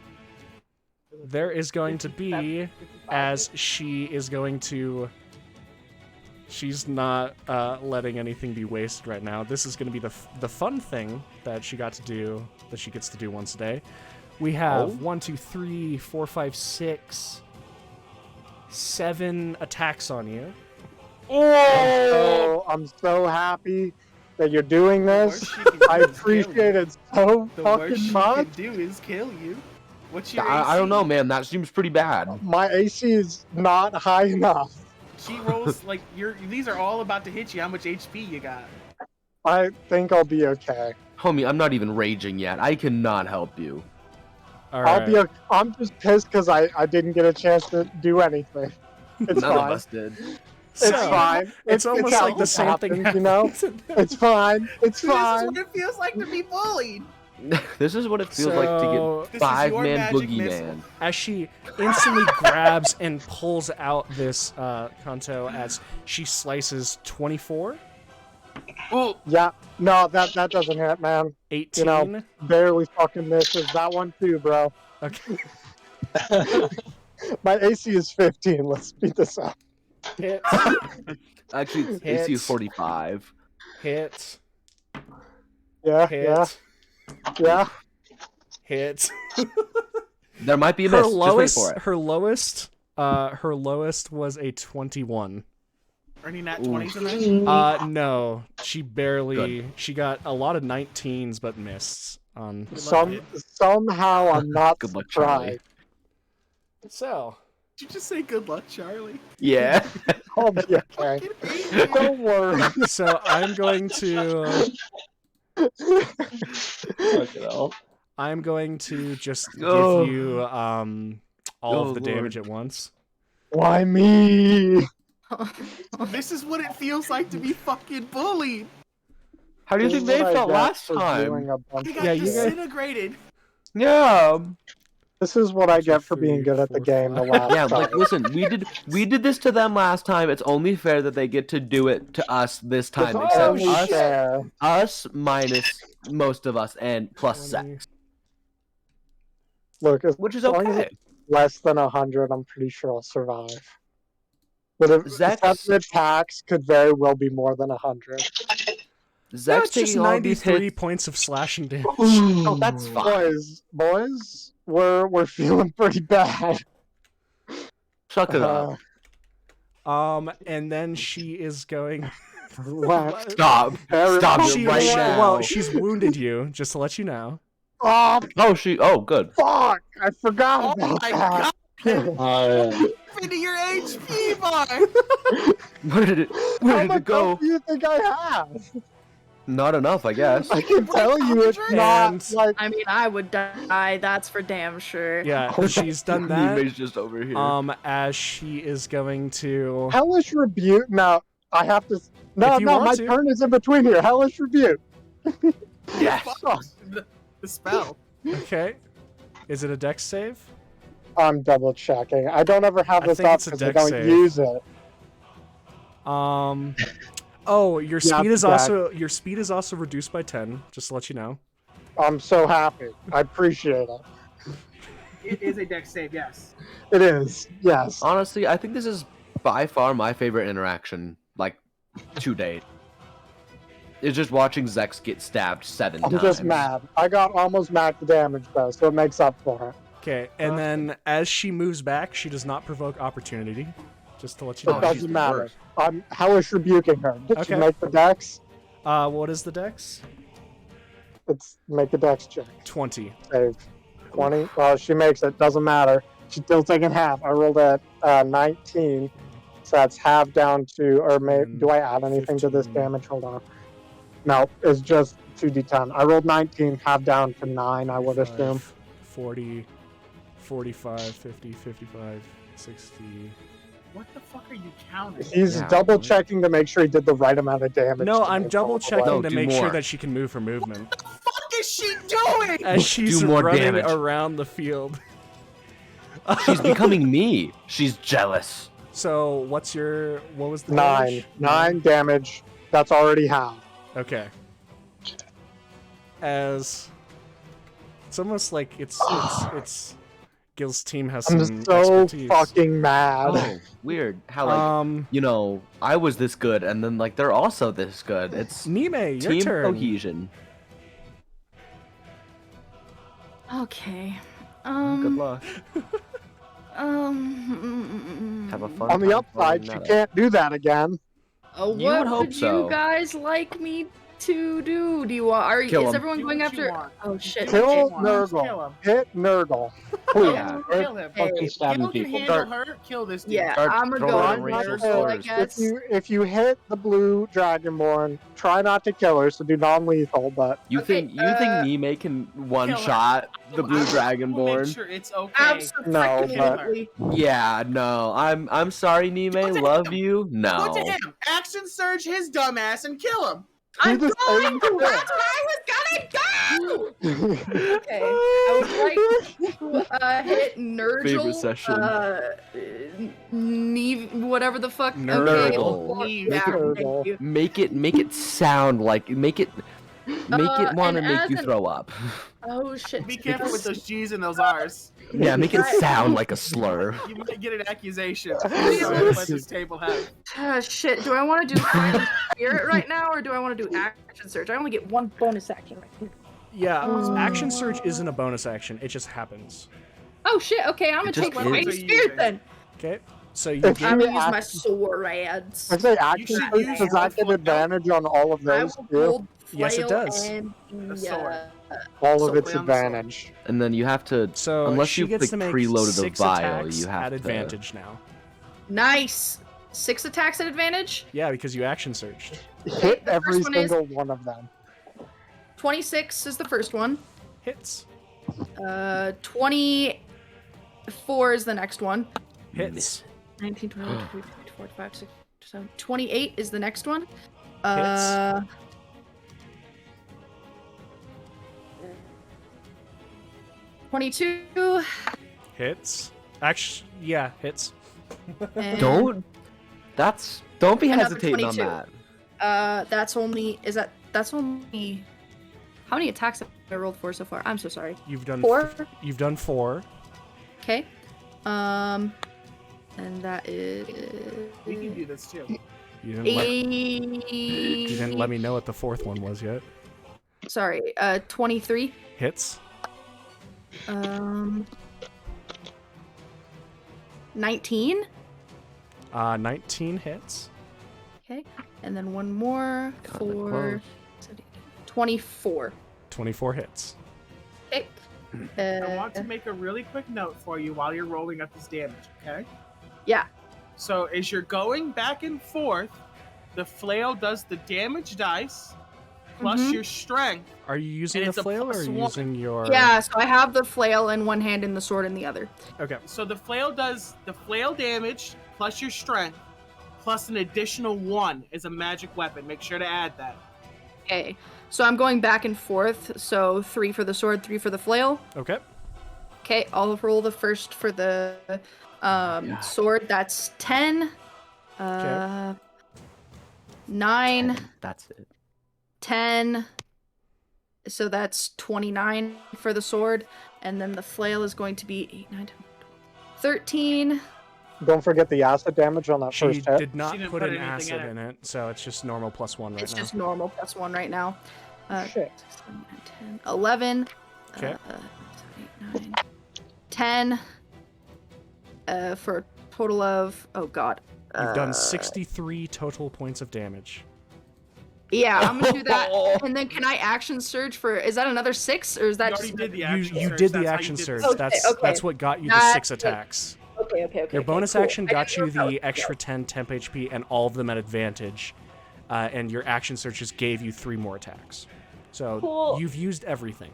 there is going to be, as she is going to, she's not letting anything be wasted right now. This is going to be the fun thing that she got to do, that she gets to do once a day. We have 1, 2, 3, 4, 5, 6, 7 attacks on you. Oh, I'm so happy that you're doing this. worst she can do I is kill appreciate you. it so The worst fucking she much. can do is kill you. What's your I don't AC? know, man. That seems pretty bad. My AC is not high enough. She rolls like these are all about to hit you. How much HP you got? I think I'll be okay. Homie, I'm not even raging yet. I cannot help you. All I'll right. be. I'm just pissed because I didn't get a chance to do anything. It's None of fine. us did. It's So, fine. It's almost how like the it same thing happens, you know. It's fine. It's This is fine. what it feels like to be bullied. This is what it feels like So- to This get is your 5-man magic missile. boogeyman. As she instantly grabs and pulls out this Kanto as she slices 24, Yeah. No, that doesn't hit, man. 18. know, Barely fucking misses that one too, bro. Okay. My AC is 15. Let's speed this up. Hit. Actually, it's Hits. AC is 45. Hit. Yeah. Hit. Yeah. Hit. There might be a Her miss. lowest. Just wait for it. Her lowest was a 21. Earning that 20s in there. No, she barely. Good. She got a lot of 19s, but missed on. Somehow I'm not Good luck, Charlie. surprised. So. Did you just say good luck, Charlie? Yeah. I'll be okay. Don't worry. So I'm going to. Fucking hell. I'm going to just Oh. give you all Oh, of the Lord. damage at once. Why me? This is what it feels like to be fucking bullied. How do you This think is they what I felt get last for time? doing a bunch I of got Yeah, you guys- disintegrated. Yeah. This is what I Two, get for being three, good at the four, game the five. last Yeah, time. like listen, we did this to them last time. It's only fair that they get to do it to us this time. It's Except only us, fair. us minus most of us and plus 20. sex, Look, as which is long as okay. it's less than 100, I'm pretty sure I'll survive. But if Zex- separate attacks could very well be more than 100. No, Zach's it's just taking all these 93 hits. points of slashing damage. Oh, that's fine. Boys, we're feeling pretty bad. Suck it up. And then she is going. Left. Stop. Very Stop much it She, right she- now. well, she's wounded you, just to let you know. Oh, Oh, good. fuck! I forgot Oh about my that. Into your HP bar. Where did How it much go? health do you think I have? Not enough, I guess. I can tell you it's not And- like I mean, I would die. That's for damn sure. Yeah, she's done that. Nime's just over here. As she is going to. Hellish Rebuke. No, I have to. No, If you no, want my to. turn is in between here. Hellish Rebuke. Yes. Fuck the spell. Okay. Is it a dex save? I'm double checking. I don't ever have I this think up it's a because I dex don't save. use it. Oh, your Yeah, speed is it's also reduced by 10. Just to let you know. I'm so happy. I appreciate it. It is a dex save, yes. It is. Yes. Honestly, I think this is by far my favorite interaction, like, to date. It's just watching Zex get stabbed 7 I'm times. just mad. I got almost max damage though, so it makes up for it. Okay, and then as she moves back, she does not provoke opportunity. Just to let you It know. she's doesn't the matter. worst. I'm hellish rebuking her. Did Okay. she make the dex? What is the dex? It's make a dex check. 20. Save. 20. Well, she makes it. Doesn't matter. She's still taking half. I rolled at 19, so that's half down to. Or do I add anything to this 15. damage? Hold on. No, it's just 2d10. I rolled 19, half down to 9. I would assume. 40, 45, 50, 55, 60. What the fuck are you counting? He's Yeah, double right. checking to make sure he did the right amount of damage. No, to I'm make double all the way. checking No, to do make sure more. that she can move her movement. What the fuck is she doing? As she's Do more running damage. around the field. She's becoming me. She's jealous. So, what was the 9. damage? 9 damage. That's already half. Okay. As it's almost like it's Gil's team has I'm some so expertise. fucking mad. Oh, weird. How, like, you know, I was this good, and then, like, they're also this good. It's Nime, your team turn. cohesion. Okay. Good luck. Have a fun On the time upside, following she that up. can't do that again. What You would hope would so. you guys like me to do? Do you want? Kill Is him. everyone Do going what you after? want. Oh shit! Kill okay. Nurgle. Kill him. Hit Nurgle. Please. Yeah. Kill him. Hey, stabbing Gil can people. handle Start- her. Kill this dude. Yeah, Start I'm gonna throwing go out on with Rachel Nurgle, I slurs. guess. If you hit the blue Dragonborn, try not to kill her, so do non-lethal, but You Okay, think Nime can one kill her. shot the blue We'll make Dragonborn? sure it's okay. Absolutely. Yeah, no. I'm sorry, Nime. Go to Love him. you. Go No. to him. Action surge his dumbass and kill him. do I'm the going. same That's what I was gonna do. thing. Okay, I would like to hit Nurgle. Favorite session. Whatever the fuck. Nurgle. Okay. Neve. Yeah, Nurgle. thank you. Make it sound like make it want to and make as you an- throw up. Oh shit. Be careful with those G's and those R's. Yeah, make it Right. sound like a slur. You might get an accusation. Please. Let this table have. Shit. Do I want to do Find Spirit right now, or do I want to do Action Search? I only get one bonus action right here. Yeah, action surge isn't a bonus action. It just happens. Oh shit. Okay, I'm gonna It just take my is. Find What are you Spirit using? then. Okay, so you If get I'm you gonna use my act- swords. I say action should surge, use does that give your advantage on all of I those will too? hold Yes, it flail does. And A the, sword. All So of its play on the sword. advantage. And then you have to so unless she you've gets like to make preloaded a 6 vial, attacks you have at to advantage now. Nice. 6 attacks at advantage. Yeah, because you action surged. Hit the every first one is- single one of them. 26 is the first one. Hits. 24 is the next one. Hits. 19, 20, 22, 24, 25, 6, 7. 28 is the next one. 22. Hits. Actually, yeah, hits. And Don't be Another hesitating on 22. that. That's only. How many attacks have I rolled for so far? I'm so sorry. You've done 4. You've done 4. Okay. And that is. We can do this too. You didn't let me know what the 4th one was yet. Sorry. 23. Hits. 19. 19 hits. Okay. And then one more Kinda for close. 24. 24 hits. Okay. I want to make a really quick note for you while you're rolling up this damage, okay? Yeah. So as you're going back and forth, the flail does the damage dice plus your strength. Are you using And the it's a flail or are you +1. using your... Yeah, so I have the flail in one hand and the sword in the other. Okay. So the flail does the flail damage plus your strength plus an additional 1 as a magic weapon. Make sure to add that. Okay. So I'm going back and forth. So 3 for the sword, 3 for the flail. Okay. Okay, I'll roll the first for the sword. That's 10. 9. That's it. 10. So that's 29 for the sword. And then the flail is going to be 8, 9, 10, 13. Don't forget the acid damage on that She first hit. did not She didn't put put an anything acid in in it, so it's just normal +1 right It's now. just normal +1 right now. Shit. 6, 7, 8, 10, 11. Okay. 7, 8, 9, 10. For a total of, oh god. You've done 63 total points of damage. Yeah, I'm gonna do that. And then can I action surge for, is that another 6 or is that You just already did the You action you surge. did That's the how action you did surge. this. Okay, That's okay. what got you the That's 6 it. attacks. Okay. Your bonus cool. action I got didn't you know if the that was- extra 10 temp HP and all of them at advantage. And your action surge just gave you 3 more attacks. So Cool. you've used everything.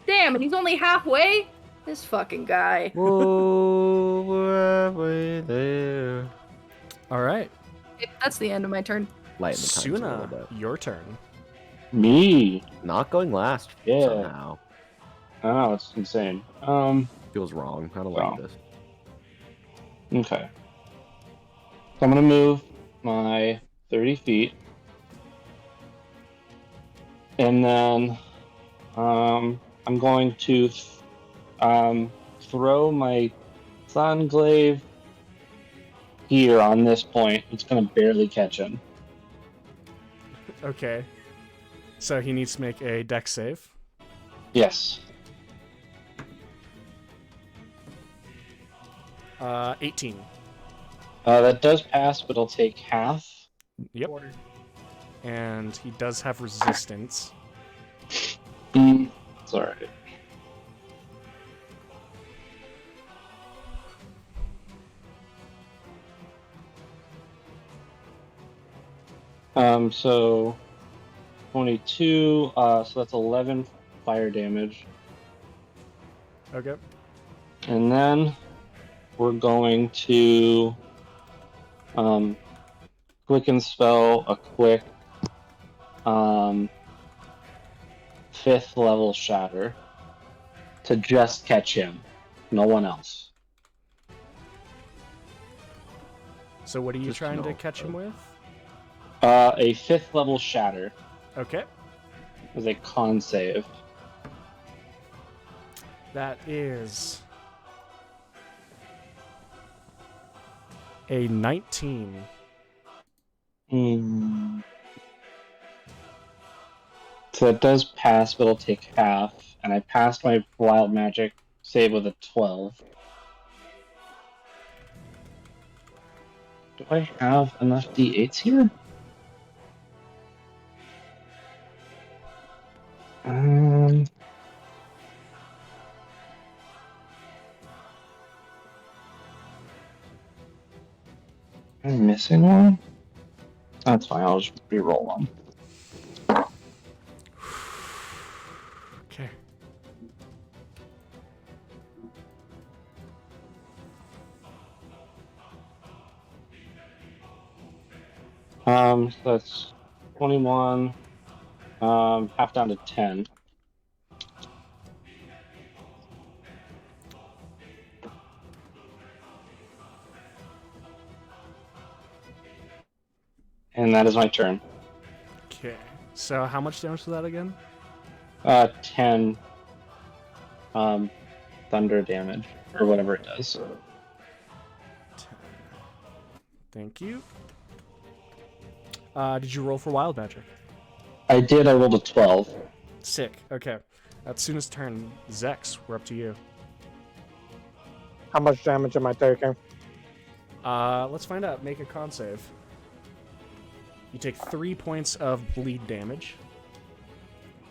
Damn, and he's only halfway? This fucking guy. Whoa, we're halfway there. All right. That's the end of my turn. Lighten the times a little Suna, bit. your turn. Me. Not going last Yeah. somehow. Oh, it's insane. Feels wrong. I don't Wow. like this. Okay. So I'm gonna move my 30 feet. And then I'm going to throw my Sunglaive here on this point. It's gonna barely catch him. Okay. So he needs to make a dex save. Yes. 18. That does pass, but it'll take half. Yep. And he does have resistance. It's alright. So 22, so that's 11 fire damage. Okay. And then we're going to quicken spell a quick 5th level shatter to just catch him, no one else. So what are you Just trying to no, catch him with? A 5th level shatter Okay. is a con save. That is a 19. So it does pass, but it'll take half. And I passed my wild magic save with a 12. Do I have enough d8s here? Am I missing one? That's fine, I'll just re-roll one. Okay. So that's 21. Half down to 10. And that is my turn. Okay. So how much damage was that again? 10 thunder damage, or whatever it does. 10. Thank you. Did you roll for wild magic? I did, I rolled a 12. Sick. Okay. That's Suna's turn. Zex, we're up to you. How much damage am I taking? Let's find out. Make a con save. You take 3 points of bleed damage.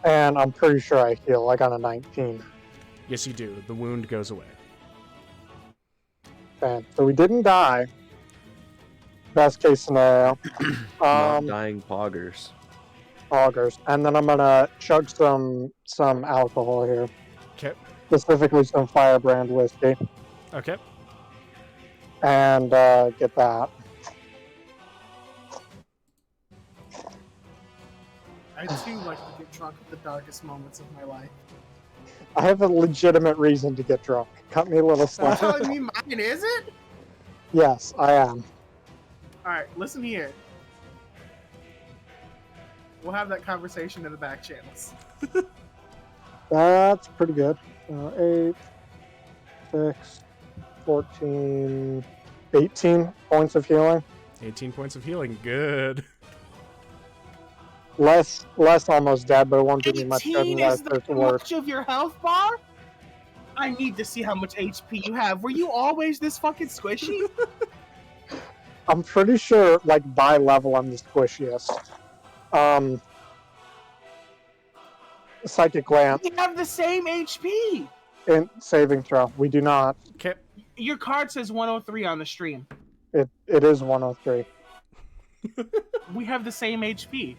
And I'm pretty sure I heal. I got a 19. Yes, you do. The wound goes away. Okay, so we didn't die. Best case scenario. Not dying poggers. Augers. And then I'm gonna chug some alcohol here. Okay. Specifically some Firebrand whiskey. Okay. And get that. I too like to get drunk at the darkest moments of my life. I have a legitimate reason to get drunk. Cut me a little You're slack. telling me mine isn't? Yes, I am. Alright, listen here. We'll have that conversation in the back channels. That's pretty good. 8, 6, 14, 18 points of healing. 18 points of healing. Good. Less almost dead, but it won't do me much good 18 unless is the there's worse. much of your health bar? I need to see how much HP you have. Were you always this fucking squishy? I'm pretty sure, like, by level, I'm the squishiest. Psychic Glance You have the same HP! in saving throw. We do not. Okay. Your card says 103 on the stream. It is 103. We have the same HP.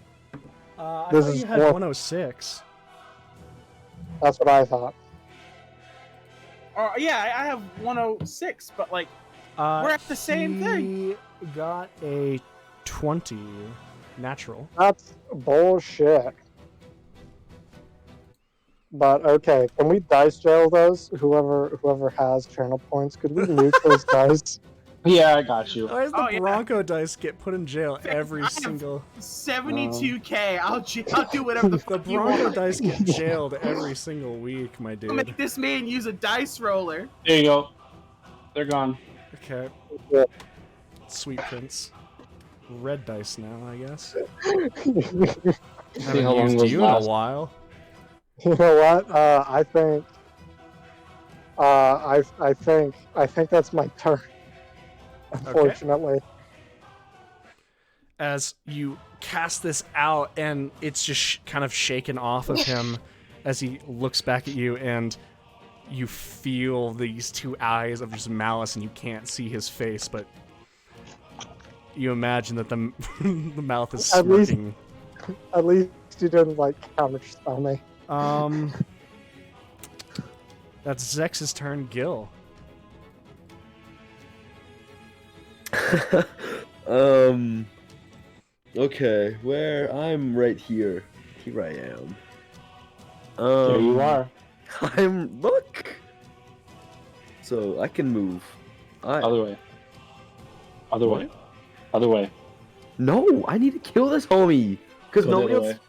I This thought is you had four- 106. That's what I thought. Yeah, I have 106, but like, we're at the same thing. He got a 20 natural. That's bullshit. But okay, can we dice jail those? Whoever has channel points, could we nuke those dice? Yeah, I got you. Why does the Oh, yeah. Bronco dice get put in jail every I have single... 72k. I'll do whatever the The fuck you Bronco want. dice get jailed every single week, my I'll dude. make this man use a dice roller. There you go. They're gone. Okay. Yeah. Sweet Prince. Red dice now, I guess. See Haven't how long used those you in a last. while. You know what? I think that's my turn. Unfortunately. As you cast this out, and it's just kind of shaken off of him as he looks back at you, and you feel these two eyes of just malice, and you can't see his face, but you imagine that the the mouth is At least- smirking. At least you didn't like counterspell me. That's Zex's turn. Gil. Okay, where I'm right here. Here I am. There you are. Look. So I can move. Other way. Other way. What? Other way. No, I need to kill this homie. Because Go the nobody other else.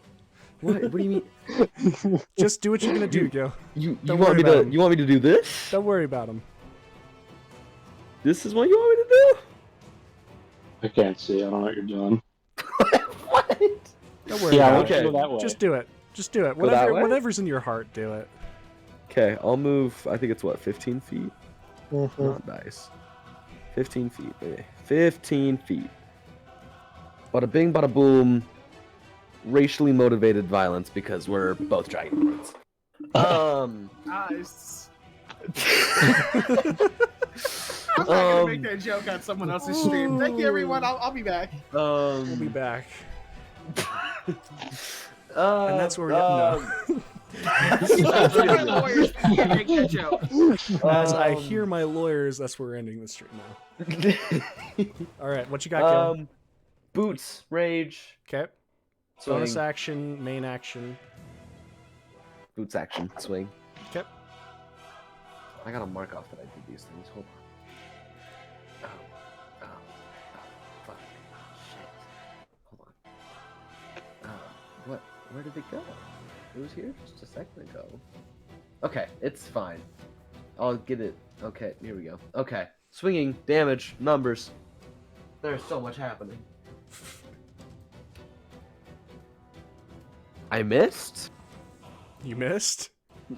way. What do you mean? Just do what you're gonna do, Gil. You Don't want worry me about to? him. You want me to do this? Don't worry about him. This is what you want me to I can't see. I don't know what you're doing. do? What? Don't worry Yeah, I about want you it. to go that way. Just do it. Just do it. Go that way? Whatever's in your heart, do it. Okay, I'll move. I think it's what, 15 feet? Mhm. Not dice. 15 feet, baby. 15 feet. Bada bing, bada boom. Racially motivated violence because we're both dragonborns. Nice. I'm not gonna make Um, that joke on someone else's stream. Thank you, everyone. I'll be back. We'll be back. and And that's where we're getting My lawyers can't make that joke. As I hear my lawyers, that's where we're ending the stream now. All right, what you got, Gil? Boots, rage, Okay. swing. Bonus action, main action. Boots action, swing. Okay. I gotta mark off that I did these things. Hold on. Oh, fuck. Shit. Hold on. What? Where did it go? It was here just a second ago. Okay, it's fine. I'll get it. Okay, here we go. Okay. Swinging, damage, numbers. There's so much happening. I missed? You missed?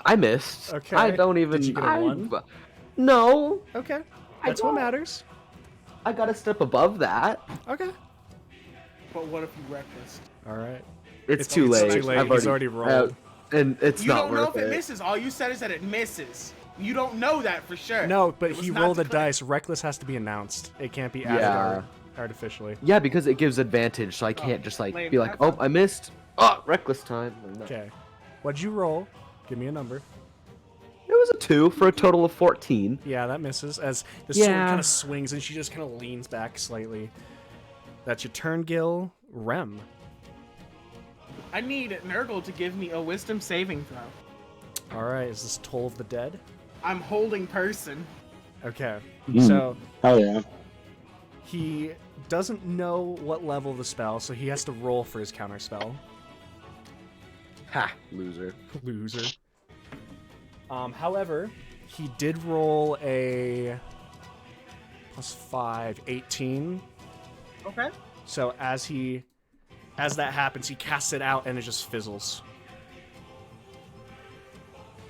I missed. Okay. I don't even. Did you get a 1? No. Okay. I That's what don't. matters. I got a step above that. Okay. But what if you reckless? All right. It's too late. Too late. I've He's already rolled. And it's You not don't know worth if it it. misses. All you said is that it misses. You don't know that for sure. No, but It was he not rolled a declared. dice. Reckless has to be announced. It can't be added Yeah. artificially. Yeah, because it gives advantage, so I can't just like lame. be like, That's oh, I missed. Oh, reckless time. No. Okay. What'd you roll? Give me a number. It was a 2 for a total of 14. Yeah, that misses. As the sword Yeah. kind of swings and she just kind of leans back slightly. That's your turn, Gil. Rem. I need Nurgle to give me a wisdom saving throw. All right. Is this Toll of the Dead? I'm holding person. Okay. Mm. So Oh yeah. he doesn't know what level of the spell, so he has to roll for his counter spell. Ha, loser. Loser. However, he did roll a +5, 18. Okay. So as that happens, he casts it out and it just fizzles.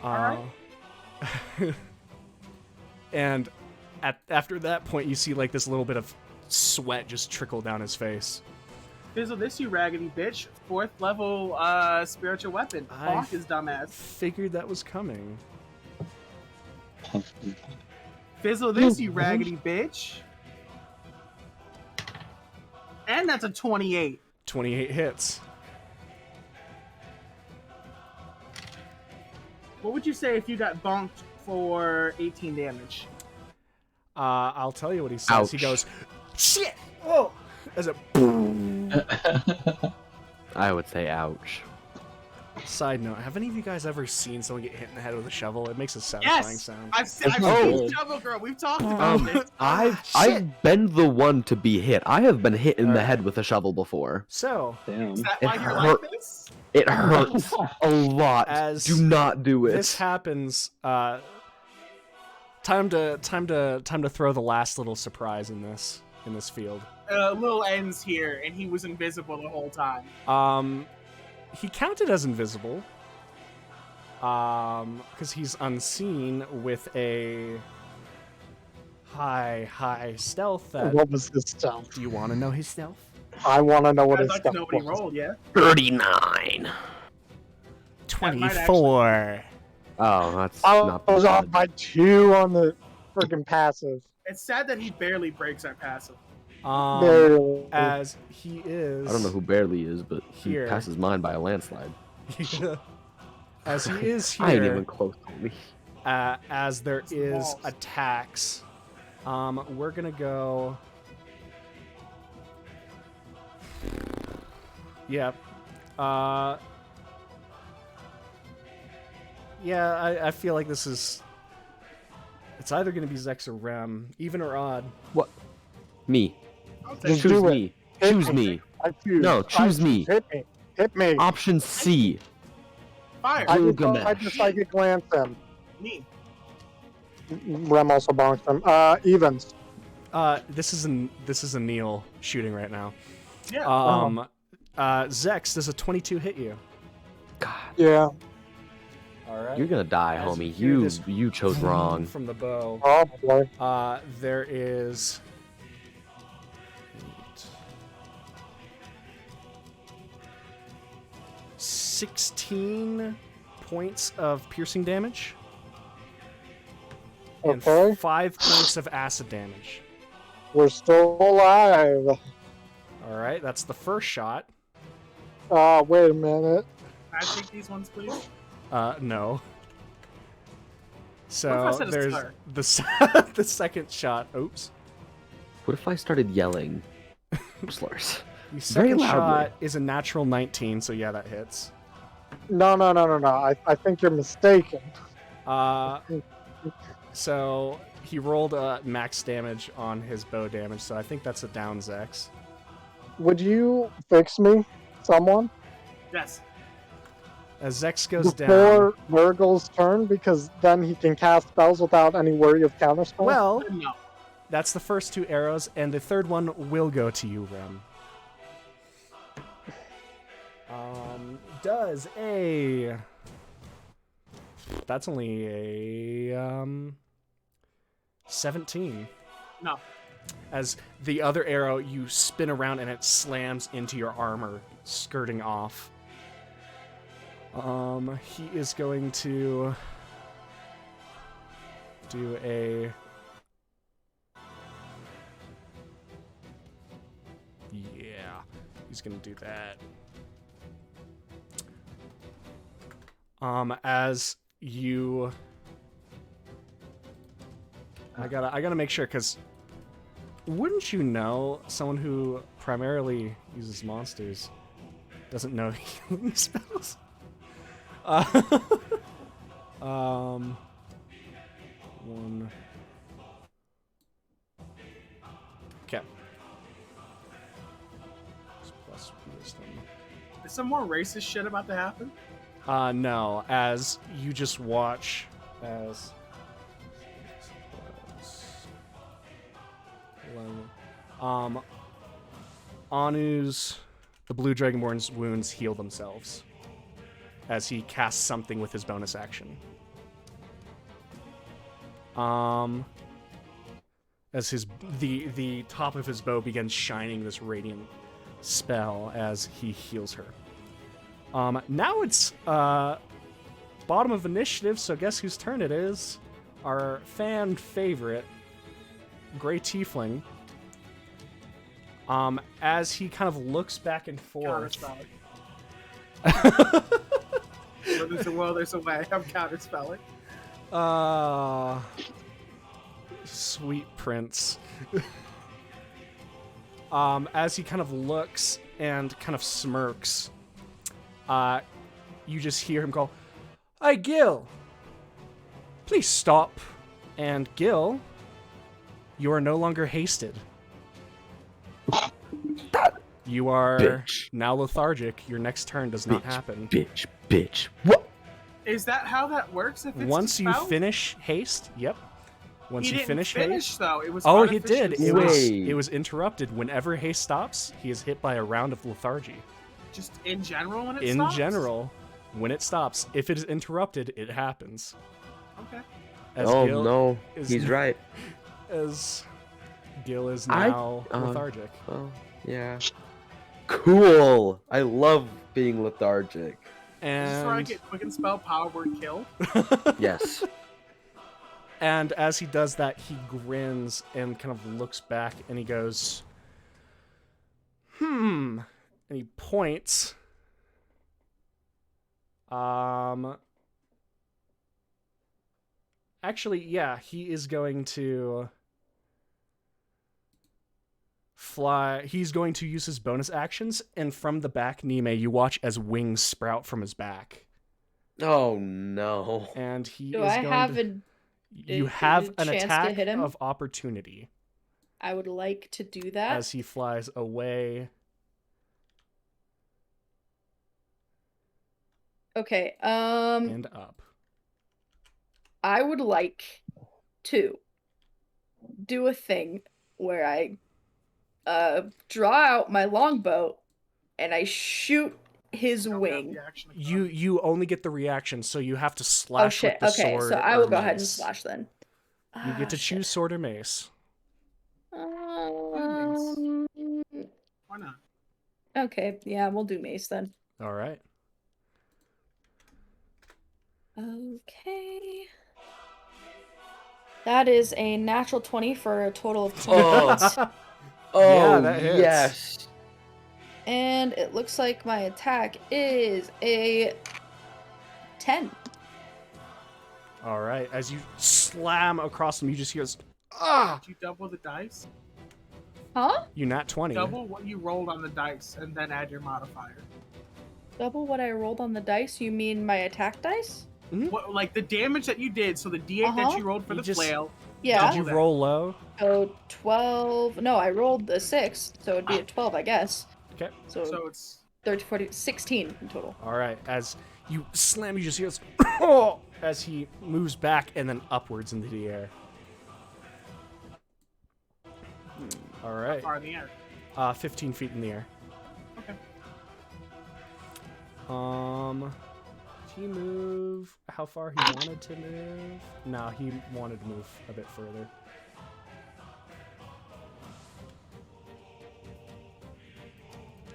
Alright. And after that point, you see like this little bit of sweat just trickle down his face. Fizzle this, you raggedy bitch. 4th level spiritual weapon. Bonk his dumbass. Figured that was coming. Fizzle this, you raggedy bitch. And that's a 28. 28 hits. What would you say if you got bonked for 18 damage? I'll tell you what he says. He Ouch. goes, "Shit!" Whoa! As a I would say ouch. side note, have any of you guys ever seen someone get hit in the head with a shovel? It makes a satisfying Yes! sound. I've seen Oh. Shovel Girl. We've talked about this. I've been the one to be hit. I have been hit in the Alright. head with a shovel before. So, Damn. Is that It why you're hurt. like this? It hurts a lot. As Do not do it. this happens, time to throw the last little surprise in this field. Lil ends here, and he was invisible the whole time. He counted as invisible. Because he's unseen with a high stealth. That What was his stealth? do you want to know his stealth? I want to know what I'd his like to stealth know what he was. rolled, yeah? 39. 24. Oh, that's I not was off bad. by 2 on the freaking passive. It's sad that he barely breaks our passive. Barely. As he is. I don't know who barely is, but he Here. passes mine by a landslide. As he is I ain't here, even close to me. as there It's is walls. attacks, we're gonna go. Yeah. Yeah, I feel like this is. It's either gonna be Zex or Rem, even or odd. What? Me. I'll take Just it. Choose do it. me. Hit Choose me. me. I choose. No, choose me. Hit me. Hit me. Option C. Fire. I just psychic glance him. Me. Rem also bonks him. Evens. This is a Neil shooting right now. Yeah. Zex, does a 22 hit you? God, Yeah, All right. you're gonna die, As homie. you hear You this you chose wrong. From the bow. probably. There is. 16 points of piercing damage. And Okay. 5 points of acid damage. We're still alive. All right, that's the first shot. Wait a minute. Can I take these ones, please? No. What So if I said a there's slur? the second shot. Oops. What if I started yelling slurs? The Very second loudly. shot is a natural 19, so yeah, that hits. No. I think you're mistaken. So he rolled a max damage on his bow damage, so I think that's a down Zex. Would you fix me, someone, Yes. As Zex goes down. before Nurgle's turn? Because then he can cast spells without any worry of counterspell. Well, No. that's the first 2 arrows, and the third one will go to you, Rem. Does a... That's only a 17. No. As the other arrow, you spin around and it slams into your armor, skirting off. He is going to do a... Yeah, he's going to do that. As you... I gotta make sure, because wouldn't you know someone who primarily uses monsters doesn't know healing spells? One. Okay. Plus wisdom. Is some more racist shit about to happen? No, as you just watch as... Anu's, the Blue Dragonborn's wounds heal themselves as he casts something with his bonus action. As the top of his bow begins shining this radiant spell as he heals her. Now it's bottom of initiative, so guess whose turn it is? Our fan favorite, Gray Tiefling. As he kind of looks back and forth. Well, there's a will, there's a way. I'm counterspelling. Sweet prince. As he kind of looks and kind of smirks, you just hear him call, "Hey, Gil! Please stop." And Gil, you are no longer hasted. You are now lethargic. Your next turn does not happen. Bitch. What? Is that how that works? If it's Once you spell? finish haste, yep. Once He you didn't finish finish, haste, though. It was oh, he did. artificially- It was interrupted. Whenever haste stops, he is hit by a round of lethargy. Just in general when it In stops? general, when it stops, if it is interrupted, it happens. Okay. As Oh Gil no, is- he's right. As Gil is now I- lethargic. Oh, yeah. Cool. I love being lethargic. Is this where I And get quick and spell power word kill? Yes. and as he does that, he grins and kind of looks back and he goes, and he points. Actually, yeah, he is going to fly. He's going to use his bonus actions, and from the back, Nime, you watch as wings sprout from his back. Oh no. And he Do is I going have to... a You have an chance to attack hit him? of opportunity I would like to do that. as he flies away. Okay, And up. I would like to do a thing where I draw out my longbow and I shoot his Don't have wing. the action to You only get the reaction, so you have to slash Oh shit. with the Okay, sword. so I or will go ahead and mace. slash then. You get to shit. choose sword or mace. Um, Why not? okay, yeah, we'll do mace then. All right. Okay. That is a natural 20 for a total of 2 Oh. hits. Oh, that hits. yes. And it looks like my attack is a 10. All right. As you slam across him, you just hear this, ah! Did you double the dice? Huh? You nat 20. Double what you rolled on the dice and then add your modifier. Double what I rolled on the dice? You mean my attack dice? What, like the damage that you did, so the d8 that you rolled for the flail. Yeah. Did you roll low? So 12. No, I rolled the 6, so it'd be a 12, I guess. Okay. So it's 30, 40, 16 in total. All right. As you slam, you just hear this as he moves back and then upwards into the air. All right. how far in the air. 15 feet in the air. Okay. Did he move how far he wanted to move? No, he wanted to move a bit further.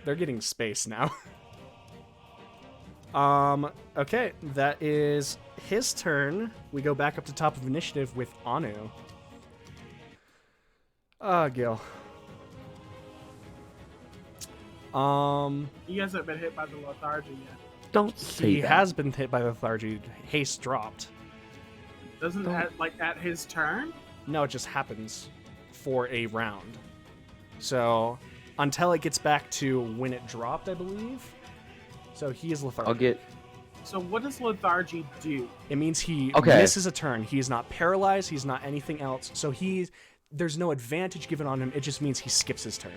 They're getting space now. Okay, that is his turn. We go back up to top of initiative with Anu. Gil. You guys haven't been hit by the lethargy yet. Don't say He that. has been hit by the lethargy. Haste dropped. Doesn't at his turn? No, it just happens for a round. So until it gets back to when it dropped, I believe. So he is lethargic. I'll get. So what does lethargy do? It means he Okay. misses a turn. He's not paralyzed. He's not anything else. So there's no advantage given on him. It just means he skips his turn.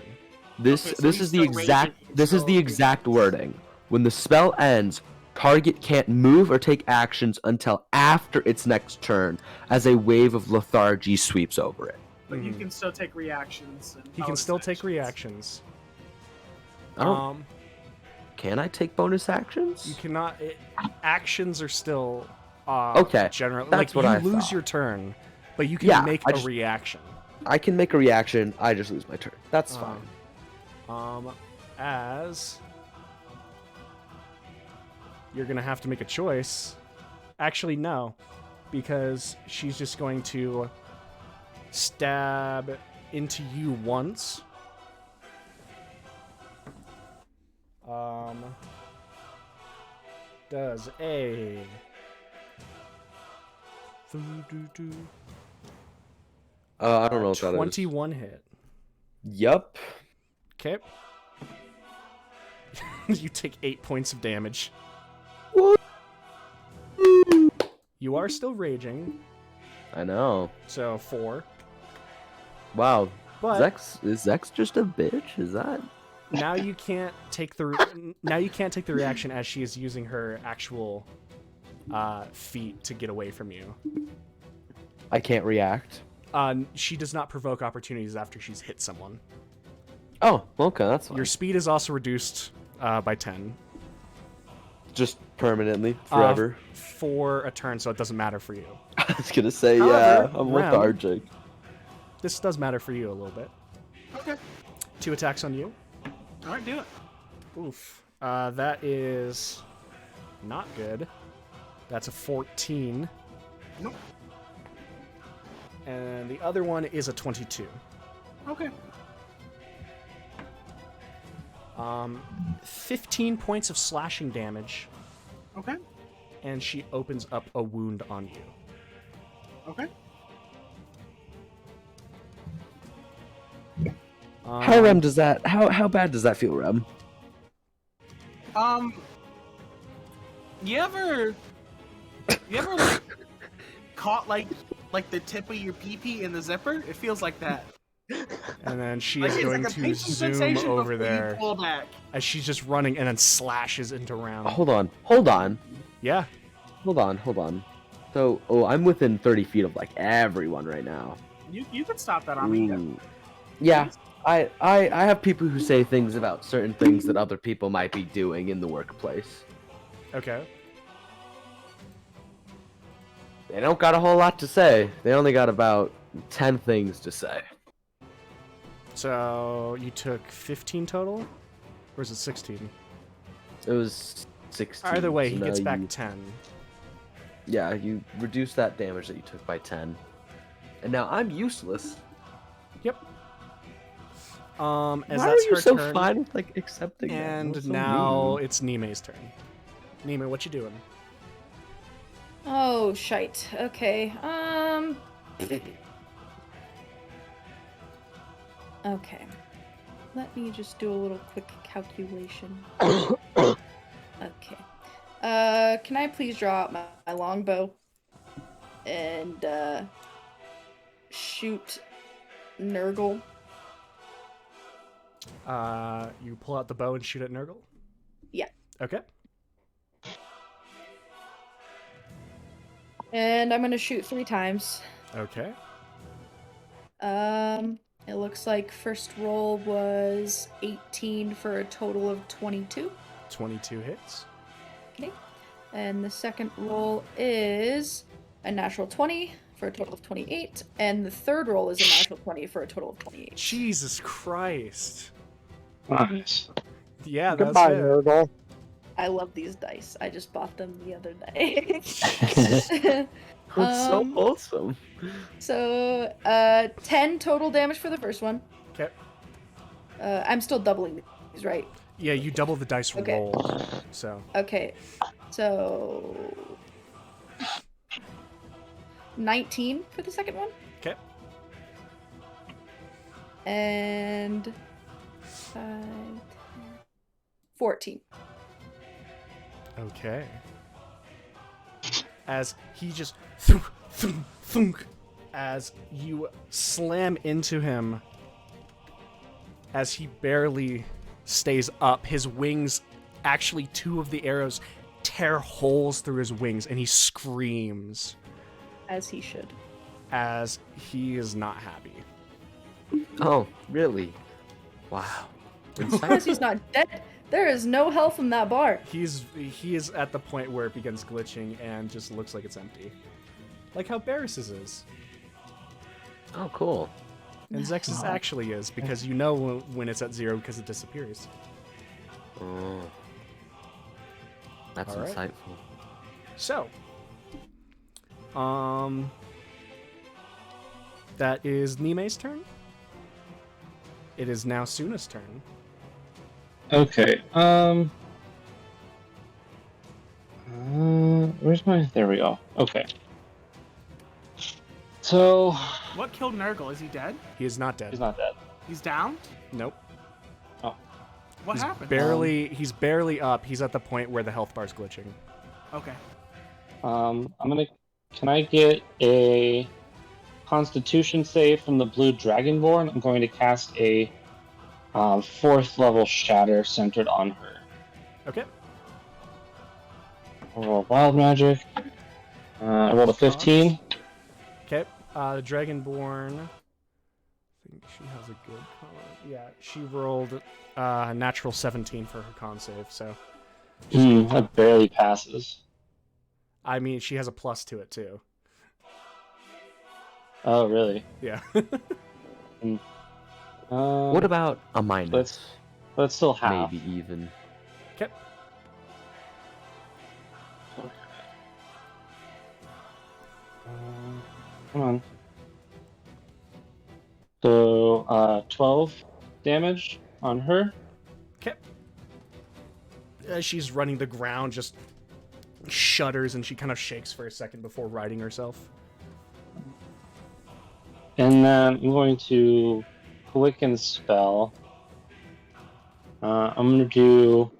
This Okay, so this he's is the still exact raging, this is so- the exact wording. When the spell ends, target can't move or take actions until after its next turn, as a wave of lethargy sweeps over it. But you can still take reactions. And He can bonus still take actions. reactions. I don't, can I take bonus actions? You cannot. Actions are still. Okay, Generally, that's like what you I lose thought. your turn, but you can Yeah, make I a just- reaction. I can make a reaction. I just lose my turn. That's fine. As you're gonna have to make a choice. Actually, no, because she's just going to stab into you once. Does a I don't know what that is. 21 hit. Yup. Okay. You take 8 points of damage. You are still raging, I know. so 4. Wow. But Is Zex just a bitch? Is that? now you can't take the reaction as she is using her actual feet to get away from you. I can't react. She does not provoke opportunities after she's hit someone. Oh, okay, that's fine. Your speed is also reduced by 10 Just permanently, forever. for a turn, so it doesn't matter for you. I was gonna say, However, yeah, I'm Rem- lethargic. This does matter for you a little bit. Okay. 2 attacks on you. All right, do it. Oof. That is not good. That's a 14. Nope. And the other one is a 22. Okay. 15 points of slashing damage, Okay. and she opens up a wound on you. Okay. How Rem does that? How bad does that feel, Rem? You ever like caught like the tip of your pee-pee in the zipper? It feels like that. And then she Like is it's going like a to painful zoom sensation over before you there pull back. as she's just running and then slashes into round. Hold on. Yeah. Hold on. So, I'm within 30 feet of like everyone right now. You can stop that on me. Ooh. Yeah, I have people who say things about certain things that other people might be doing in the workplace. Okay. They don't got a whole lot to say. They only got about 10 things to say. So you took 15 total? Or is it 16? It was 16. Either way, so he gets now back you- 10. Yeah, you reduce that damage that you took by 10. And now I'm useless. Yep. As Why that's are you her so turn, fine with like accepting that? and That's so now mean. it's Nime's turn. Nime, what you doing? Oh, shite. Okay. Okay. Let me just do a little quick calculation. Okay. Can I please draw out my longbow and shoot Nurgle? You pull out the bow and shoot at Nurgle? Yeah. Okay. And I'm gonna shoot 3 times. Okay. It looks like first roll was 18 for a total of 22. 22 hits. Okay. And the second roll is a natural 20 for a total of 28. And the third roll is a natural 20 for a total of 28. Jesus Christ. Nice. Yeah, that's Goodbye, it. Nurgle. I love these dice. I just bought them the other day. That's so awesome. So, 10 total damage for the first one. Okay. I'm still doubling these, right? Yeah, you double the dice Okay. roll. So. Okay. So 19 for the second one. Okay. And 14. Okay. As he just thunk, thunk, thunk, as you slam into him, as he barely stays up, his wings, actually 2 of the arrows tear holes through his wings, and he screams. As he should. As he is not happy. Oh, really? Wow. Because he's not dead. There is no health in that bar. He is at the point where it begins glitching and just looks like it's empty. Like how Barris's is. Oh, cool. And Zex's actually is, because you know when it's at 0 because it disappears. Oh. That's All right. insightful. So, that is Nime's turn. It is now Suna's turn. Okay. Where's my? There we go. Okay. So What killed Nurgle? Is he dead? He is not dead. he's not dead. He's down? Nope. What He's happened? he's barely up. He's at the point where the health bar's glitching. Okay. Can I get a Constitution save from the Blue Dragonborn? I'm going to cast a 4th level Shatter centered on her. Okay. I'll roll Wild Magic. I rolled a 15. Okay. The Dragonborn. I think she has a good con. Yeah, she rolled natural 17 for her con save, so. That barely passes. I mean, she has a plus to it, too. Oh, really? Yeah. What about a minus? Let's still half. Maybe even. Okay. Come on. So, 12 damage on her. Okay. As she's running the ground, just shudders and she kind of shakes for a second before righting herself. And then I'm going to Quicken Spell. I'm gonna do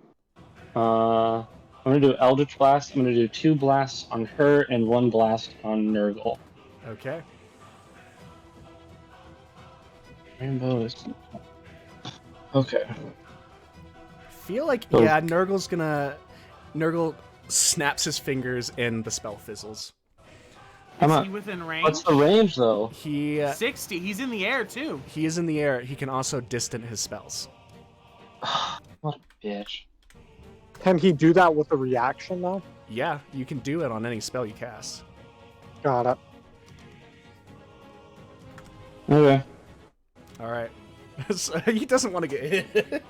Eldritch Blast. I'm gonna do 2 blasts on her and 1 blast on Nurgle. Okay. Rainbow is okay. Feel like, Oh. yeah, Nurgle snaps his fingers and the spell fizzles. I'm Is not- he within range? What's the range though? He 60. He's in the air, too. he is in the air. He can also distant his spells. What a bitch. Can he do that with a reaction, though? Yeah, you can do it on any spell you cast. Got it. Okay. All right. So, he doesn't want to get hit.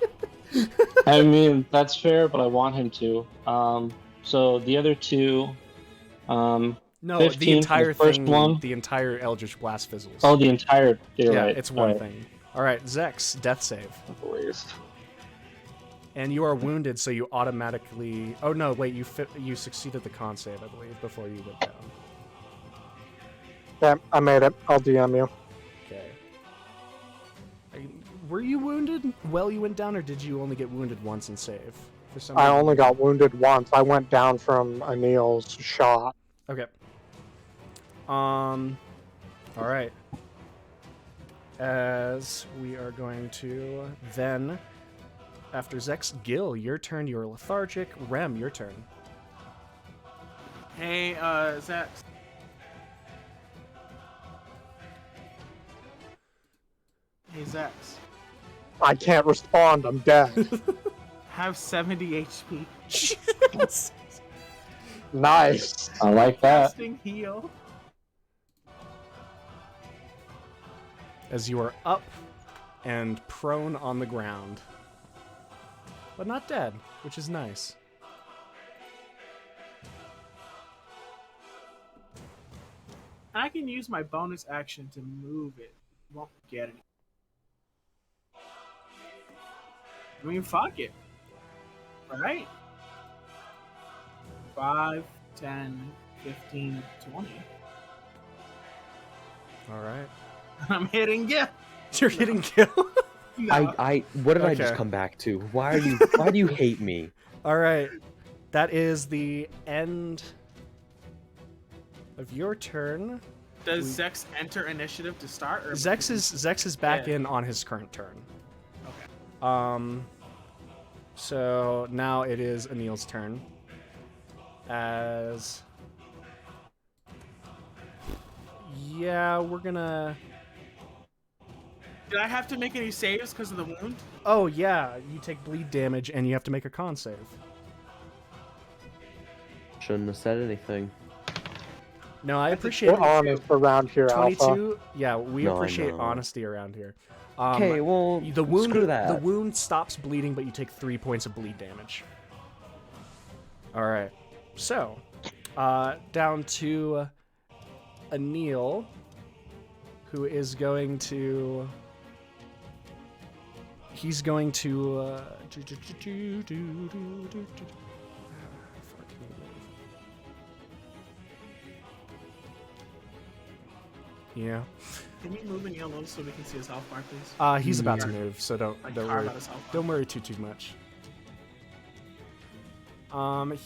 I mean that's fair, but I want him to. So the other 2. No, 15 the entire the first thing, one. the entire Eldritch Blast fizzles. Oh, the entire. You're yeah, right. it's one Right. thing. All right, Zex, death save. Waste. And you are wounded, so you automatically... Oh, no, wait, you succeeded the con save, I believe, before you went down. Yeah, I made it. I'll DM you. Okay. Were you wounded while you went down, or did you only get wounded once and save? For some I reason? only got wounded once. I went down from Anil's shot. Okay. All right. As we are going to then, after Zex, Gil, your turn. You're lethargic. Rem, your turn. Hey, Zex. Hey, Zex. I can't respond. I'm dead. Have 70 HP. Yes. Nice. I like that. Casting heal. As you are up and prone on the ground, but not dead, which is nice. I can use my bonus action to move it. Won't get it. I mean, fuck it. Right? 5, 10, 15, 20. All right. I'm hitting Gil. You're hitting Gil. No. What did I Okay. just come back to? Why do you hate me? All right. That is the end of your turn. Does Zex enter initiative to start? Or Zex is back Yeah. in on his current turn. Okay. So now it is Anil's turn. Yeah, we're gonna. Did I have to make any saves because of the wound? Oh yeah, you take bleed damage and you have to make a con save. Shouldn't have said anything. No, I appreciate We're honest around here, 22. Alpha. Yeah, we No, I appreciate know. honesty around here. Okay, well, the wound screw that. the wound stops bleeding, but you take 3 points of bleed damage. All right, so down to Anil, who is going to. He's going to. Yeah. Can you move Anil low so we can see his health bar, please? He's about to move, so don't Like don't carve worry. out his health bar. Don't worry too much.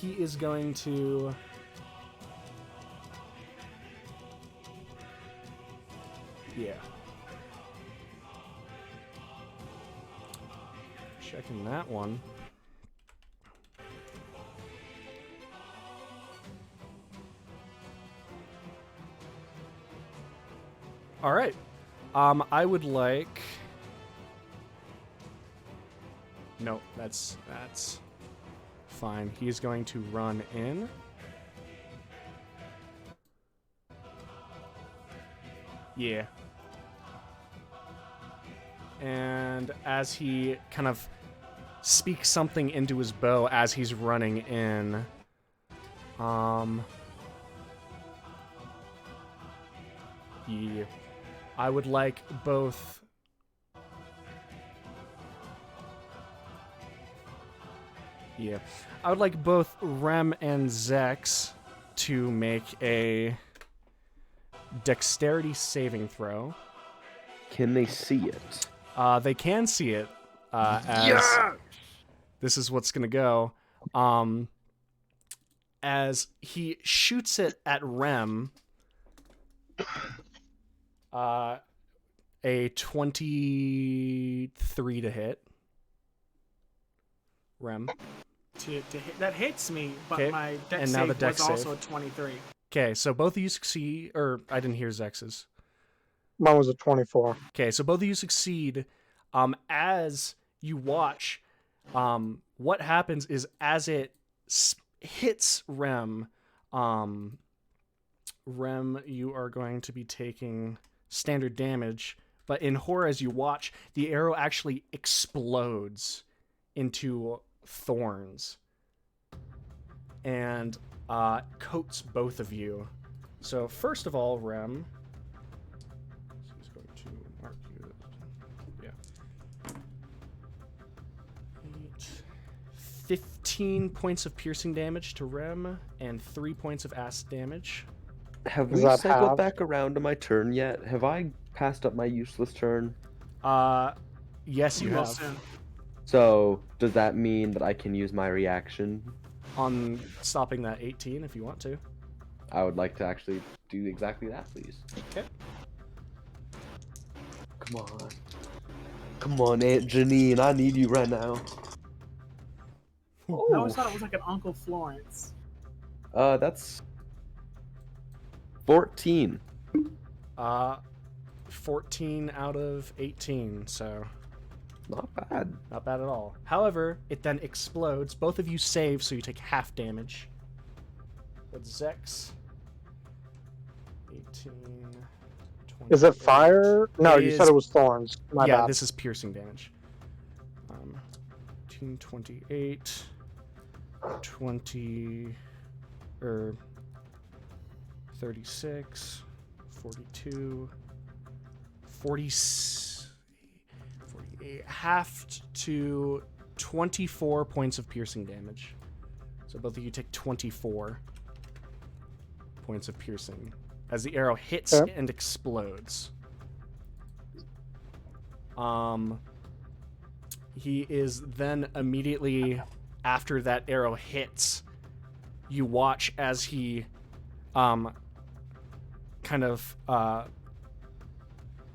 He is going to. Yeah. Checking that one. All right. I would like. No, that's fine. He's going to run in. Yeah. And as he kind of speaks something into his bow as he's running in, yeah. I would like both. Yeah. I would like both Rem and Zex to make a dexterity saving throw. Can they see it? They can see it. As this is what's gonna go. As he shoots it at Rem. A 23 to hit. Rem. To hit, that hits me, but 'Kay, my dex and now the save dex was also save. a 23. Okay, so both of you succeed, or I didn't hear Zex's. Mine was a 24. Okay, so both of you succeed. As you watch, what happens is as it hits Rem, Rem, you are going to be taking standard damage. But in horror, as you watch, the arrow actually explodes into thorns and coats both of you. So first of all, Rem, he's going to mark you. Yeah. 15 points of piercing damage to Rem and 3 points of acid damage. Have Does we that cycled have- back around to my turn yet? Have I passed up my useless turn? Yes, you Well, have. soon. So, does that mean that I can use my reaction? On stopping that 18 if you want to. I would like to actually do exactly that, please. Okay. Come on. Come on, Aunt Janine, I need you right now. I always thought it was like an Uncle Florence. That's 14. 14 out of 18, so Not bad. not bad at all. However, it then explodes. Both of you save, so you take half damage. With Zex. 18. Is it 28. fire? No, It you is- said it was thorns. My yeah, bad. this is piercing damage. 18, 28, 20, 36, 42, 48, halved to 24 points of piercing damage. So both of you take 24 points of piercing as the arrow hits Okay. and explodes. He is then immediately after that arrow hits, you watch as he kind of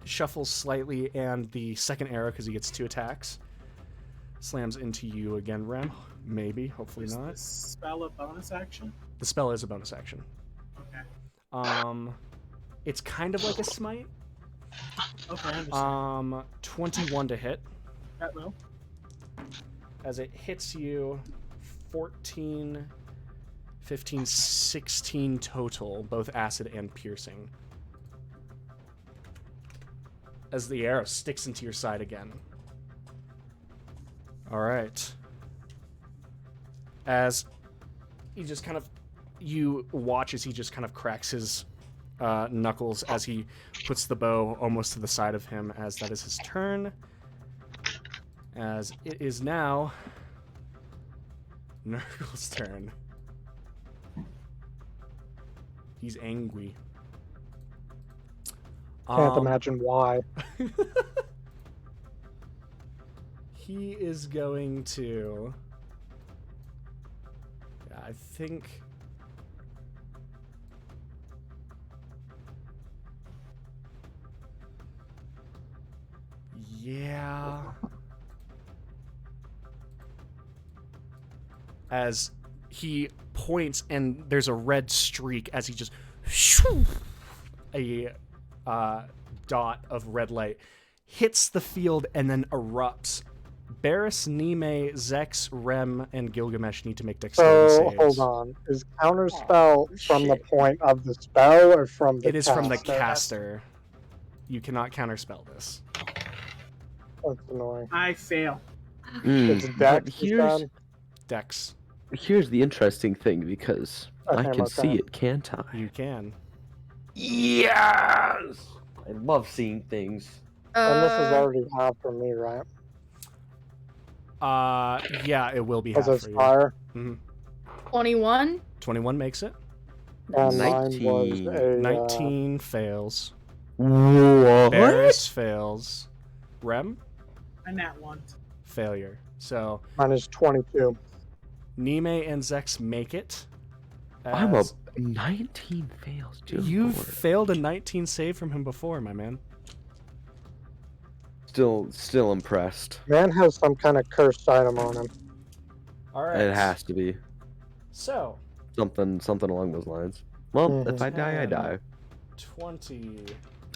shuffles slightly, and the second arrow, because he gets 2 attacks, slams into you again, Rem. Maybe, hopefully Is not. this spell a bonus action? The spell is a bonus action. Okay. It's kind of like a smite. Okay, I understand. 21 to hit. That will. As it hits you, 14, 15, 16 total, both acid and piercing. As the arrow sticks into your side again. Alright. As he just kind of, you watch as he just kind of cracks his knuckles as he puts the bow almost to the side of him, as that is his turn. As it is now Nurgle's turn. He's angry. Can't imagine why. He is going to... Yeah, I think... Yeah... As he points and there's a red streak as he just... A dot of red light hits the field and then erupts. Barris, Nime, Zex, Rem, and Gilgamesh need to make dexterity So, saves. hold on. Is counterspell from the point of the spell or from the It is from the caster? caster. You cannot counterspell this. That's annoying. I fail. It's But dex, you said? Dex. here's the interesting thing, because I Okay, can okay. see it, can't I? You can. Yes! I love seeing things. And this is already half for me, right? Yeah, it will be half Because for it's you. fire. 21. 21 makes it. And mine was 19. a 19 fails. What? Barris fails. Rem? And that one. Failure. So, mine is 22. Nime and Zex make it. I'm a as 19 fails, dude. You've failed a 19 save from him before, my man. Still impressed. Man has some kind of cursed item on him. Alright. It has to be So, something along those lines. Well, if I die, I 10, die. 20.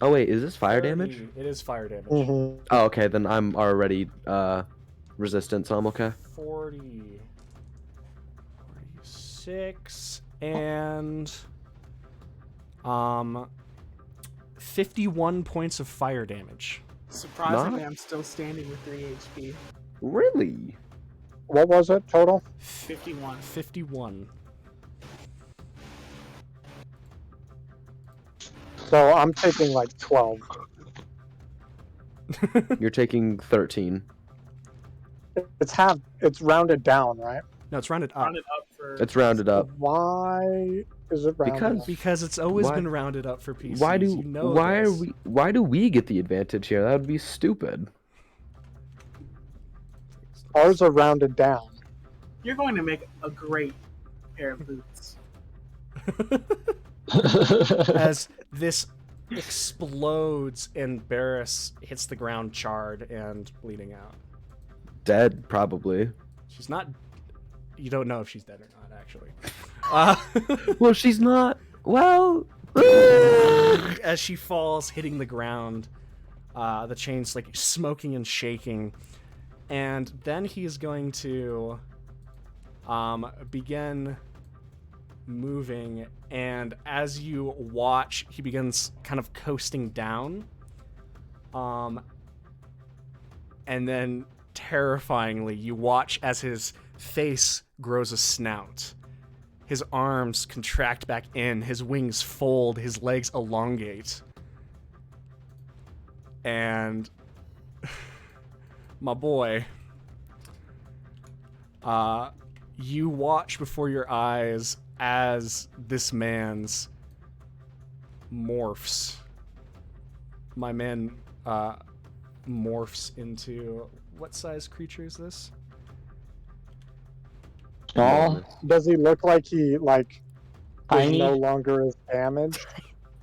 Oh wait, is this fire 30. damage? It is fire damage. Mm-hmm. Oh, okay, then I'm already resistant, so I'm okay. 40. 46. And 51 points of fire damage. Surprisingly, Not- I'm still standing with 3 HP. Really? What was it total? 51. 51. So I'm taking like 12. You're taking 13. It's half. It's rounded down, right? No, it's rounded up. Round it up for. It's rounded up. Why is it rounded? Because- up? Because it's always Why- been rounded up for PCs. Why you know why this. are we why do we get the advantage here? That would be stupid. Ours are rounded down. You're going to make a great pair of boots. As this explodes and Barris hits the ground charred and bleeding out. Dead, probably. She's not. You don't know if she's dead or not, actually. Well, she's not. Well. As she falls, hitting the ground, the chain's like smoking and shaking, and then he is going to begin moving, and as you watch, he begins kind of coasting down, and then terrifyingly, you watch as his face grows a snout. His arms contract back in, his wings fold, his legs elongate. And my boy, you watch before your eyes as this man's morphs. My man morphs into, what size creature is this? Small, Does he look like he is Tiny? no longer as damaged?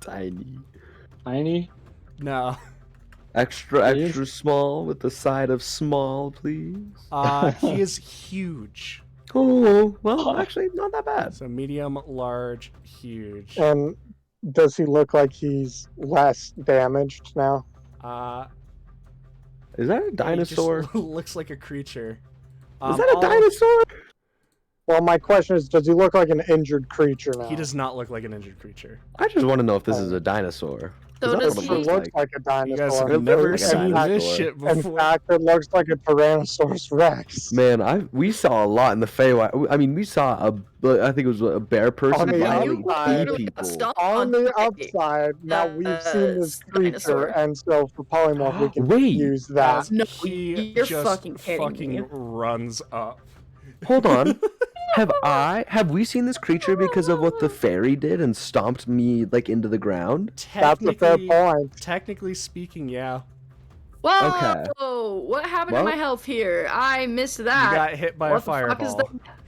Tiny. tiny. No. Extra small with the side of small, please. He is huge. Oh, well, actually, not that bad. So medium, large, huge. And does he look like he's less damaged now? Is that a He dinosaur? just looks like a creature. Is that a dinosaur? Well, my question is, does he look like an injured creature now? He does not look like an injured creature. I just want to know if this is a dinosaur. So 'Cause that's does what he- it It looks like a You guys dinosaur. have never like a seen dinosaur. this shit In before. fact, it looks like a Tyrannosaurus Rex. Man, we saw a lot in the Feywild. I mean, we saw I think it was a bear person On the violating outside- three people. On the upside, now we've seen this creature, dinosaur. and so for polymorph, we can Wait. use that. As No, he you're just fucking kidding me. runs up. Hold on. Have we seen this creature because of what the fairy did and stomped me into the ground? That's a fair point. Technically speaking, yeah. Whoa! Okay. What happened Well- to my health here? I missed You that. got hit by a What the fuck is fireball. that?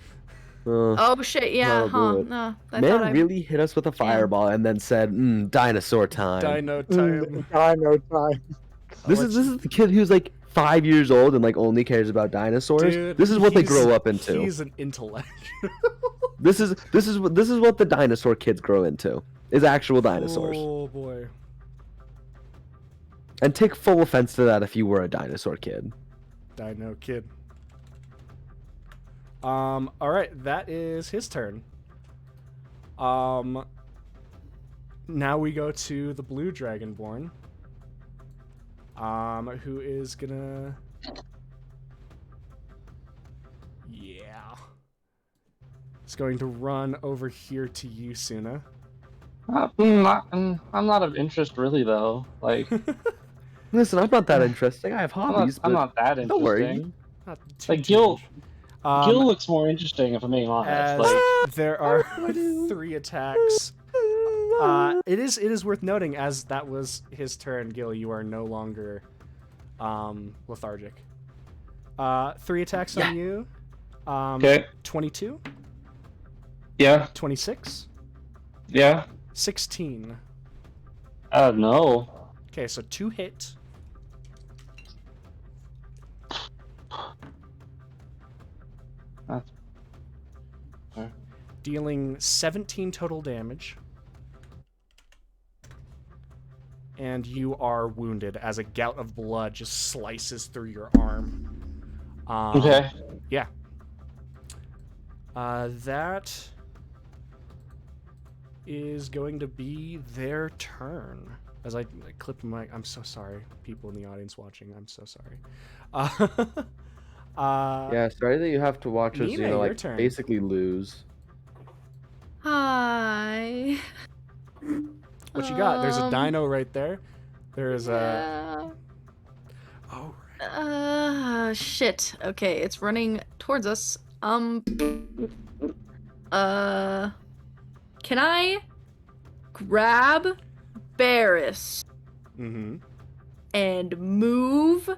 Oh shit! Yeah, that'll huh? do it. No, I thought I Man really hit us with a fireball and then said, "Dinosaur time." Dino time. I know time. This is the kid who's 5 years old and only cares about dinosaurs. Dude, This is what they he's- grow up into. He's an intellect. This is what the dinosaur kids grow into. Is actual dinosaurs. Oh boy. And take full offense to that if you were a dinosaur kid. Dino kid. All right, that is his turn. Now we go to the blue dragonborn. Who is gonna? Yeah. It's going to run over here to you, Suna. I'm not of interest really though. Listen, I'm not that interesting. I have hobbies, I'm but not that interesting. don't worry. Not too Like, Gil- much. Gil looks more interesting if I'm being honest. As there are 3 attacks. It is worth noting, as that was his turn, Gil, you are no longer lethargic. 3 attacks on you. Okay. 22, Yeah. 26, Yeah. 16. No. Okay, so 2 hit. That's... Dealing 17 total damage. And you are wounded as a gout of blood just slices through your arm. Okay. Yeah. That is going to be their turn. As I clip my... I'm so sorry, people in the audience watching. I'm so sorry. Yeah, sorry that you have to watch us, Nina, your turn. basically lose. Hi. What you got? There's a dino right there. There's Yeah. Oh, Shit. Okay, it's running towards us. Can I grab Barris mm-hmm. and move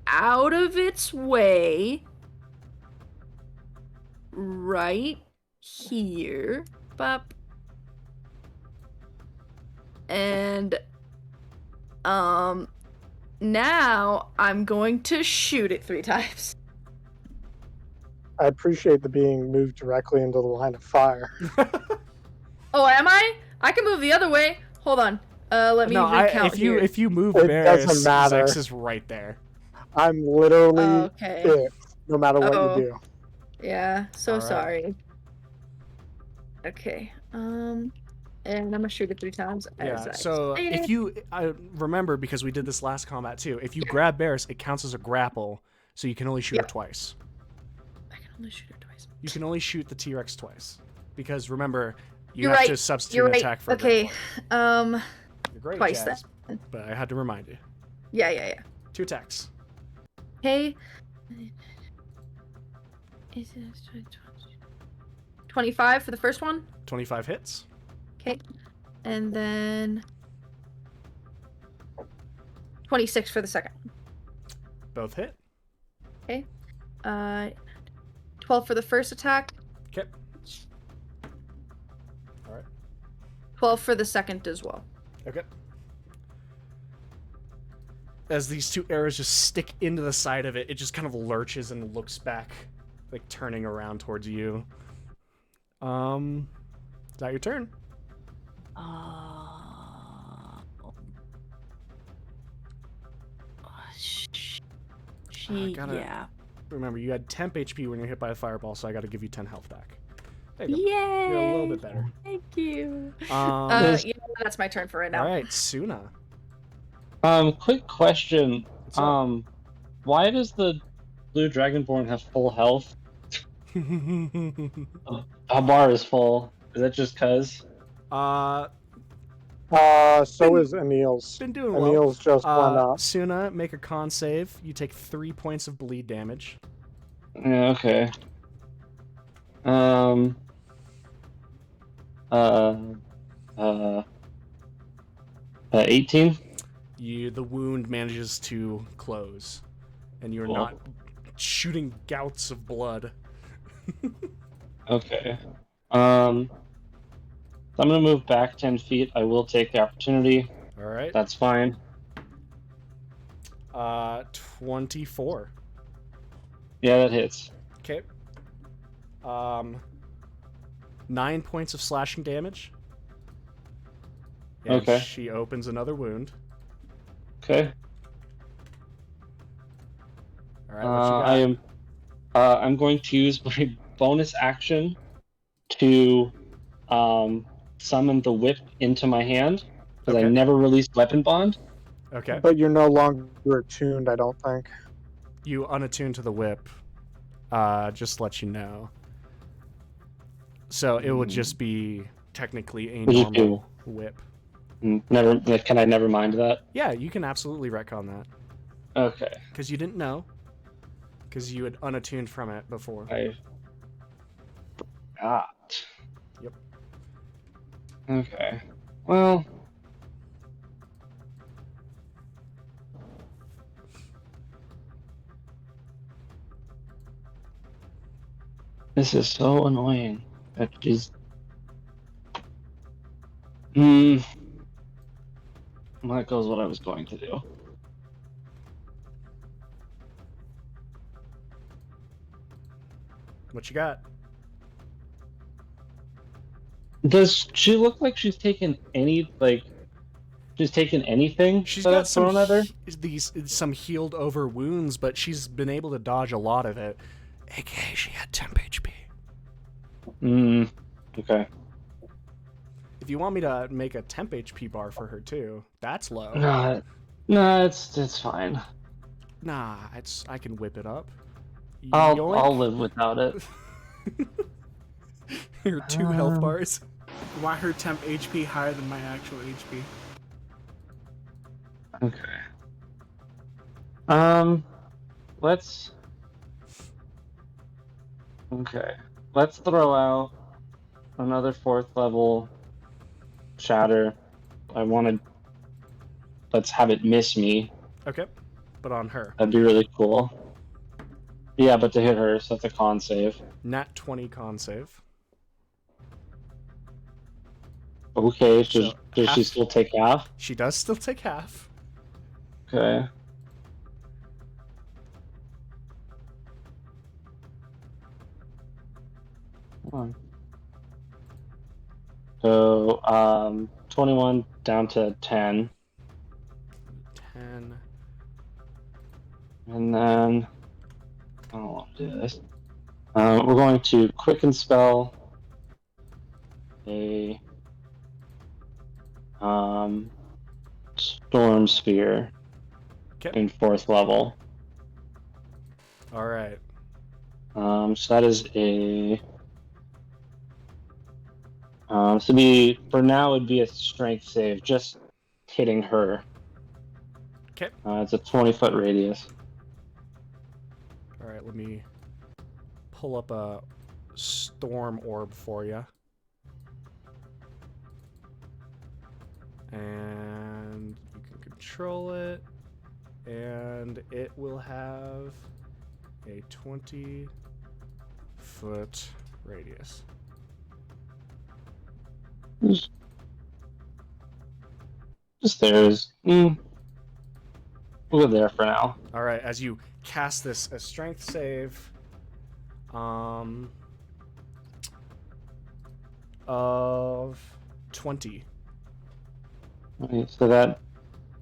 out of its way right here. Bop. And now I'm going to shoot it 3 times. I appreciate the being moved directly into the line of fire. Oh, am I? I can move the other way. Hold on. Let me recount if you move It Barris, doesn't matter. Zex is right there. I'm literally Okay. it, no matter what Oh. you do. Yeah, so All right. sorry. Okay. And I'm gonna shoot it 3 times. Yeah, as I so stated. if you remember, because we did this last combat too, if you grab Barris, it counts as a grapple, so you can only shoot her twice. I can only shoot it twice. You can only shoot the T-Rex twice. Because remember, you You're have right. to substitute You're an right. attack for a Okay. grapple. You're great, Twice Jazz, then. but I had to remind you. Yeah. 2 attacks. Okay. 25 for the first one. 25 hits. Okay. And then 26 for the second. Both hit. Okay. 12 for the first attack. Okay. Alright. 12 for the second as well. Okay. As these 2 arrows just stick into the side of it, it just kind of lurches and looks back, like turning around towards you. Is that your turn? Yeah. Remember, you had temp HP when you're hit by a fireball, so I gotta give you 10 health back. There you go. Yay! You're a little bit better. Thank you. Yeah, that's my turn for right now. Alright, Suna. Quick question. What's up? Why does the blue dragonborn have full health? Our bar is full. Is that just cuz? So is Emil's. Been doing well. Emil's just went up. Suna, make a con save. You take 3 points of bleed damage. Yeah, okay. 18? The wound manages to close, and you're Cool. not shooting gouts of blood. Okay. I'm gonna move back 10 feet. I will take the opportunity. Alright. That's fine. 24. Yeah, that hits. Okay. 9 points of slashing damage. And Okay. she opens another wound. Okay. Alright, what you got? I'm going to use my bonus action to summon the whip into my hand because Okay. I never released weapon bond. Okay. But you're no longer attuned, I don't think. You unattune to the whip. Just to let you know. So it would just be technically a Would you do? normal whip. Never. Can I never mind that? Yeah, you can absolutely retcon that. Okay. Because you didn't know. Because you had unattuned from it before. I forgot. Yep. Okay. Well. This is so annoying. That is. That goes what I was going to do. What you got? Does she look like she's taken any she's taken anything She's that got I've thrown at her? some healed over wounds, but she's been able to dodge a lot of it. AKA, she had temp HP. Okay. If you want me to make a temp HP bar for her too, that's low. No, it's fine. Nah, I can whip it up. I'll Yoink. live without it. Your 2 health bars. Why her temp HP higher than my actual HP? Okay. Let's. Okay. Let's throw out another 4th level shatter. Let's have it miss me. Okay. but on her. That'd be really cool. Yeah, but to hit her, so that's a con save. Nat 20 con save. Okay, So does she half- still take half? She does still take half. Okay. Come on. So, 21 down to 10. 10. And then, I don't want to do this. We're going to quicken spell a storm sphere Okay. in 4th level. All right. So that is a for now it'd be a strength save, just hitting her. Okay. It's a 20-foot radius. All right. Let me pull up a storm orb for you. And you can control it. And it will have a 20-foot radius. Just there's. We'll go there for now. All right, as you cast this, a strength save, of 20. Okay, so that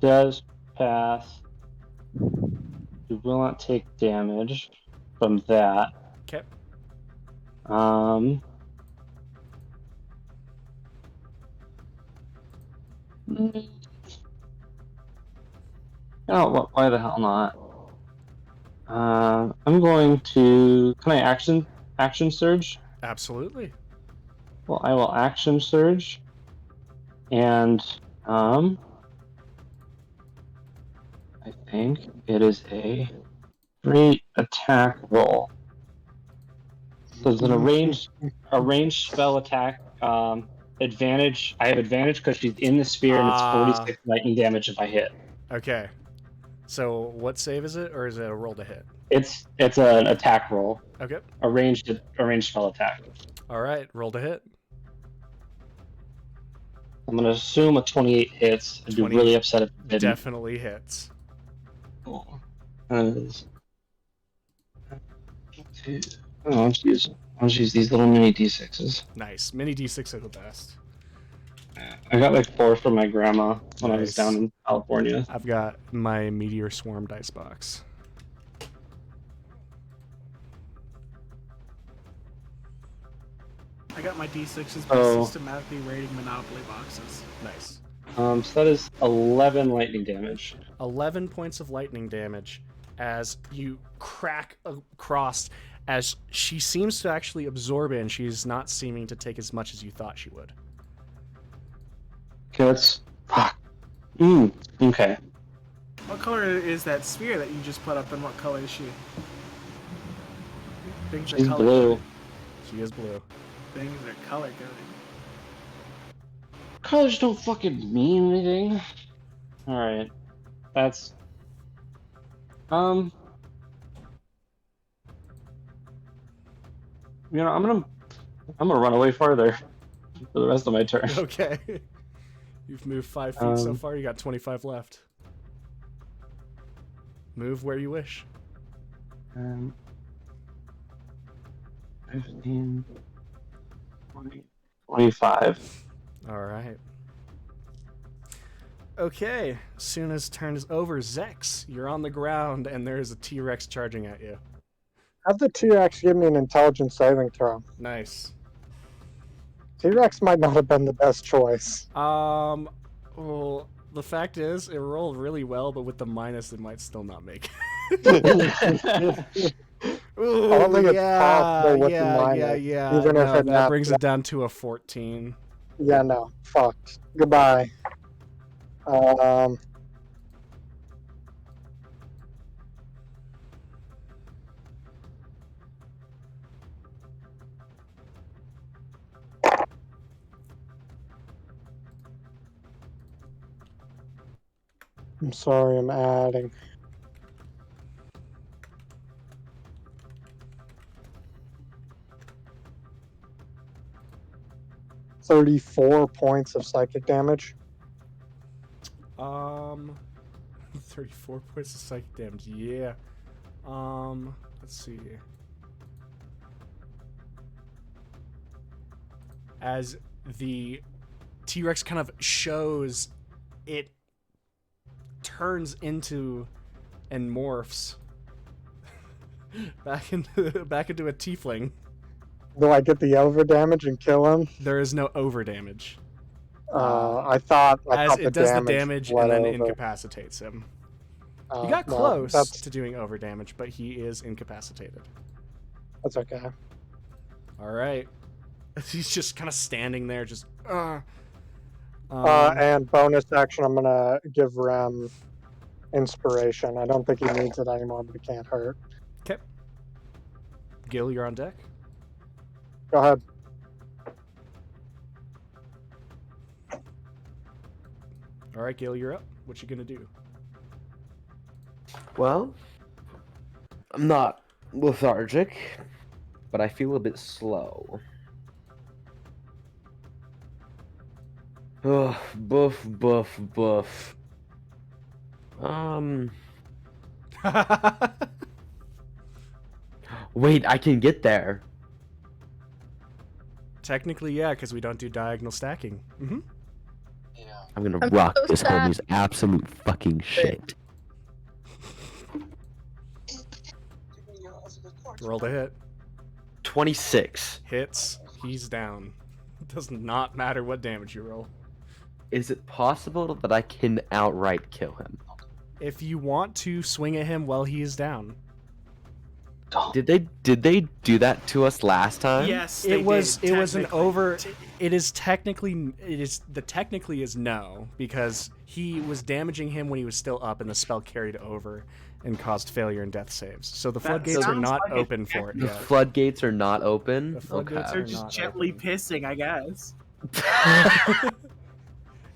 does pass. You will not take damage from that. Okay. Oh, why the hell not? I'm going to. Can I action surge? Absolutely. Well, I will action surge, and I think it is a great attack roll. So it's a ranged spell attack. Advantage. I have advantage because she's in the sphere, and it's 46 lightning damage if I hit. Okay. So what save is it, or is it a roll to hit? It's an attack roll. Okay. A ranged spell attack. All right, roll to hit. I'm gonna assume a 28 hits. I'd be 20 really upset if it didn't. Definitely hits. Cool. Oh, let's use these little mini d6s. Nice. Mini D6 are the best. I got like 4 from my grandma when I was Nice. down in California. I've got my Meteor Swarm dice box. I got my D6s by Oh. systematically rating Monopoly boxes. Nice. So that is 11 lightning damage. 11 points of lightning damage as you crack across, as she seems to actually absorb it, and she's not seeming to take as much as you thought she would. Okay, that's fuck. Okay. What color is that sphere that you just put up, and what color is she? Things are She's color blue. She is blue. Things are color coded. Colors don't fucking mean anything. Alright. That's I'm gonna run away farther for the rest of my turn. Okay. You've moved 5 feet so far. You got 25 left. Move where you wish. 15, 20, 25. All right. Okay. As soon as turn is over, Zex, you're on the ground, and there is a T-Rex charging at you. Have the T-Rex give me an intelligence saving throw. Nice. T-Rex might not have been the best choice. Well, the fact is, it rolled really well, but with the minus, it might still not make it. Ooh, I don't think it's possible with the minus, yeah. even if No, it that not- brings it down to a 14. Yeah, no. Fucked. Goodbye. I'm sorry, I'm adding. 34 points of psychic damage. 34 points of psychic damage. Yeah. Let's see. As the T-Rex kind of shows, it turns into and morphs back into a tiefling. Do I get the over damage and kill him? There is no over damage. I thought As the it does the damage and bled then over. incapacitates him. He got well, close to doing over damage, but he is incapacitated. That's okay. All right. He's just kind of standing there, just. And bonus action, I'm gonna give Rem inspiration. I don't think he needs it anymore, but he can't hurt. Okay. Gil, you're on deck. Go ahead. All right, Gil, you're up. What you gonna do? Well, I'm not lethargic, but I feel a bit slow. Ugh, boof, boof, boof. Wait, I can get there. Technically, yeah, because we don't do diagonal stacking. Mm-hmm. I'm gonna I'm rock so this sad. homie's absolute fucking shit. Roll to hit. 26. Hits. He's down. It does not matter what damage you roll. Is it possible that I can outright kill him? If you want to swing at him while he is down. Did they do that to us last time? Yes, they It was did, an technically. over. It is technically technically is no, because he was damaging him when he was still up, and the spell carried over and caused failure and death saves. So the floodgates are sounds not like it. open for it The yet. floodgates are not open? The floodgates Okay. They're are just not gently open. pissing, I guess.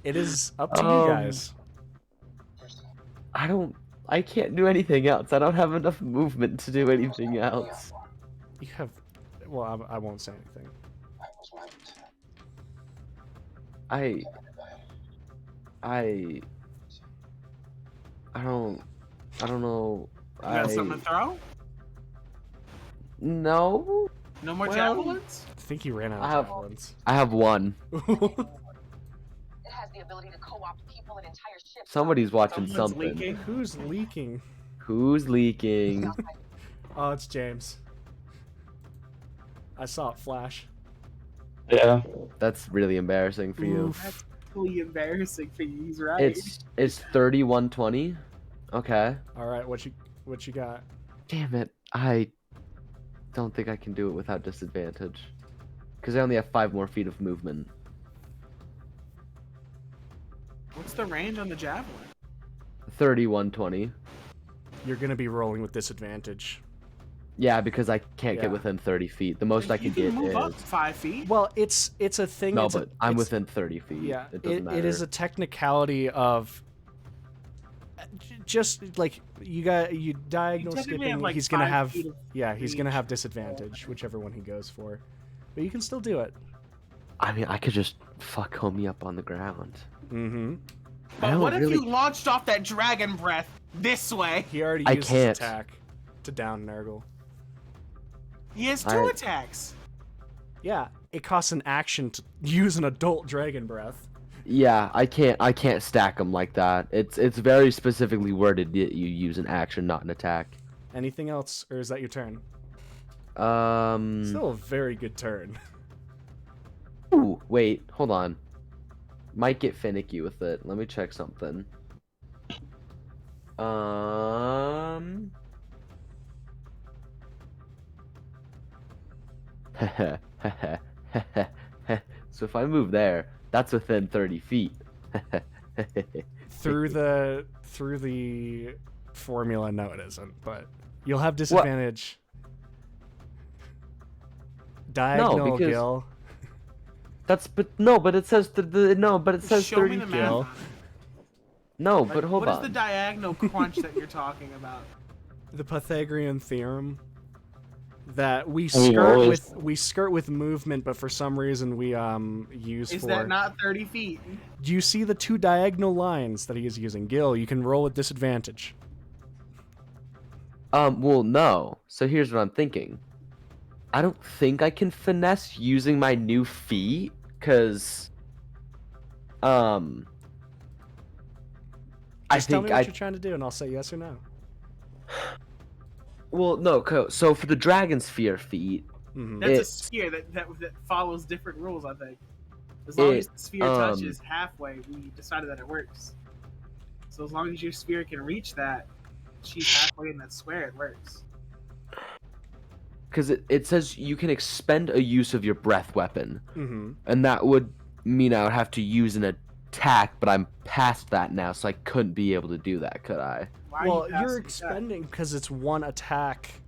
It is up to you guys. I can't do anything else. I don't have enough movement to do anything else. You have. Well, I won't say anything. I don't know. You got something to throw? No. No more Well- javelins? I think he ran out I of have- javelins. I have one. It has the ability to co-opt people and entire ships. Somebody's watching Someone's something. leaking. Who's leaking? Who's leaking? Oh, it's James. I saw it flash. Yeah. That's really embarrassing for you. Oof. That's really embarrassing for you. He's right. It's 3120. Okay. All right, what you got? Damn it. I don't think I can do it without disadvantage. Because I only have 5 more feet of movement. What's the range on the javelin? 3120. You're gonna be rolling with disadvantage. Yeah, because I can't Yeah. get within 30 feet. The most I You can get move up is... 5 feet. Well, it's a thing. No, it's a- but I'm it's- within 30 feet. Yeah, It doesn't matter. it is a technicality of just like you diagonal technically skipping. have, like, He's gonna 5 have feet of he's gonna reach. have disadvantage, whichever one he goes for. But you can still do it. I mean, I could just fuck homie up on the ground. Mm-hmm. I But don't what if really- you launched off that dragon breath this way? He already I used his can't. attack to down Nurgle. He has 2 I- attacks. Yeah, it costs an action to use an adult dragon breath. Yeah, I can't stack them like that. It's very specifically worded that you use an action, not an attack. Anything else, or is that your turn? Mm. Still a very good turn. Ooh, wait, hold on. Might get finicky with it. Let me check something. So if I move there, that's within 30 feet. through the formula, no, it isn't. But you'll have disadvantage. Diagonal because- Gil. But it says it says Show me 30 the Gil. math. No, Like, but hold what on. is the diagonal crunch that you're talking about? The Pythagorean theorem. that we I mean, always- skirt with movement, but for some reason we use Is for. that not 30 feet? Do you see the 2 diagonal lines that he is using? Gil, you can roll with disadvantage. Well, no. So here's what I'm thinking. I don't think I can finesse using my new feet, cause, I Just tell think me what you're trying to do, and I'll say yes or no. Well, no. So for the dragon sphere feat, Mhm. That's a It's- sphere that follows different rules, I think. As long as the sphere touches halfway, we decided that it works. So as long as your sphere can reach that, she's halfway in that square, it works. because it says you can expend a use of your breath weapon, Mm-hmm. and that would mean I would have to use an attack, but I'm past that now, so I couldn't be able to do that, could I? Why are Well, you you're passing that? expending because it's one attack.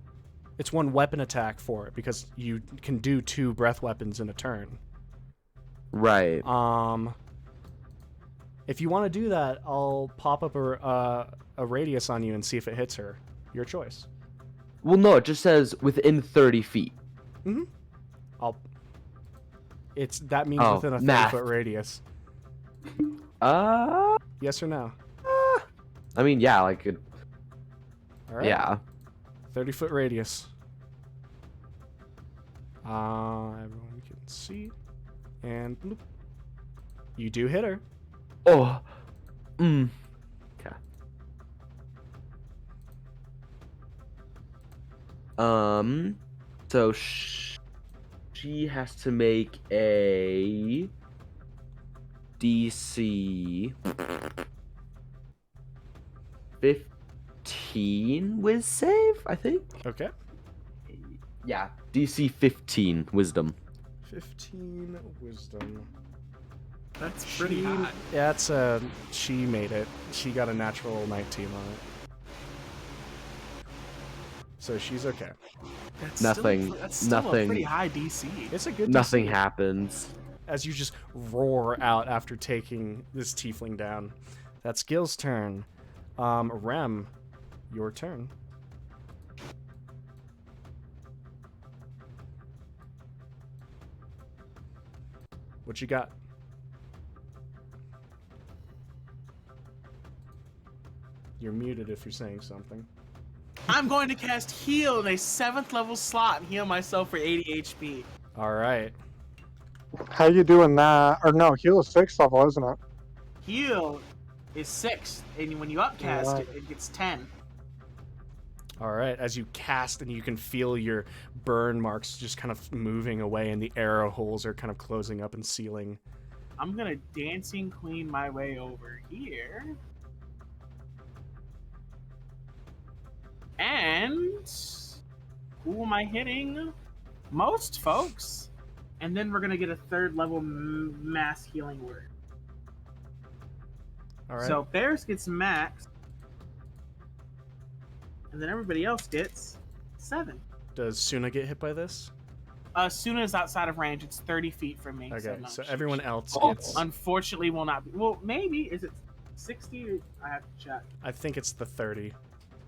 It's one weapon attack for it because you can do 2 breath weapons in a turn. Right. If you want to do that, I'll pop up a radius on you and see if it hits her. Your choice. Well, no, it just says within 30 feet. That means Oh, within a math. 30-foot radius. Uh, Yes or no? I mean, yeah, like, All right. yeah. 30-foot radius. Everyone can see. And bloop. You do hit her. Oh. Okay. So she has to make a DC 15 whiz save, I think. Okay. Yeah, DC 15 wisdom. 15 wisdom. That's pretty hot. Yeah, she made it. She got a natural 19 on it. So she's okay. That's Nothing- Still, that's still a nothing- pretty high DC. It's a good Nothing DC. happens. As you just roar out after taking this tiefling down. That's Gil's turn. Rem, your turn. What you got? You're muted if you're saying something. I'm going to cast Heal in a 7th level slot and heal myself for 80 HP. All right. How you doing that? Or no, heal is 6th level, isn't it? Heal is 6th, and when you upcast Right. it gets 10. All right. As you cast and you can feel your burn marks just kind of moving away and the arrow holes are kind of closing up and sealing. I'm gonna Dancing Queen my way over here. And who am I hitting? Most folks. And then we're gonna get a 3rd level mass healing word. All right. So Barris gets max. And then everybody else gets 7. Does Suna get hit by this? Suna is outside of range. It's 30 feet from me. Okay, no, so everyone else Oh, gets... unfortunately will not be. Well, maybe. Is it 60? Or I have to check. I think it's the 30.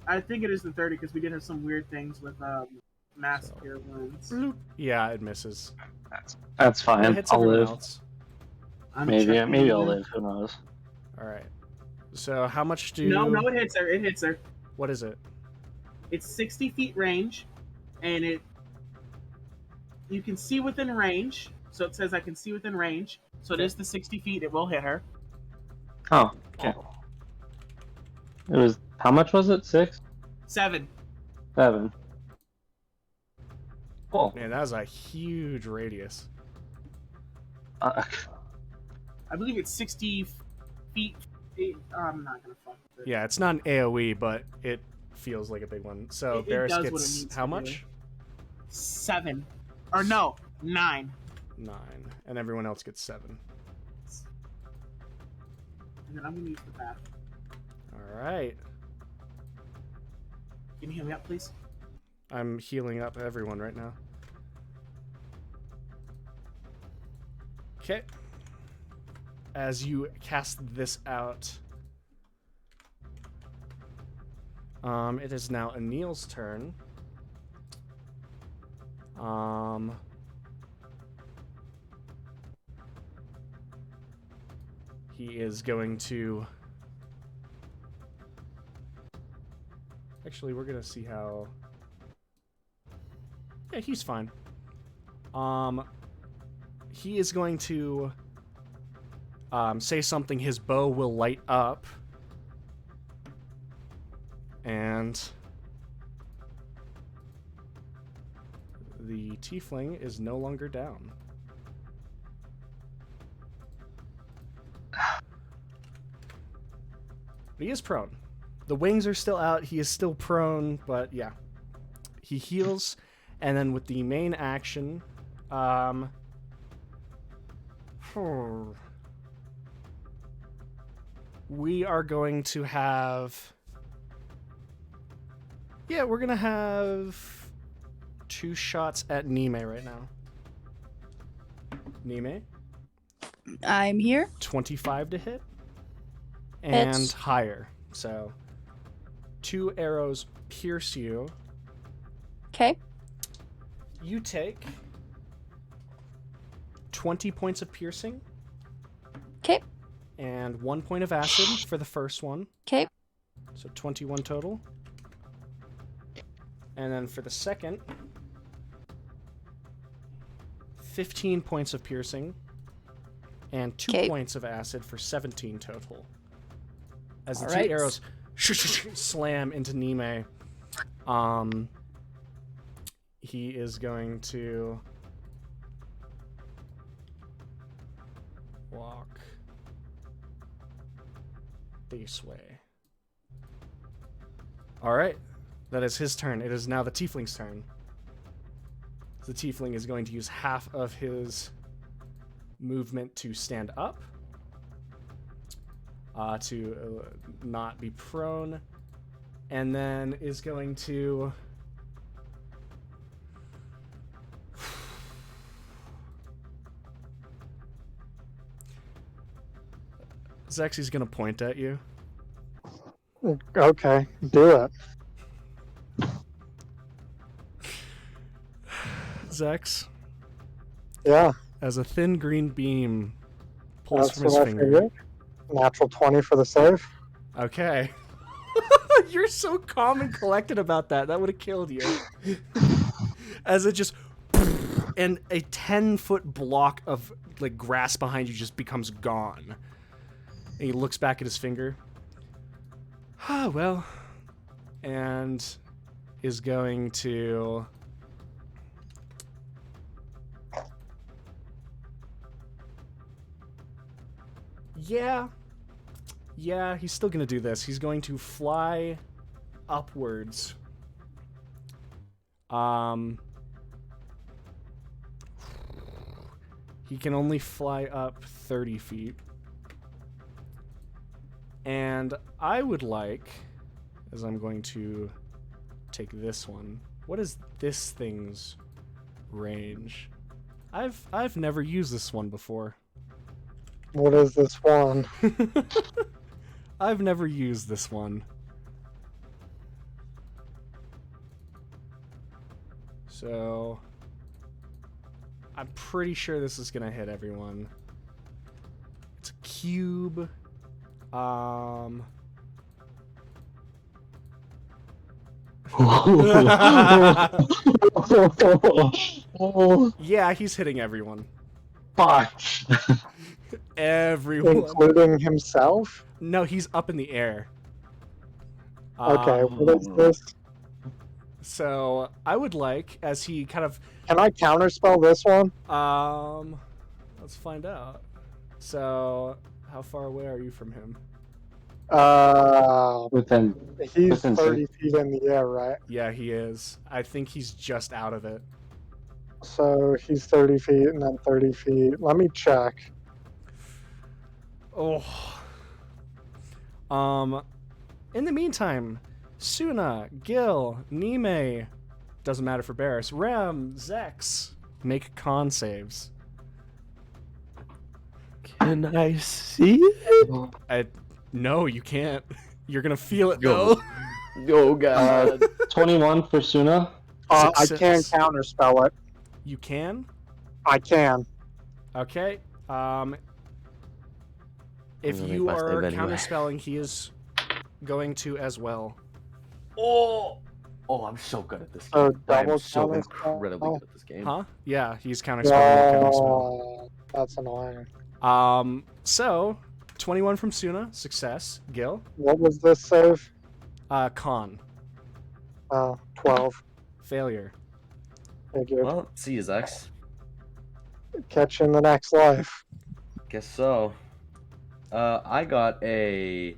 I think it is the 30 because we did have some weird things with mass cure wounds. Yeah, it misses. That's It fine. hits I'll everyone live. else. I'm Maybe checking maybe it. I'll live. Who knows? All right. So how much do... No, it hits her. It hits her. What is it? It's 60 feet range, and you can see within range. So it says I can see within range. So it is the 60 feet. It will hit her. Oh. Okay. It was how much was it? 6? 7. 7. Cool. Man, that was a huge radius. Uh, I believe it's 60 feet. I'm not gonna fuck with it. Yeah, it's not an AoE, but it feels like a big one. So It Barris does what it gets needs how to do. much? 7. Or no, 9. 9. And everyone else gets 7. And then I'm gonna use the path. All right. Can you heal me up, please? I'm healing up everyone right now. Okay. As you cast this out, it is now Anil's turn. He is going to... Actually, we're gonna see how... Yeah, he's fine. He is going to say something. His bow will light up. And the tiefling is no longer down. But he is prone. The wings are still out. He is still prone, but yeah. He heals, and then with the main action, we are going to have... Yeah, we're going to have 2 shots at Nime right now. Nime? I'm here. 25 to hit. And Hits. higher. So, 2 arrows pierce you. Okay. You take 20 points of piercing. Okay. And 1 point of acid for the first one. Okay. So 21 total. And then for the second, 15 points of piercing. And 2 points of acid for 17 total. As the 2 arrows slam into Nime, he is going to walk this way. Alright, that is his turn. It is now the tiefling's turn. The tiefling is going to use half of his movement to stand up, to not be prone, and then is going to Zexy's gonna point at you. Okay, do it. Zex, Yeah, as a thin green beam pulls that's from his what I finger. figured. Natural 20 for the save. Okay. You're so calm and collected about that. That would have killed you. As it just... And a 10-foot block of like grass behind you just becomes gone. And he looks back at his finger. Ah, well. And is going to... Yeah, he's still gonna do this. He's going to fly upwards. He can only fly up 30 feet. And I would like, as I'm going to take this one, what is this thing's range? I've never used this one before. What is this one? I've never used this one. So I'm pretty sure this is gonna hit everyone. It's a cube. Yeah, he's hitting everyone. Fuck. Everyone. Including himself? No, he's up in the air. Okay, what is this? So I would like, as he kind of... Can I counterspell this one? Let's find out. So, how far away are you from him? Within He's 30 feet in the air, right? Yeah, he is. I think he's just out of it. So he's 30 feet and then 30 feet. Let me check. Oh. In the meantime, Suna, Gil, Nime, doesn't matter for Barris, Rem, Zex, make con saves. Can I see it? No, you can't. You're gonna feel it Go. though. Oh god. 21 for Suna. I Success. can't counterspell it. You can? I can. Okay. If I'm gonna you make my are save anyway. counterspelling, he is going to as well. Oh, I'm so good at this So game. I am double so counterspell? incredibly good at this game. Huh? Yeah, he's counterspelling your counterspell. Whoa, that's annoying. So 21 from Suna, success. Gil, What was this save? con, 12. failure. Thank you. Well, see you, Zex. Catch you in the next life. Guess so. I got a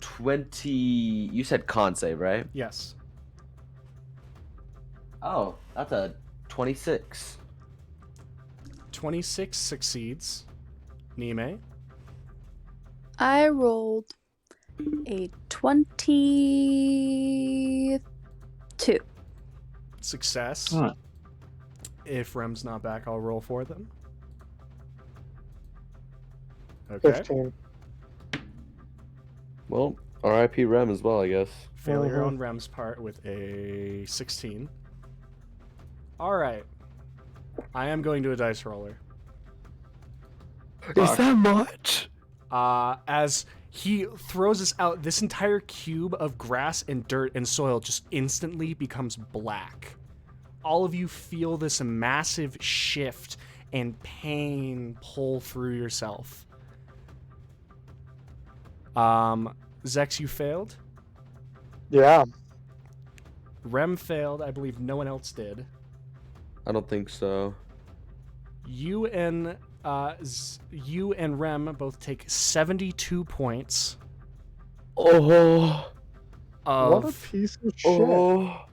20. You said con save, right? Yes. Oh, that's a 26. 26 succeeds. Nime, I rolled a 22. success. Huh. If Rem's not back, I'll roll for them. Okay. 15. Well, R.I.P. Rem as well, I guess. Failure on Rem's part with a 16. Alright. I am going to a dice roller. Is that much? As he throws this out, this entire cube of grass and dirt and soil just instantly becomes black. All of you feel this massive shift and pain pull through yourself. Zex, you failed. Yeah. Rem failed. I believe no one else did. I don't think so. You and Rem both take 72 points Oh. of What a piece of shit. Oh.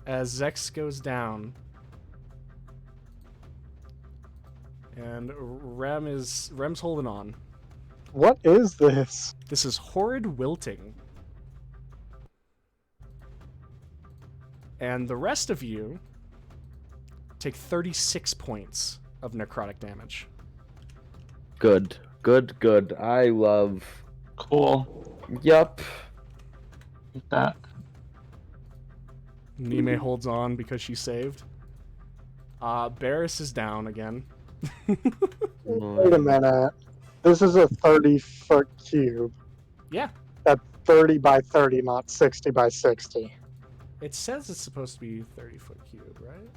as Zex goes down. And Rem's holding on. What is this? This is horrid wilting. And the rest of you take 36 points of necrotic damage. Good. I love. Cool. Yup. Like that. Nime holds on because she saved. Barris is down again. Wait a minute. This is a 30-foot cube. Yeah. That's 30 by 30, not 60 by 60. It says it's supposed to be 30-foot cube, right?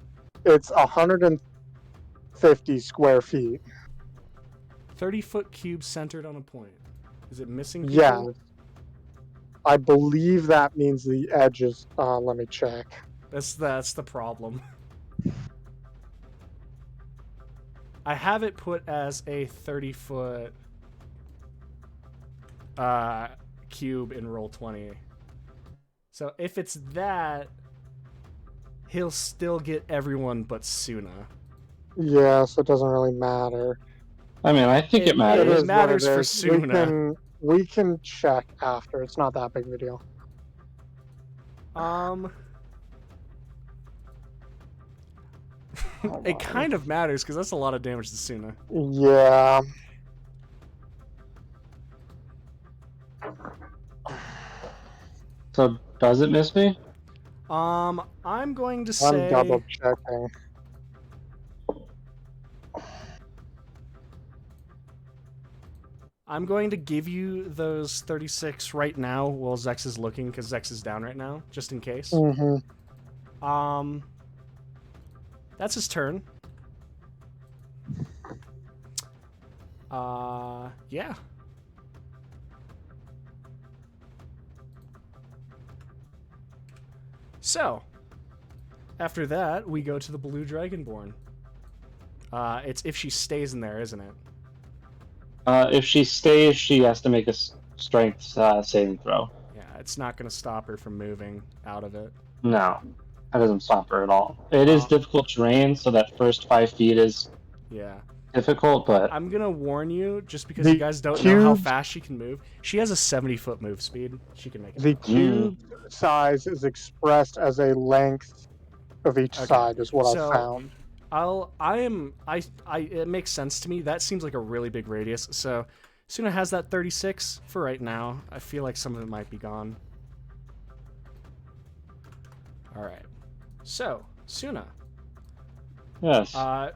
It's 150 square feet. 30-foot cube centered on a point. Is it missing people? Yeah. I believe that means the edges. Let me check. That's the problem. I have it put as a 30-foot cube in Roll20. So if it's that, he'll still get everyone but Suna. Yeah, so it doesn't really matter. I mean, I think it matters. It matters what it for is. Suna. We can check after. It's not that big of a deal. It kind of matters because that's a lot of damage to Suna. Yeah. So does it miss me? I'm going to say I'm double checking. I'm going to give you those 36 right now while Zex is looking, because Zex is down right now, just in case. Mm-hmm. That's his turn. Yeah. So, after that, we go to the Blue Dragonborn. It's if she stays in there, isn't it? If she stays, she has to make a strength saving throw. Yeah, it's not going to stop her from moving out of it. No, that doesn't stop her at all. It is difficult terrain, so that first 5 feet is difficult, but... I'm going to warn you, just because you guys don't know how fast she can move. She has a 70-foot move speed. She can make it. The cube size is expressed as a length of each side, is what I found. It makes sense to me. That seems like a really big radius. So Suna has that 36 for right now. I feel like some of it might be gone. All right. So, Suna. Yes.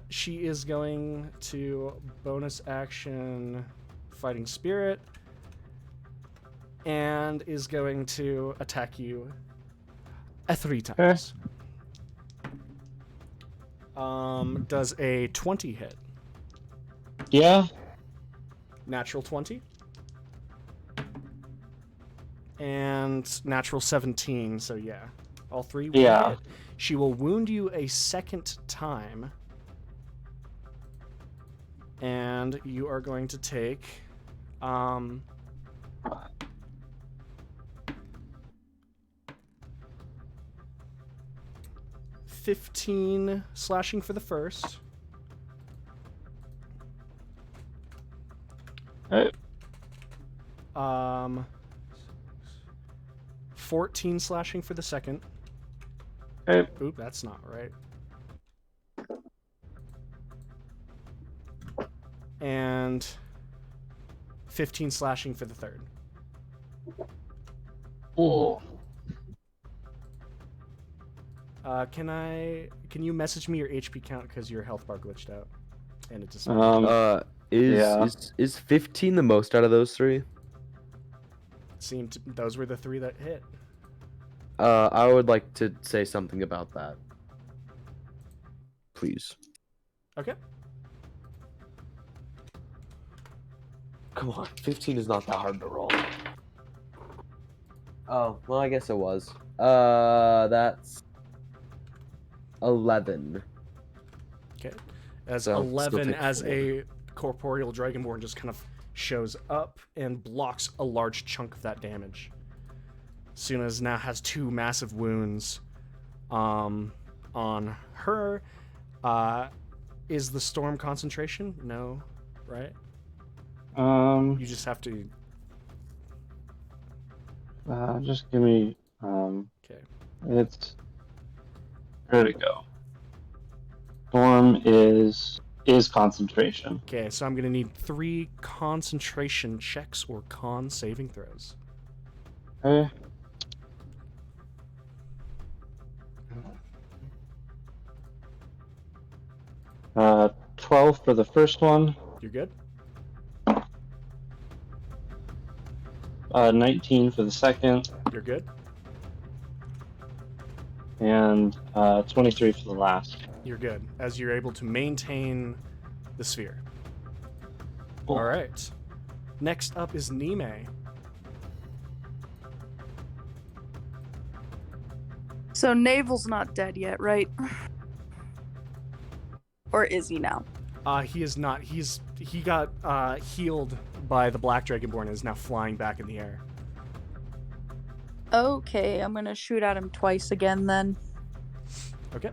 She is going to bonus action Fighting Spirit and is going to attack you 3 times. Does a 20 hit? Yeah. Natural 20. And natural 17, so yeah. All 3 will hit. She will wound you a second time. And you are going to take 15 slashing for the first. Right. 14 slashing for the second. Okay. Oop, that's not right. And 15 slashing for the third. Oh. Can you message me your HP count because your health bar glitched out, and it just Is 15 the most out of those 3? seemed those were the 3 that hit. I would like to say something about that. Please. Okay. Come on, 15 is not that hard to roll. Oh, well, I guess it was. That's 11. Okay. As So, 11 still take as 4. a corporeal dragonborn just kind of shows up and blocks a large chunk of that damage. Suna's now has 2 massive wounds on her. Is the storm concentration? No, right? You just have to. Just give me. Okay. It's. Where'd it go? Storm is concentration. Okay, so I'm gonna need 3 concentration checks or con saving throws. Okay. 12 for the first one. You're good. 19 for the second. You're good. And 23 for the last. You're good. As you're able to maintain the sphere. Cool. All right. Next up is Nime. So Navel's not dead yet, right? Or is he now? He is not. He got healed by the Black Dragonborn and is now flying back in the air. Okay, I'm gonna shoot at him twice again then. Okay.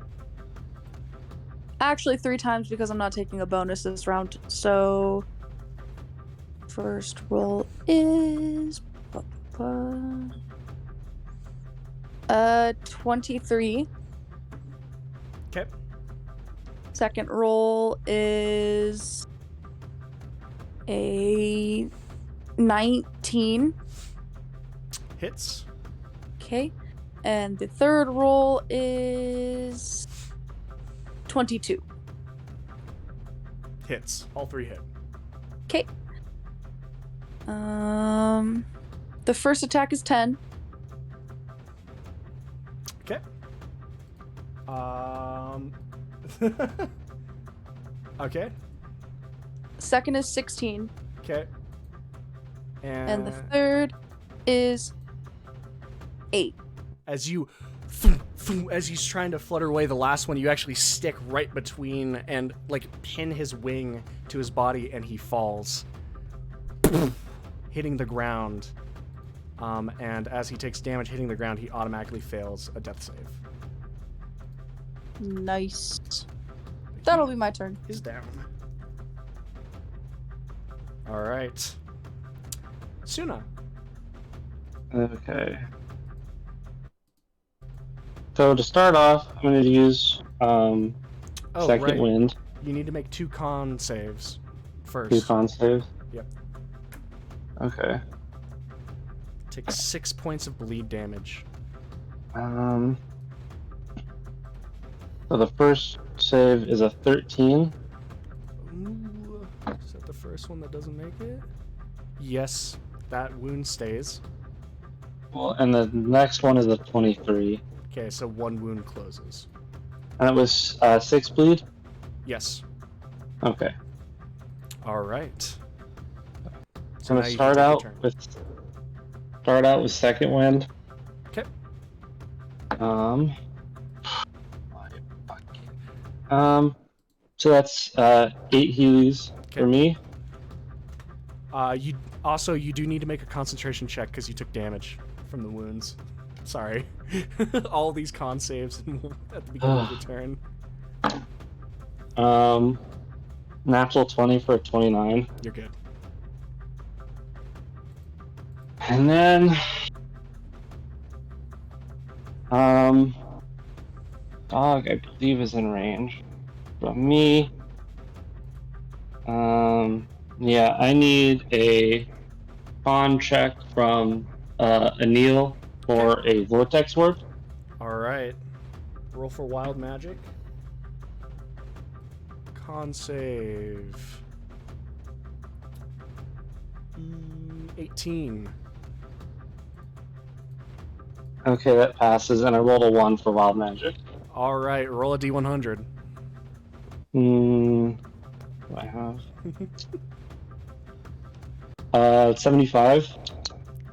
Actually, 3 times because I'm not taking a bonus this round. So, first roll is 23. Okay. Second roll is a 19. Hits. Okay. And the third roll is 22. Hits. All 3 hit. Okay. The first attack is 10. Okay. Okay. Second is 16. Okay. And the third is 8. As he's trying to flutter away the last one, you actually stick right between and like pin his wing to his body, and he falls, hitting the ground. And as he takes damage hitting the ground, he automatically fails a death save. Nice. That'll be my turn. Is down. All right. Suna. Okay. So to start off, I'm going to use second wind. You need to make 2 con saves first. 2 con saves? Yep. Okay. Take 6 points of bleed damage. So the first save is a 13. Ooh, is that the first one that doesn't make it? Yes, that wound stays. Well, and the next one is a 23. Okay, so one wound closes. And it was 6 bleed? Yes. Okay. All right. So now I'm you gonna can take your turn. start out with second wind. Okay. So that's 8 Heelys for me. You do need to make a concentration check because you took damage from the wounds. Sorry. All these con saves at the beginning of the turn. Natural 20 for a 29. You're good. And then dog I believe is in range from me. Yeah, I need a con check from Anil for a vortex warp. All right. Roll for wild magic. Con save. 18. Okay, that passes, and I rolled a 1 for wild magic. All right, roll a d100. What do I have? 75.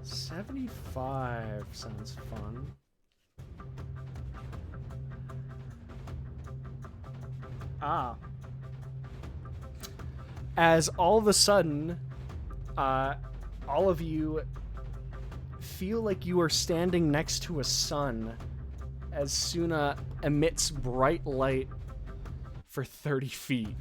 75 sounds fun. As all of a sudden, all of you feel like you are standing next to a sun as Suna emits bright light for 30 feet.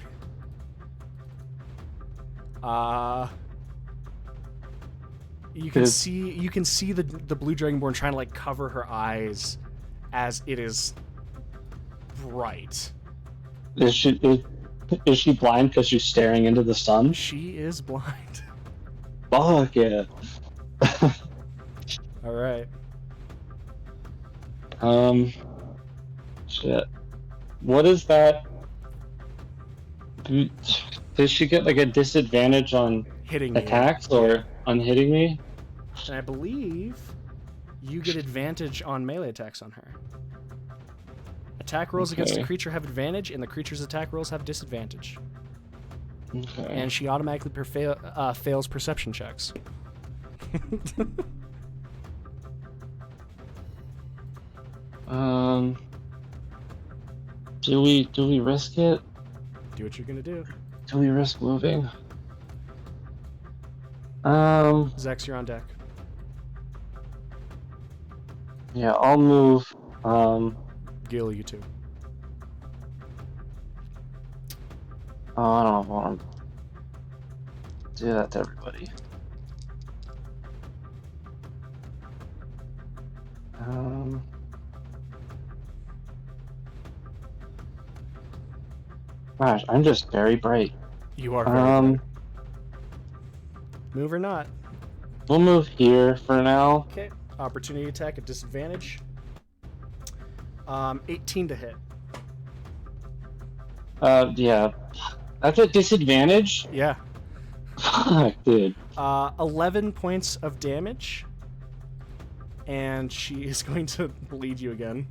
You can see the blue dragonborn trying to like cover her eyes as it is bright. Is she blind because she's staring into the sun? She is blind. Fuck yeah. All right. Shit. What is that? Does she get like a disadvantage on Hitting attacks or on hitting me? And I believe you get advantage on melee attacks on her. Attack rolls against a creature have advantage, and the creature's attack rolls have disadvantage. Okay. And she automatically fails perception checks. Do we risk it? Do what you're gonna do. Do we risk moving? Zex, you're on deck. Yeah, I'll move. Gil, you too. Oh, I don't want to do that to everybody. Gosh, I'm just very bright. You are very bright. Move or not? We'll move here for now. Okay. Opportunity attack at disadvantage. 18 to hit. Yeah. That's a disadvantage? Yeah. Fuck, dude. 11 points of damage. And she is going to bleed you again.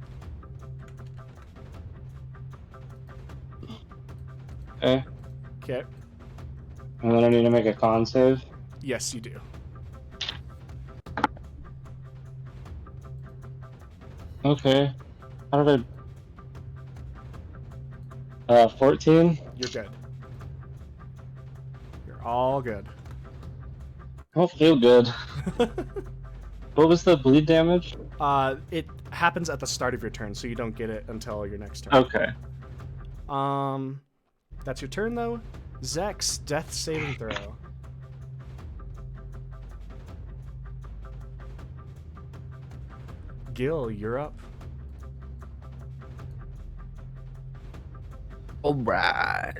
Okay. Okay. And then I need to make a con save? Yes, you do. Okay. How did I... 14? You're good. You're all good. I don't feel good. What was the bleed damage? It happens at the start of your turn, so you don't get it until your next turn. Okay. That's your turn, though. Zex, death saving throw. Gil, you're up. Alright.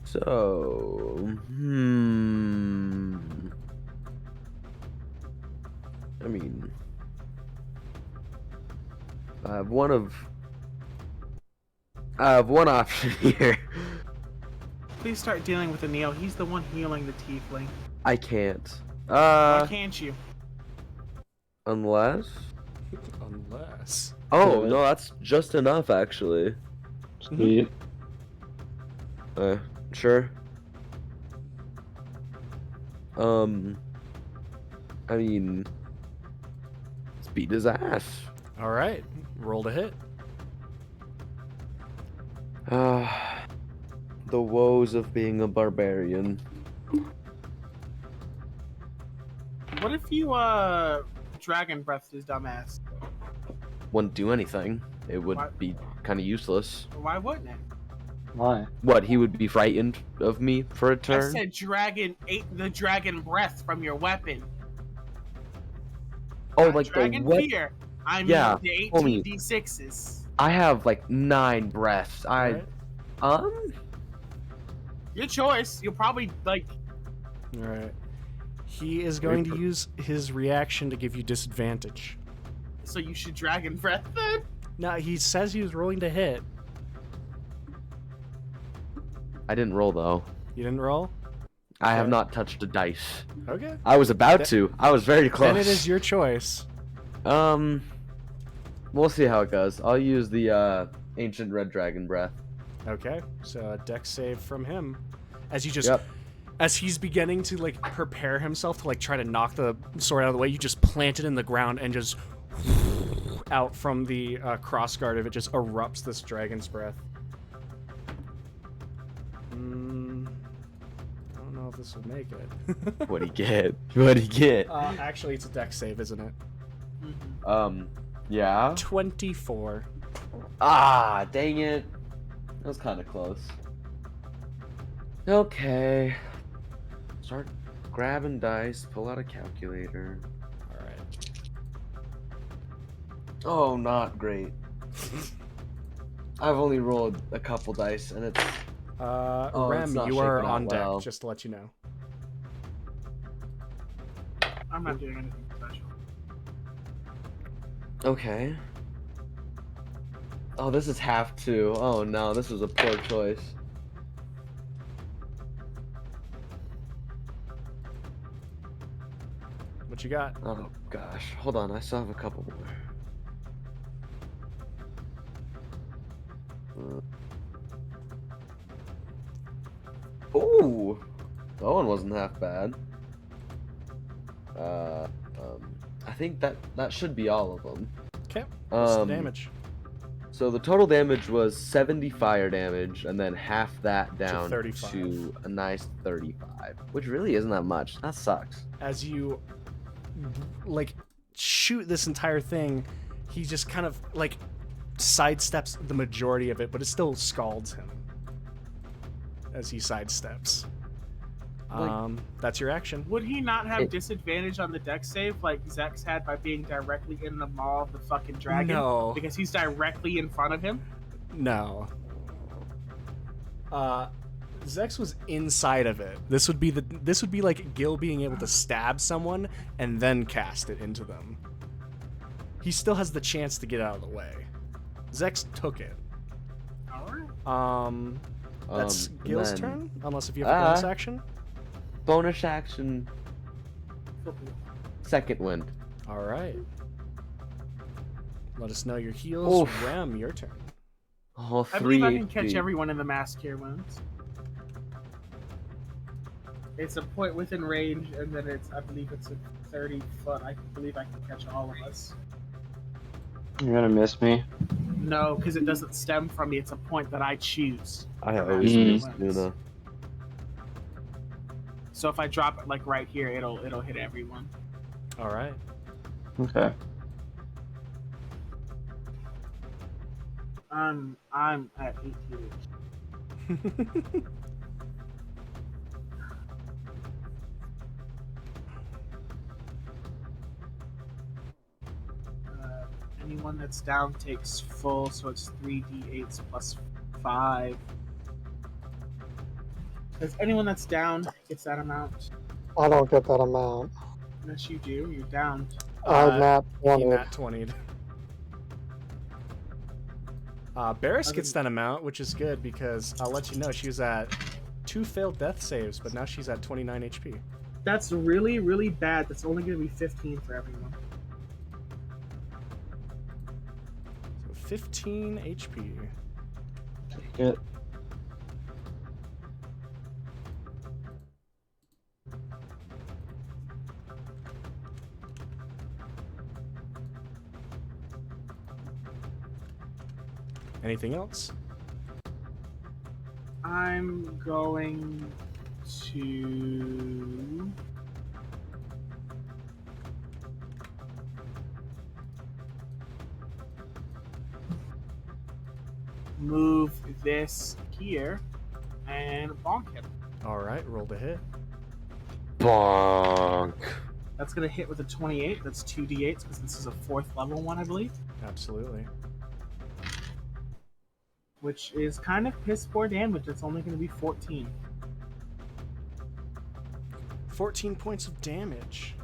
So, I mean, I have one option here. Please start dealing with Anil. He's the one healing the tiefling. I can't. Why can't you? Unless. Unless. Oh Yeah. no, that's just enough actually. Sweet. Sure. I mean, let's beat his ass. All right, roll to hit. The woes of being a barbarian. What if you dragon breathed his dumbass? Wouldn't do anything. It would What? be kind of useless. Why wouldn't it? Why? What, he would be frightened of me for a I turn? said dragon ate the dragon breath from your weapon. Oh, Not like the dragon what? fear. I mean Yeah, the homie. 18d6s. I have like 9 breaths. Alright. Your choice. You'll probably like. All right. He is going to use his reaction to give you disadvantage. So you should dragon breath then. Now he says he was rolling to hit. I didn't roll though. You didn't roll? I have Okay. not touched a dice. Okay. I was about Th- to. I was very close. Then it is your choice. We'll see how it goes. I'll use the ancient red dragon breath. Okay. So a dex save from him. As you just Yep. as he's beginning to like prepare himself to like try to knock the sword out of the way, you just plant it in the ground and just out from the cross guard of it just erupts this dragon's breath. I don't know if this will make it. What'd he get? What'd he get? Actually, it's a dex save, isn't it? Yeah. 24. Ah, dang it. That was kind of close. Okay. Start grabbing dice, pull out a calculator. All right. Oh, not great. I've only rolled a couple dice, and it's... Rem, it's not you are shaping out on deck, well. just to let you know. I'm not doing anything special. Okay. Oh, this is half two. Oh no, this was a poor choice. What you got? Oh gosh, hold on, I still have a couple more. Ooh, that one wasn't half bad. I think that should be all of them. Okay. What's the damage? So the total damage was 70 fire damage, and then half that down 35. to a nice 35, which really isn't that much. That sucks. As you like shoot this entire thing, he just kind of like sidesteps the majority of it, but it still scalds him as he sidesteps. That's your action. Would he not have disadvantage on the dex save like Zex had by being directly in the maw of the fucking dragon? No. Because he's directly in front of him? No. Zex was inside of it. This would be like Gil being able to stab someone and then cast it into them. He still has the chance to get out of the way. Zex took it. Alright. That's Gil's then- turn, unless if you have a bonus action. Bonus action, second wind. All right. Let us know your heals. Oof. Rem, your turn. Oh, I 3 believe I can catch HP. everyone in the mass cure wounds. It's a point within range, and then I believe it's a 30 foot. I believe I can catch all of us. You're gonna miss me. No, because it doesn't stem from me. It's a point that I choose. I for always mass miss cure wounds. Luna. So if I drop it like right here, it'll hit everyone. All right. Okay. I'm at 18. Anyone that's down takes full, so it's 3d8s plus 5. Because anyone that's down gets that amount. I don't get that amount. Unless you do, you're down. I'm not He 20. nat 20'd. Barris gets that amount, which is good because I'll let you know she was at 2 failed death saves, but now she's at 29 HP. That's really, really bad. That's only going to be 15 for everyone. So 15 HP. Take it. Anything else? I'm going to move this here and bonk him. All right, roll to hit. Bonk. That's going to hit with a 28. That's 2d8s because this is a 4th level one, I believe. Absolutely. Which is kind of piss poor damage. It's only going to be 14. 14 points of damage.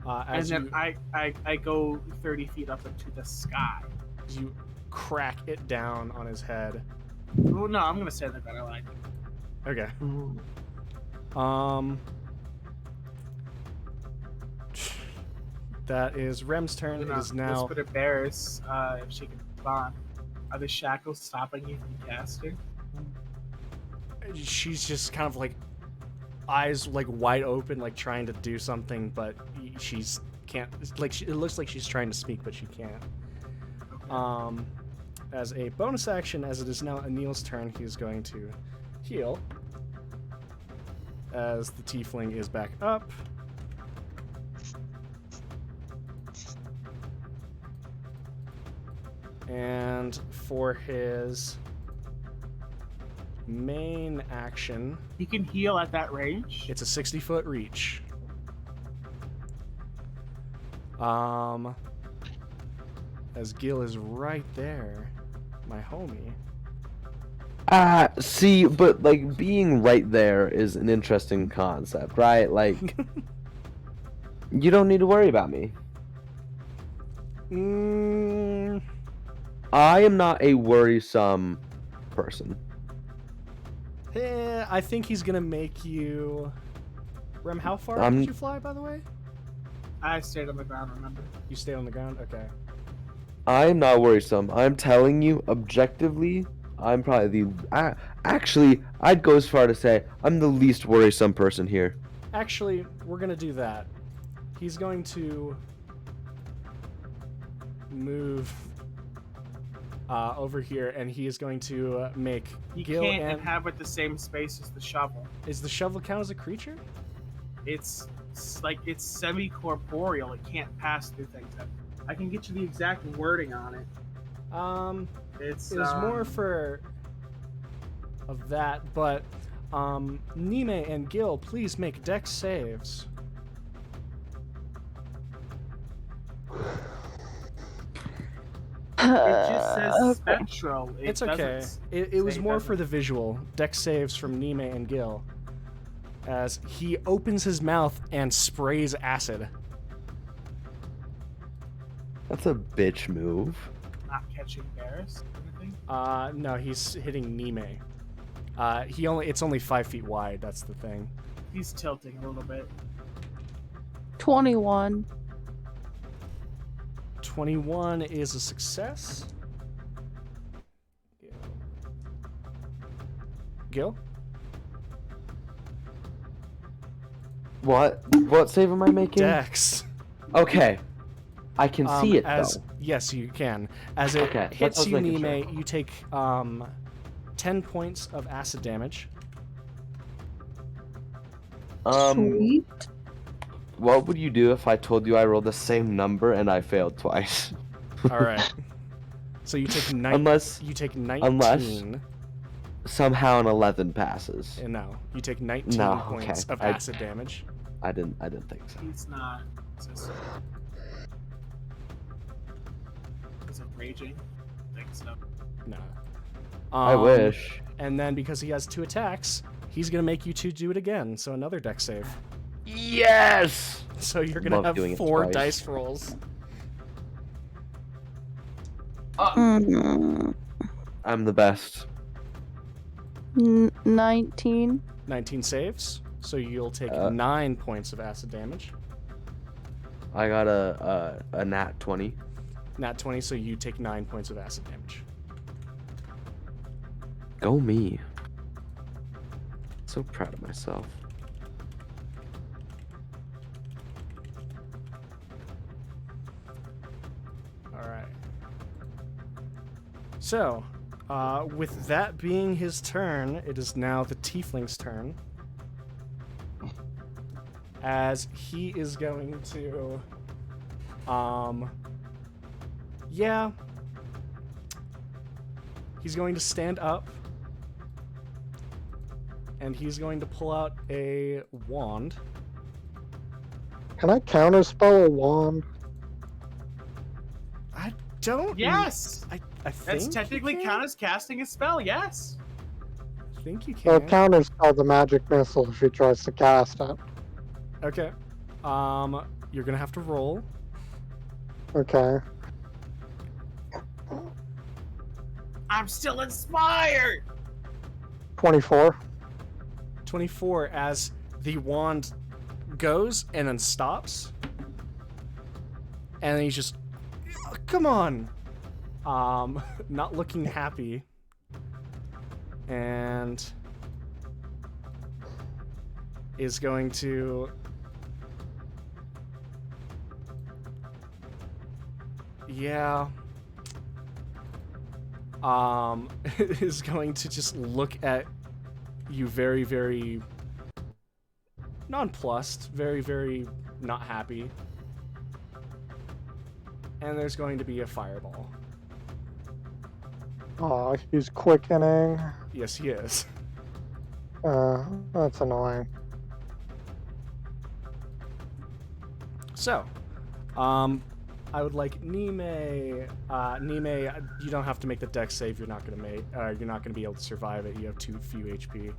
And then I go 30 feet up into the sky. You crack it down on his head. Oh no, I'm going to stay in the ground. I like it. Okay. That is Rem's turn. It is now. Let's put a Barris, if she can respond. Are the shackles stopping you from casting? She's just kind of like eyes like wide open, like trying to do something, but she's can't. Like it looks like she's trying to speak, but she can't. Okay. As a bonus action, as it is now Anil's turn, he's going to heal. As the tiefling is back up. And for his main action, he can heal at that range. It's a 60-foot reach. As Gil is right there, my homie. See, but like being right there is an interesting concept, right? Like, you don't need to worry about me. I am not a worrisome person. I think he's gonna make you. Rem, how far did you fly, by the way? I stayed on the ground, remember? You stayed on the ground? Okay. I am not worrisome. I'm telling you, objectively, I'm probably the... actually, I'd go as far to say I'm the least worrisome person here. Actually, we're gonna do that. He's going to move over here, and he is going to make Gil can't and inhabit the same space as the shovel. Is the shovel count as a creature? It's like it's semi-corporeal. It can't pass through things. I can get you the exact wording on it. It's more for of that, but Nime and Gil, please make dex saves. It just says spectral. It's okay. It was more for the visual. Dex saves from Nime and Gil. As he opens his mouth and sprays acid. That's a bitch move. Not catching Barris or anything? No, he's hitting Nime. It's only 5 feet wide, that's the thing. He's tilting a little bit. 21. 21 is a success. Gil? What save am I making? Dex. Okay. I can see it, though. Yes, you can. As it hits you, Nime, you take 10 points of acid damage. Sweet. What would you do if I told you I rolled the same number and I failed twice? All right. So you take 19. Unless somehow an 11 passes. No, you take 19 points of acid damage. I didn't think so. He's not. Is it raging? I think so. No. I wish. And then because he has 2 attacks, he's gonna make you 2 do it again. So another dex save. Yes. So you're gonna have 4 dice rolls. Mm, I'm the best. 19. 19 saves, so you'll take 9 points of acid damage. I got a nat 20. Nat 20, so you take 9 points of acid damage. Go me. So proud of myself. Alright. So, with that being his turn, it is now the Tiefling's turn. As he is going to... Yeah. He's going to stand up. And he's going to pull out a wand. Can I counterspell a wand? I don't... Yes! I think That's technically you can? count as casting a spell, yes. I think you I'll can. counterspell the magic missile if he tries to cast it. Okay. You're gonna have to roll. Okay. I'm still inspired! 24. 24 as the wand goes and then stops. And then he's just, "Oh, come on. Not looking happy. And is going to is going to just look at you very, very nonplussed, very, very not happy. And there's going to be a fireball. Aw, he's quickening. Yes, he is. That's annoying. So, I would like Nime. Nime, you don't have to make the dex save. You're not gonna be able to survive it. You have too few HP.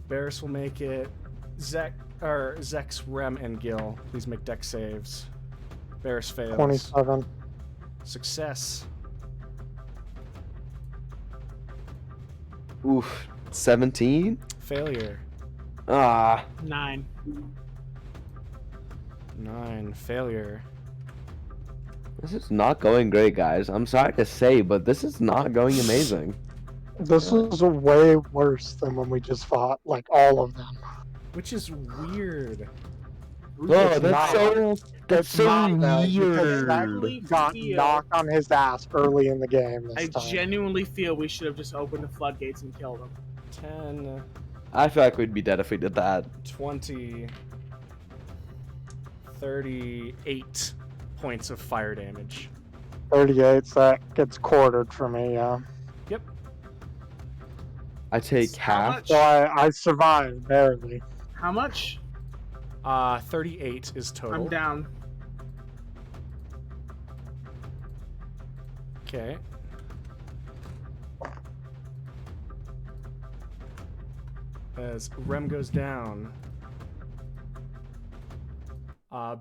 Barris will make it. Zex, Rem, and Gil, please make dex saves. Barris fails. 27. Success. Oof. 17? Failure. Ah. 9. 9. Failure. This is not going great, guys. I'm sorry to say, but this is not going amazing. This is way worse than when we just fought, like, all of them. Which is weird. Oh, that's so not though, because weird. Zach got knocked on his ass early in the game this I time. genuinely feel we should have just opened the floodgates and killed him. 10, I feel like we'd be dead if we did that. 20, 38 points of fire damage. 38, so that gets quartered for me, yeah. Yep. I take How half. much? So I survived, barely. How much? 38 is total. I'm down. Okay. As Rem goes down,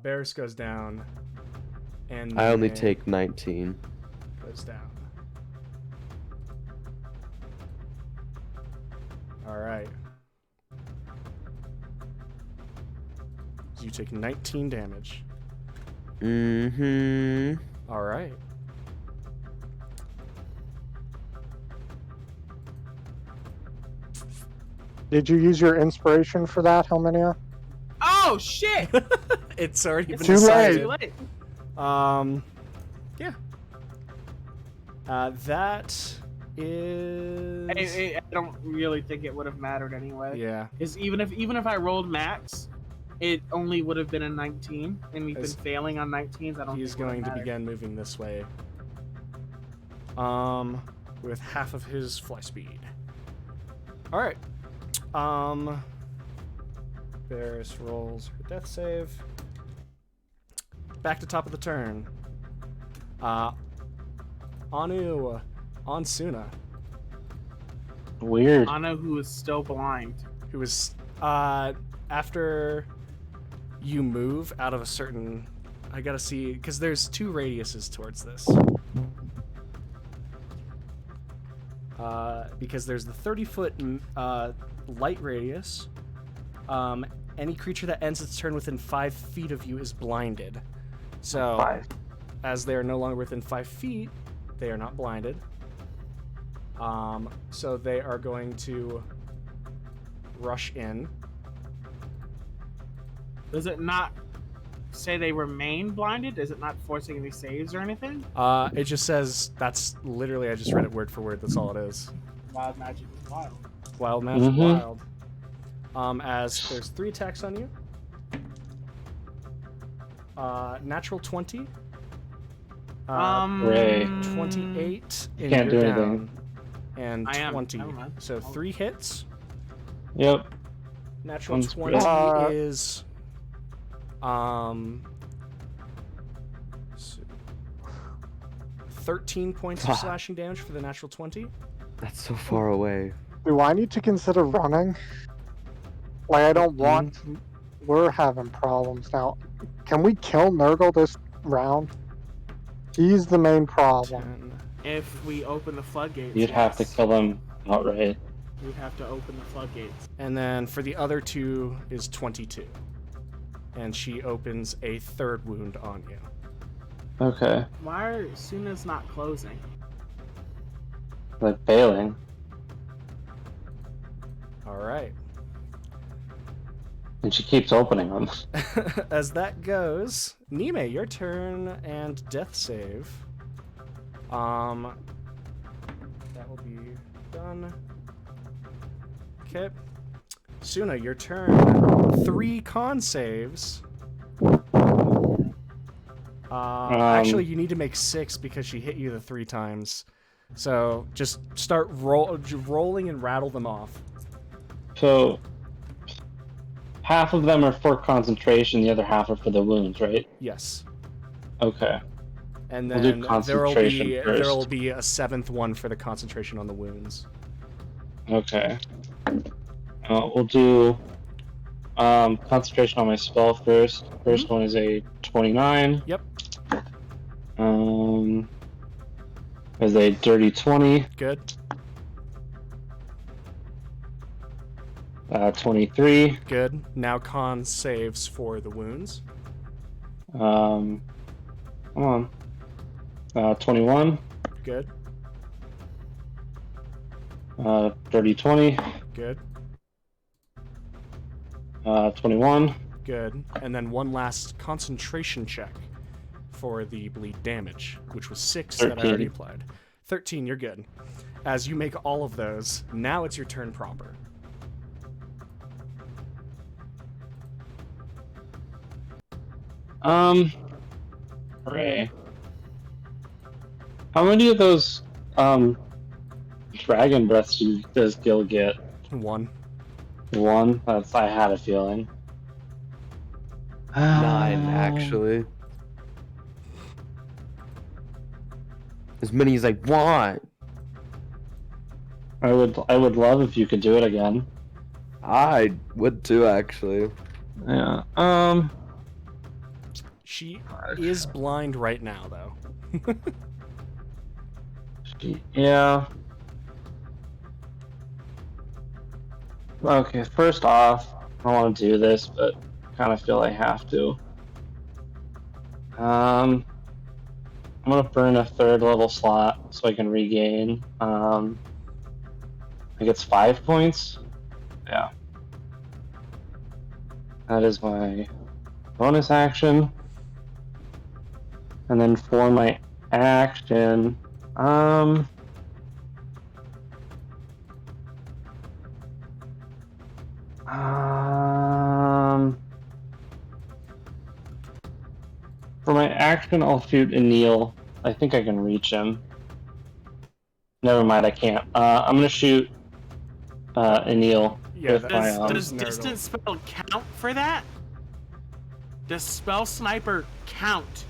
Barris goes down, and I only Nime take 19. goes down. All right. You take 19 damage. Mm-hmm. All right. Did you use your inspiration for that, Helminia? Oh shit! It's already been too decided. Too late. Yeah. That is. I don't really think it would have mattered anyway. Yeah. Is even if I rolled max, it only would have been a 19, and we've been failing on 19s. I don't. He's think it would going have to mattered. begin moving this way. With half of his fly speed. All right. Barris rolls her death save. Back to top of the turn. Anu, Ansuna, Weird. Anna, who is still blind. who is after you move out of a certain I gotta see, because there's 2 radiuses towards this. Because there's the 30-foot light radius. Any creature that ends its turn within 5 feet of you is blinded. So, as they are no longer within 5 feet, they are not blinded. So they are going to rush in. Does it not say they remain blinded? Is it not forcing any saves or anything? It just says, that's literally, I just read it word for word, that's all it is. Wild magic is wild. Wild magic, wild. As there's 3 attacks on you. Natural 20. 28. And Can't do you're anything. down. And 20. So 3 hits. Yep. Natural Sounds 20 good. is 13 points of slashing damage for the natural 20. That's so far away. Do I need to consider running? Like, I don't want... We're having problems now. Can we kill Nurgle this round? He's the main problem. 10. If we open the floodgates, You'd have to kill him outright. We'd have to open the floodgates. And then for the other 2 is 22. And she opens a 3rd wound on you. Okay. Why are Suna's not closing? Like bailing. Alright. And she keeps opening them. As that goes, Nime, your turn and death save. That will be done. Okay. Suna, your turn. 3 con saves. Actually, you need to make 6 because she hit you the 3 times. So just start rolling and rattle them off. So, half of them are for concentration, the other half are for the wounds, right? Yes. Okay. And We'll then do concentration first. there will be a 7th one for the concentration on the wounds. Okay. We'll do concentration on my spell first. First one is a 29. Yep. Is a dirty 20. Good. 23. Good. Now con saves for the wounds. Come on. 21. Good. Dirty 20. Good. 21. Good. And then one last concentration check for the bleed damage, which was 6 that I 13. already applied. 13, you're good. As you make all of those, now it's your turn proper. Hooray. How many of those dragon breaths does Gil get? 1. 1? I had a feeling. 9, actually. As many as I want. I would love if you could do it again. I would too, actually. Yeah. She is blind right now, though. Yeah. Okay, first off, I want to do this, but I kind of feel I have to. I'm gonna burn a 3rd level slot so I can regain. I think it's 5 points. Yeah. That is my bonus action. And then for my action, for my action, I'll shoot Anil. I think I can reach him. Never mind, I can't. I'm gonna shoot Anil. Yeah, with my, Does distance spell count for that? Does spell sniper count?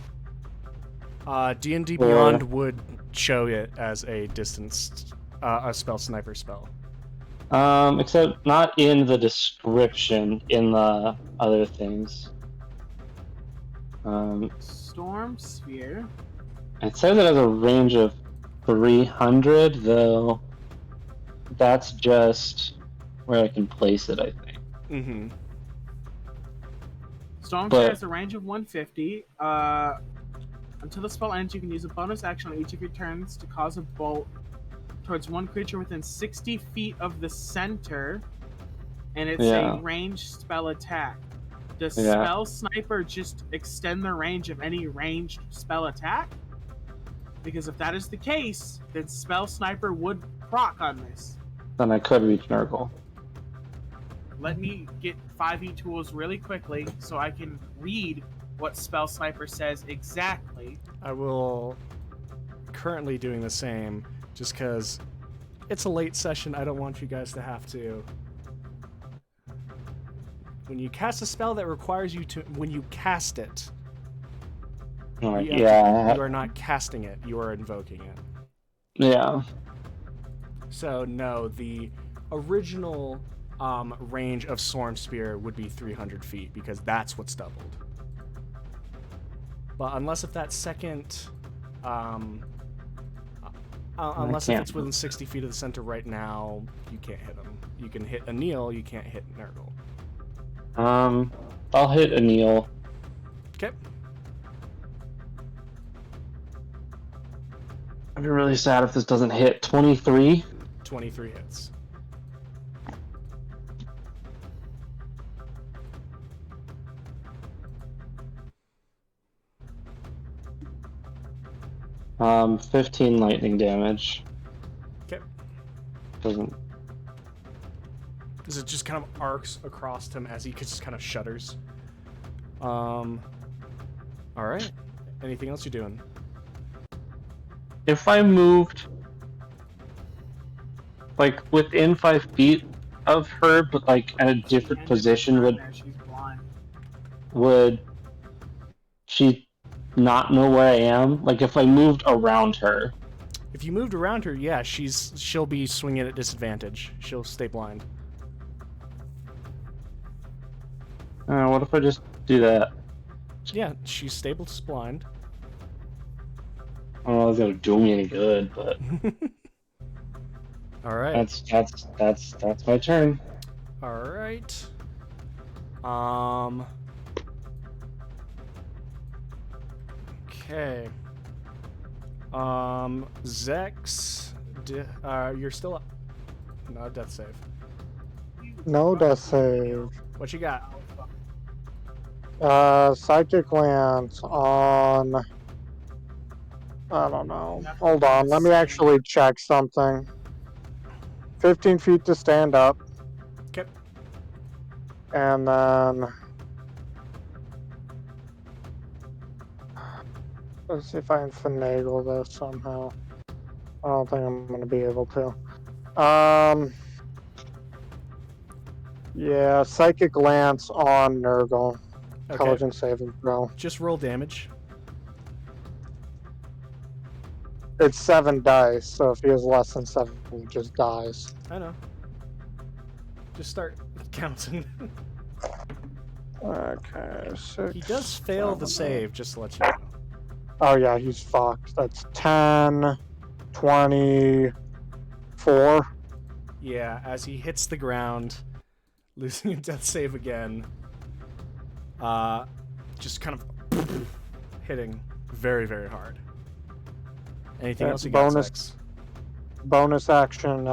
D&D Beyond would show it as a distance, a spell sniper spell. Except not in the description, in the other things. Storm Sphere. It says it has a range of 300, though. That's just where I can place it, I think. Mm-hmm. Storm Sphere has a range of 150. Until the spell ends, you can use a bonus action on each of your turns to cause a bolt towards one creature within 60 feet of the center, and it's a ranged spell attack. Does Spell Sniper just extend the range of any ranged spell attack? Because if that is the case, then Spell Sniper would proc on this. Then I could reach Nurgle. Let me get 5e tools really quickly so I can read what Spell Sniper says exactly. I will currently doing the same just because it's a late session. I don't want you guys to have to. When you cast a spell that requires you to, when you cast it, you are not casting it, you are invoking it. Yeah. So no, the original range of Storm Spear would be 300 feet because that's what's doubled. But unless if that second, unless if it's within 60 feet of the center right now, you can't hit him. You can hit Anil, you can't hit Nurgle. I'll hit Anil. Okay. I'd be really sad if this doesn't hit. 23. 23 hits. Um, 15 lightning damage. Okay. Doesn't. As it just kind of arcs across him as he just kind of shudders. All right. Anything else you're doing? If I moved, like, within 5 feet of her, but, like, at a different position, would she not know where I am? Like, if I moved around her. If you moved around her, yeah, she'll be swinging at disadvantage. She'll stay blind. What if I just do that? Yeah, she's stable to blind. I don't know if it's gonna do me any good, but all right. That's my turn. All right. Okay. Zex, you're still up. No death save. No death save. What you got? Psychic Lance on... I don't know. Hold on, let me actually check something. 15 feet to stand up. Okay. And then... let's see if I can finagle this somehow. I don't think I'm going to be able to. Yeah, Psychic Lance on Nurgle. Okay. Intelligence saving throw. Just roll damage. It's 7 dice, so if he has less than 7, he just dies. I know. Just start counting. Okay, 6, he does fail 7, the save, just to let you know. Oh yeah, he's fucked. That's 10, 24. Yeah, as he hits the ground, losing a death save again. Just kind of hitting very, very hard. Anything else you got, Zex? Bonus action,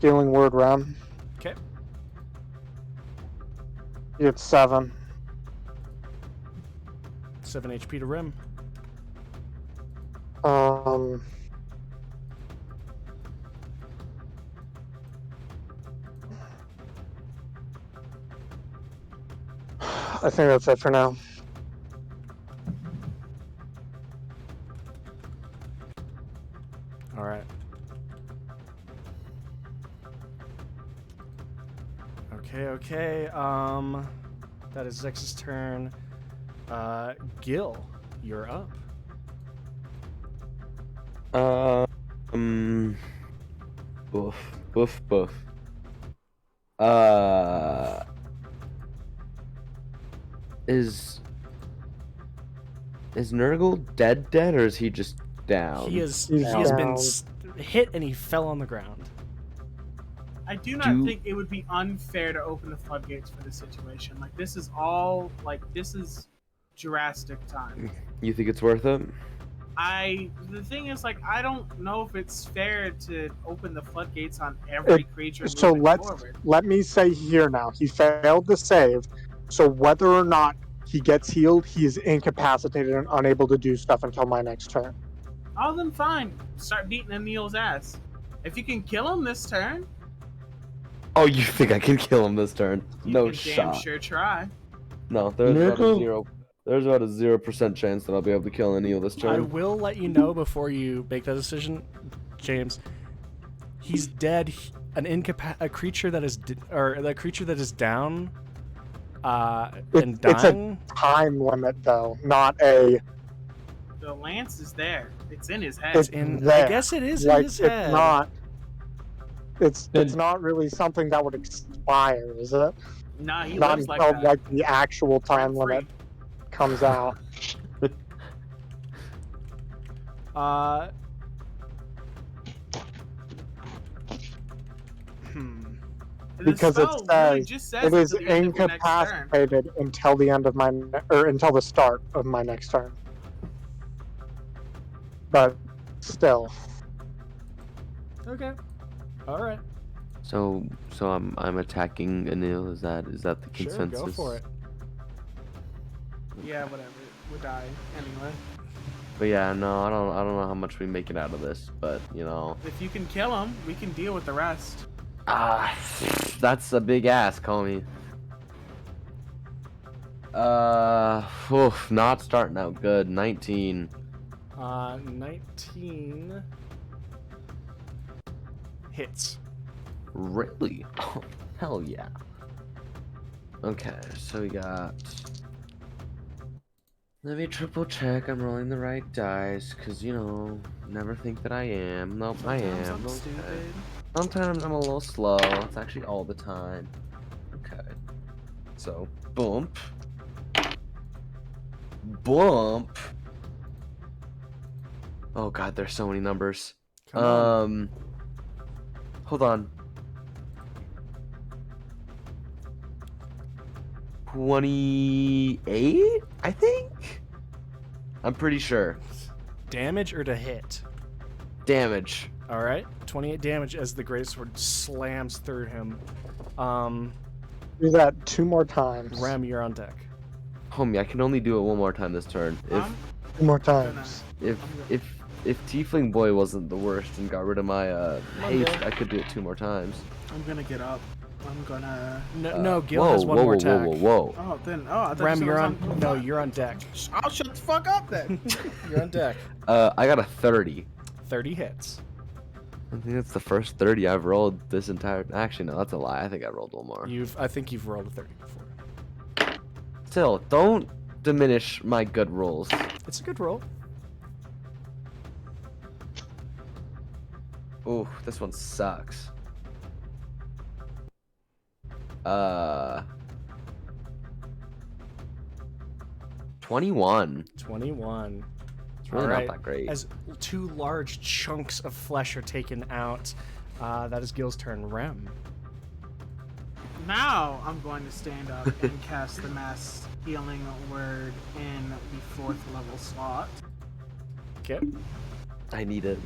Healing Word Rem. Okay. It's 7. 7 HP to Rim. I think that's it for now. All right. Okay. That is Zex's turn. Gil, you're up. Boof. Is Is Nurgle dead or is he just down? He has He's been down. hit and he fell on the ground. I do not think it would be unfair to open the floodgates for this situation. Like, this is all, like, this is Jurassic time. You think it's worth it? The thing is, like, I don't know if it's fair to open the floodgates on every creature So moving forward. let me say here now, he failed the save, so whether or not he gets healed, he is incapacitated and unable to do stuff until my next turn. Oh, then fine. Start beating Emil's ass. If you can kill him this turn, Oh, you think I can kill him this turn? you No can shot. damn sure try. No, there's about a 0% chance that I'll be able to kill Anil this I turn. will let you know before you make that decision, James. He's dead. A creature that is the creature that is down and dying. It's a time limit, though, not a. The lance is there. It's in his head. It's there. I guess it is Like, in his head. It's not. It's not really something that would expire, is it? Nah, he Not lives until like that. like the actual time Rent-free. limit comes out. Because it says it is incapacitated until the end of until the start of my next turn. But still. Okay. All right. So I'm attacking Anil. Is that the consensus? Sure, go for it. Yeah, whatever. We're dying anyway. But yeah, no, I don't know how much we make it out of this, but you know. If you can kill him, we can deal with the rest. That's a big ask, homie. Not starting out good. 19. 19 hits. Really? Oh, hell yeah. Okay, so we got. Let me triple check I'm rolling the right dice, cause you know, never think that I am. Nope, I Sometimes am. I'm Okay. stupid. Sometimes I'm a little slow. It's actually all the time. Okay. So, bump. Bump. Oh god, there's so many numbers. Come on. Hold on. 28, I think? I'm pretty sure. Damage or to hit? Damage. All right. 28 damage as the greatsword slams through him. Do that 2 more times. Rem, you're on deck. Homie, I can only do it one more time this turn. If 2 more times. if Tiefling Boy wasn't the worst and got rid of my haste, I could do it 2 more times. I'm gonna get up. I'm gonna. No, Gil has one more attack. Whoa. Oh, then. Oh, I thought Rem, you you're said on. No, you're on deck. I'll shut the fuck up then. You're on deck. I got a 30. 30 hits. I think that's the first 30 I've rolled this entire. Actually, no, that's a lie. I think I rolled one more. I think you've rolled a 30 before. Still, don't diminish my good rolls. It's a good roll. Ooh, this one sucks. 21. 21. It's really not that great. As 2 large chunks of flesh are taken out, that is Gil's turn. Rem. Now I'm going to stand up and cast the mass healing word in the 4th level slot. Okay. I need it.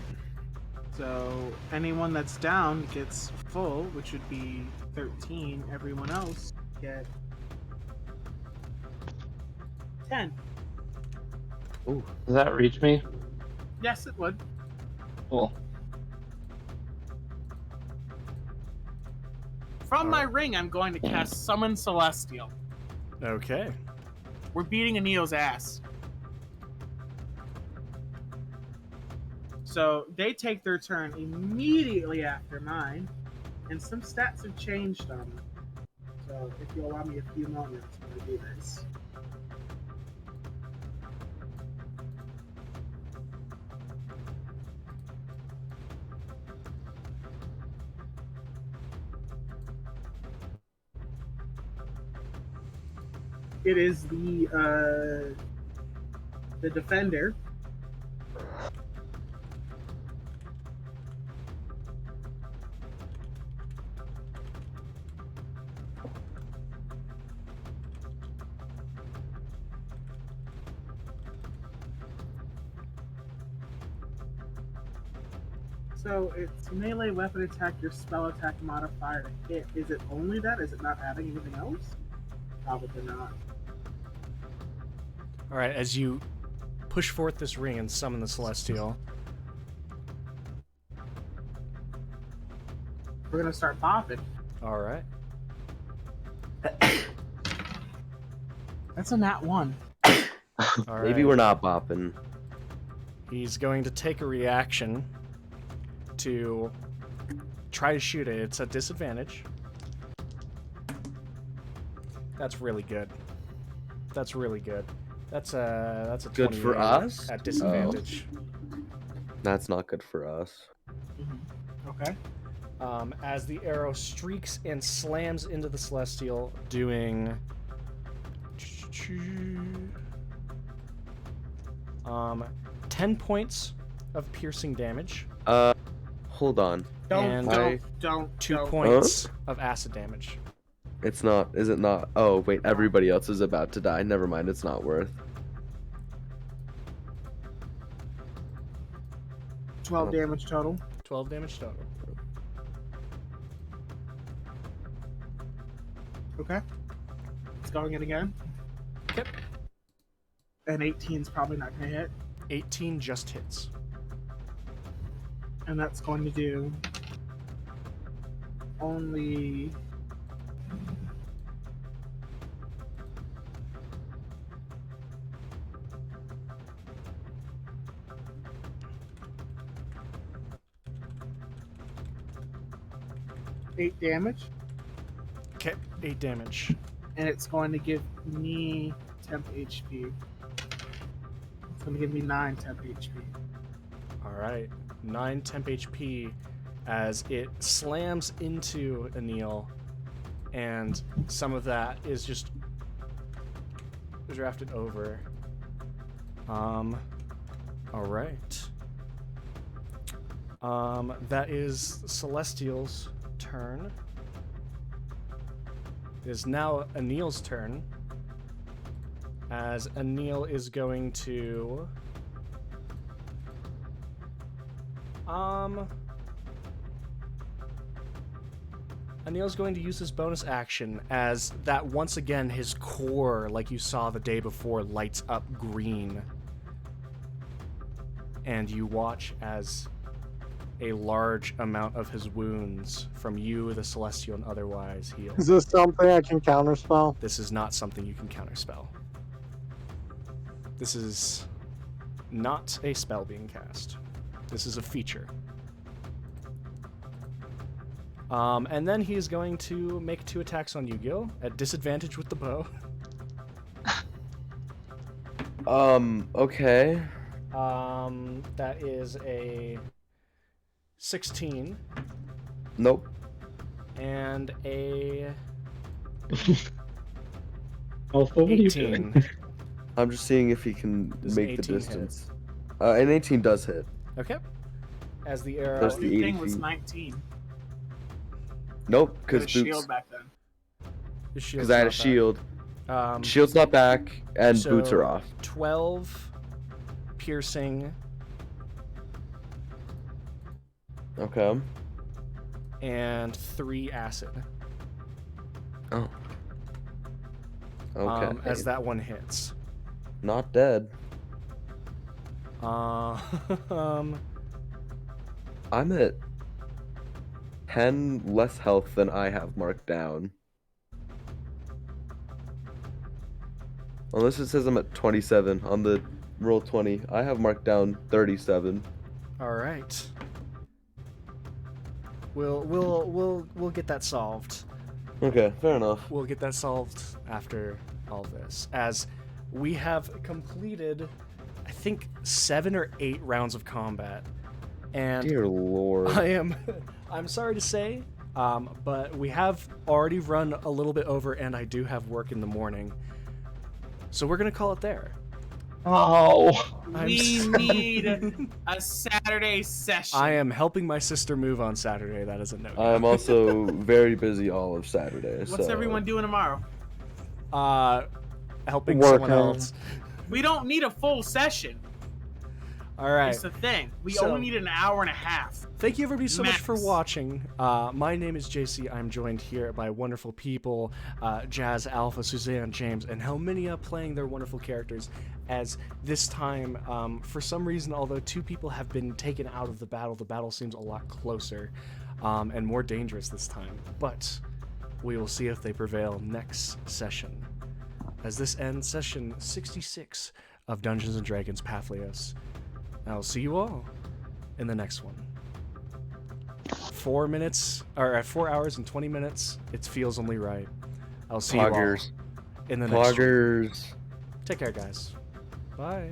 So anyone that's down gets full, which would be 13. Everyone else get 10. Ooh. Does that reach me? Yes, it would. Cool. From my ring, I'm going to cast Summon Celestial. Okay. We're beating Anil's ass. So they take their turn immediately after mine, and some stats have changed on them. So if you'll allow me a few moments, I'm going to do this. It is the the defender. So it's melee weapon attack, your spell attack modifier to hit. Is it only that? Is it not adding anything else? Probably not. All right, as you push forth this ring and summon the Celestial. We're gonna start popping. All right. That's a nat 1. All Maybe right. we're not bopping. He's going to take a reaction to try to shoot it. It's a disadvantage. That's really good. That's really good. That's a Good for 28 us? at disadvantage. That's not good for us. Okay. As the arrow streaks and slams into the Celestial, doing 10 points of piercing damage. Hold on. Don't. 2 points of acid damage. It's not. Is it not? Oh, wait. Everybody else is about to die. Never mind. It's not worth. 12 damage total. 12 damage total. Okay. It's going in again. Yep. And 18's probably not gonna hit. 18 just hits. And that's going to do only eight damage, Okay, 8 damage. and it's going to give me temp HP. It's going to give me 9 temp HP. Alright, 9 temp HP as it slams into Anil, and some of that is just drafted over. Alright. That is Celestial's turn. It is now Anil's turn, as Anil is going to Anil's going to use his bonus action as that once again his core, like you saw the day before, lights up green. And you watch as a large amount of his wounds from you, the Celestial, and otherwise heal. Is this something I can counterspell? This is not something you can counterspell. This is not a spell being cast. This is a feature. And then he is going to make 2 attacks on you, Gil, at disadvantage with the bow. Okay. That is a 16 Nope. and a Oh, what are you doing? 18. I'm just seeing if he can Does make the 18 hit? distance. An 18 does hit. Okay. As the arrow. There's the 80 thing was feet. 19. Nope, Got because a boots. shield back then. the shield's Because I had a not shield. back. Shield's not back, and boots so are off. 12 piercing Okay. and 3 acid. Oh. Okay. As that one hits. Not dead. Um, I'm at 10 less health than I have marked down. Unless it says I'm at 27 on the roll 20. I have marked down 37. all right. We'll get that solved. Okay, fair enough. We'll get that solved after all this, as we have completed, I think, 7 or 8 rounds of combat, and Dear Lord. I'm sorry to say, but we have already run a little bit over, and I do have work in the morning, so we're gonna call it there. Oh. We need a Saturday session. I am helping my sister move on Saturday. That is a no. I'm also very busy all of Saturday. What's so... everyone doing tomorrow? Helping Working. someone else. We don't need a full session. All right. That's the thing. We So- only need an hour and a half. Thank you everybody so much for Max. watching. My name is JC. I'm joined here by wonderful people, Jazz, Alpha, Suzanne, James, and Helminia playing their wonderful characters. As this time, for some reason, although 2 people have been taken out of the battle seems a lot closer and more dangerous this time. But we will see if they prevail next session. As this ends session 66 of Dungeons & Dragons Papihos. I'll see you all in the next one. 4 minutes, or 4 hours and 20 minutes. It feels only right. I'll see you all in the next one. Poggers. Take care, guys. Bye.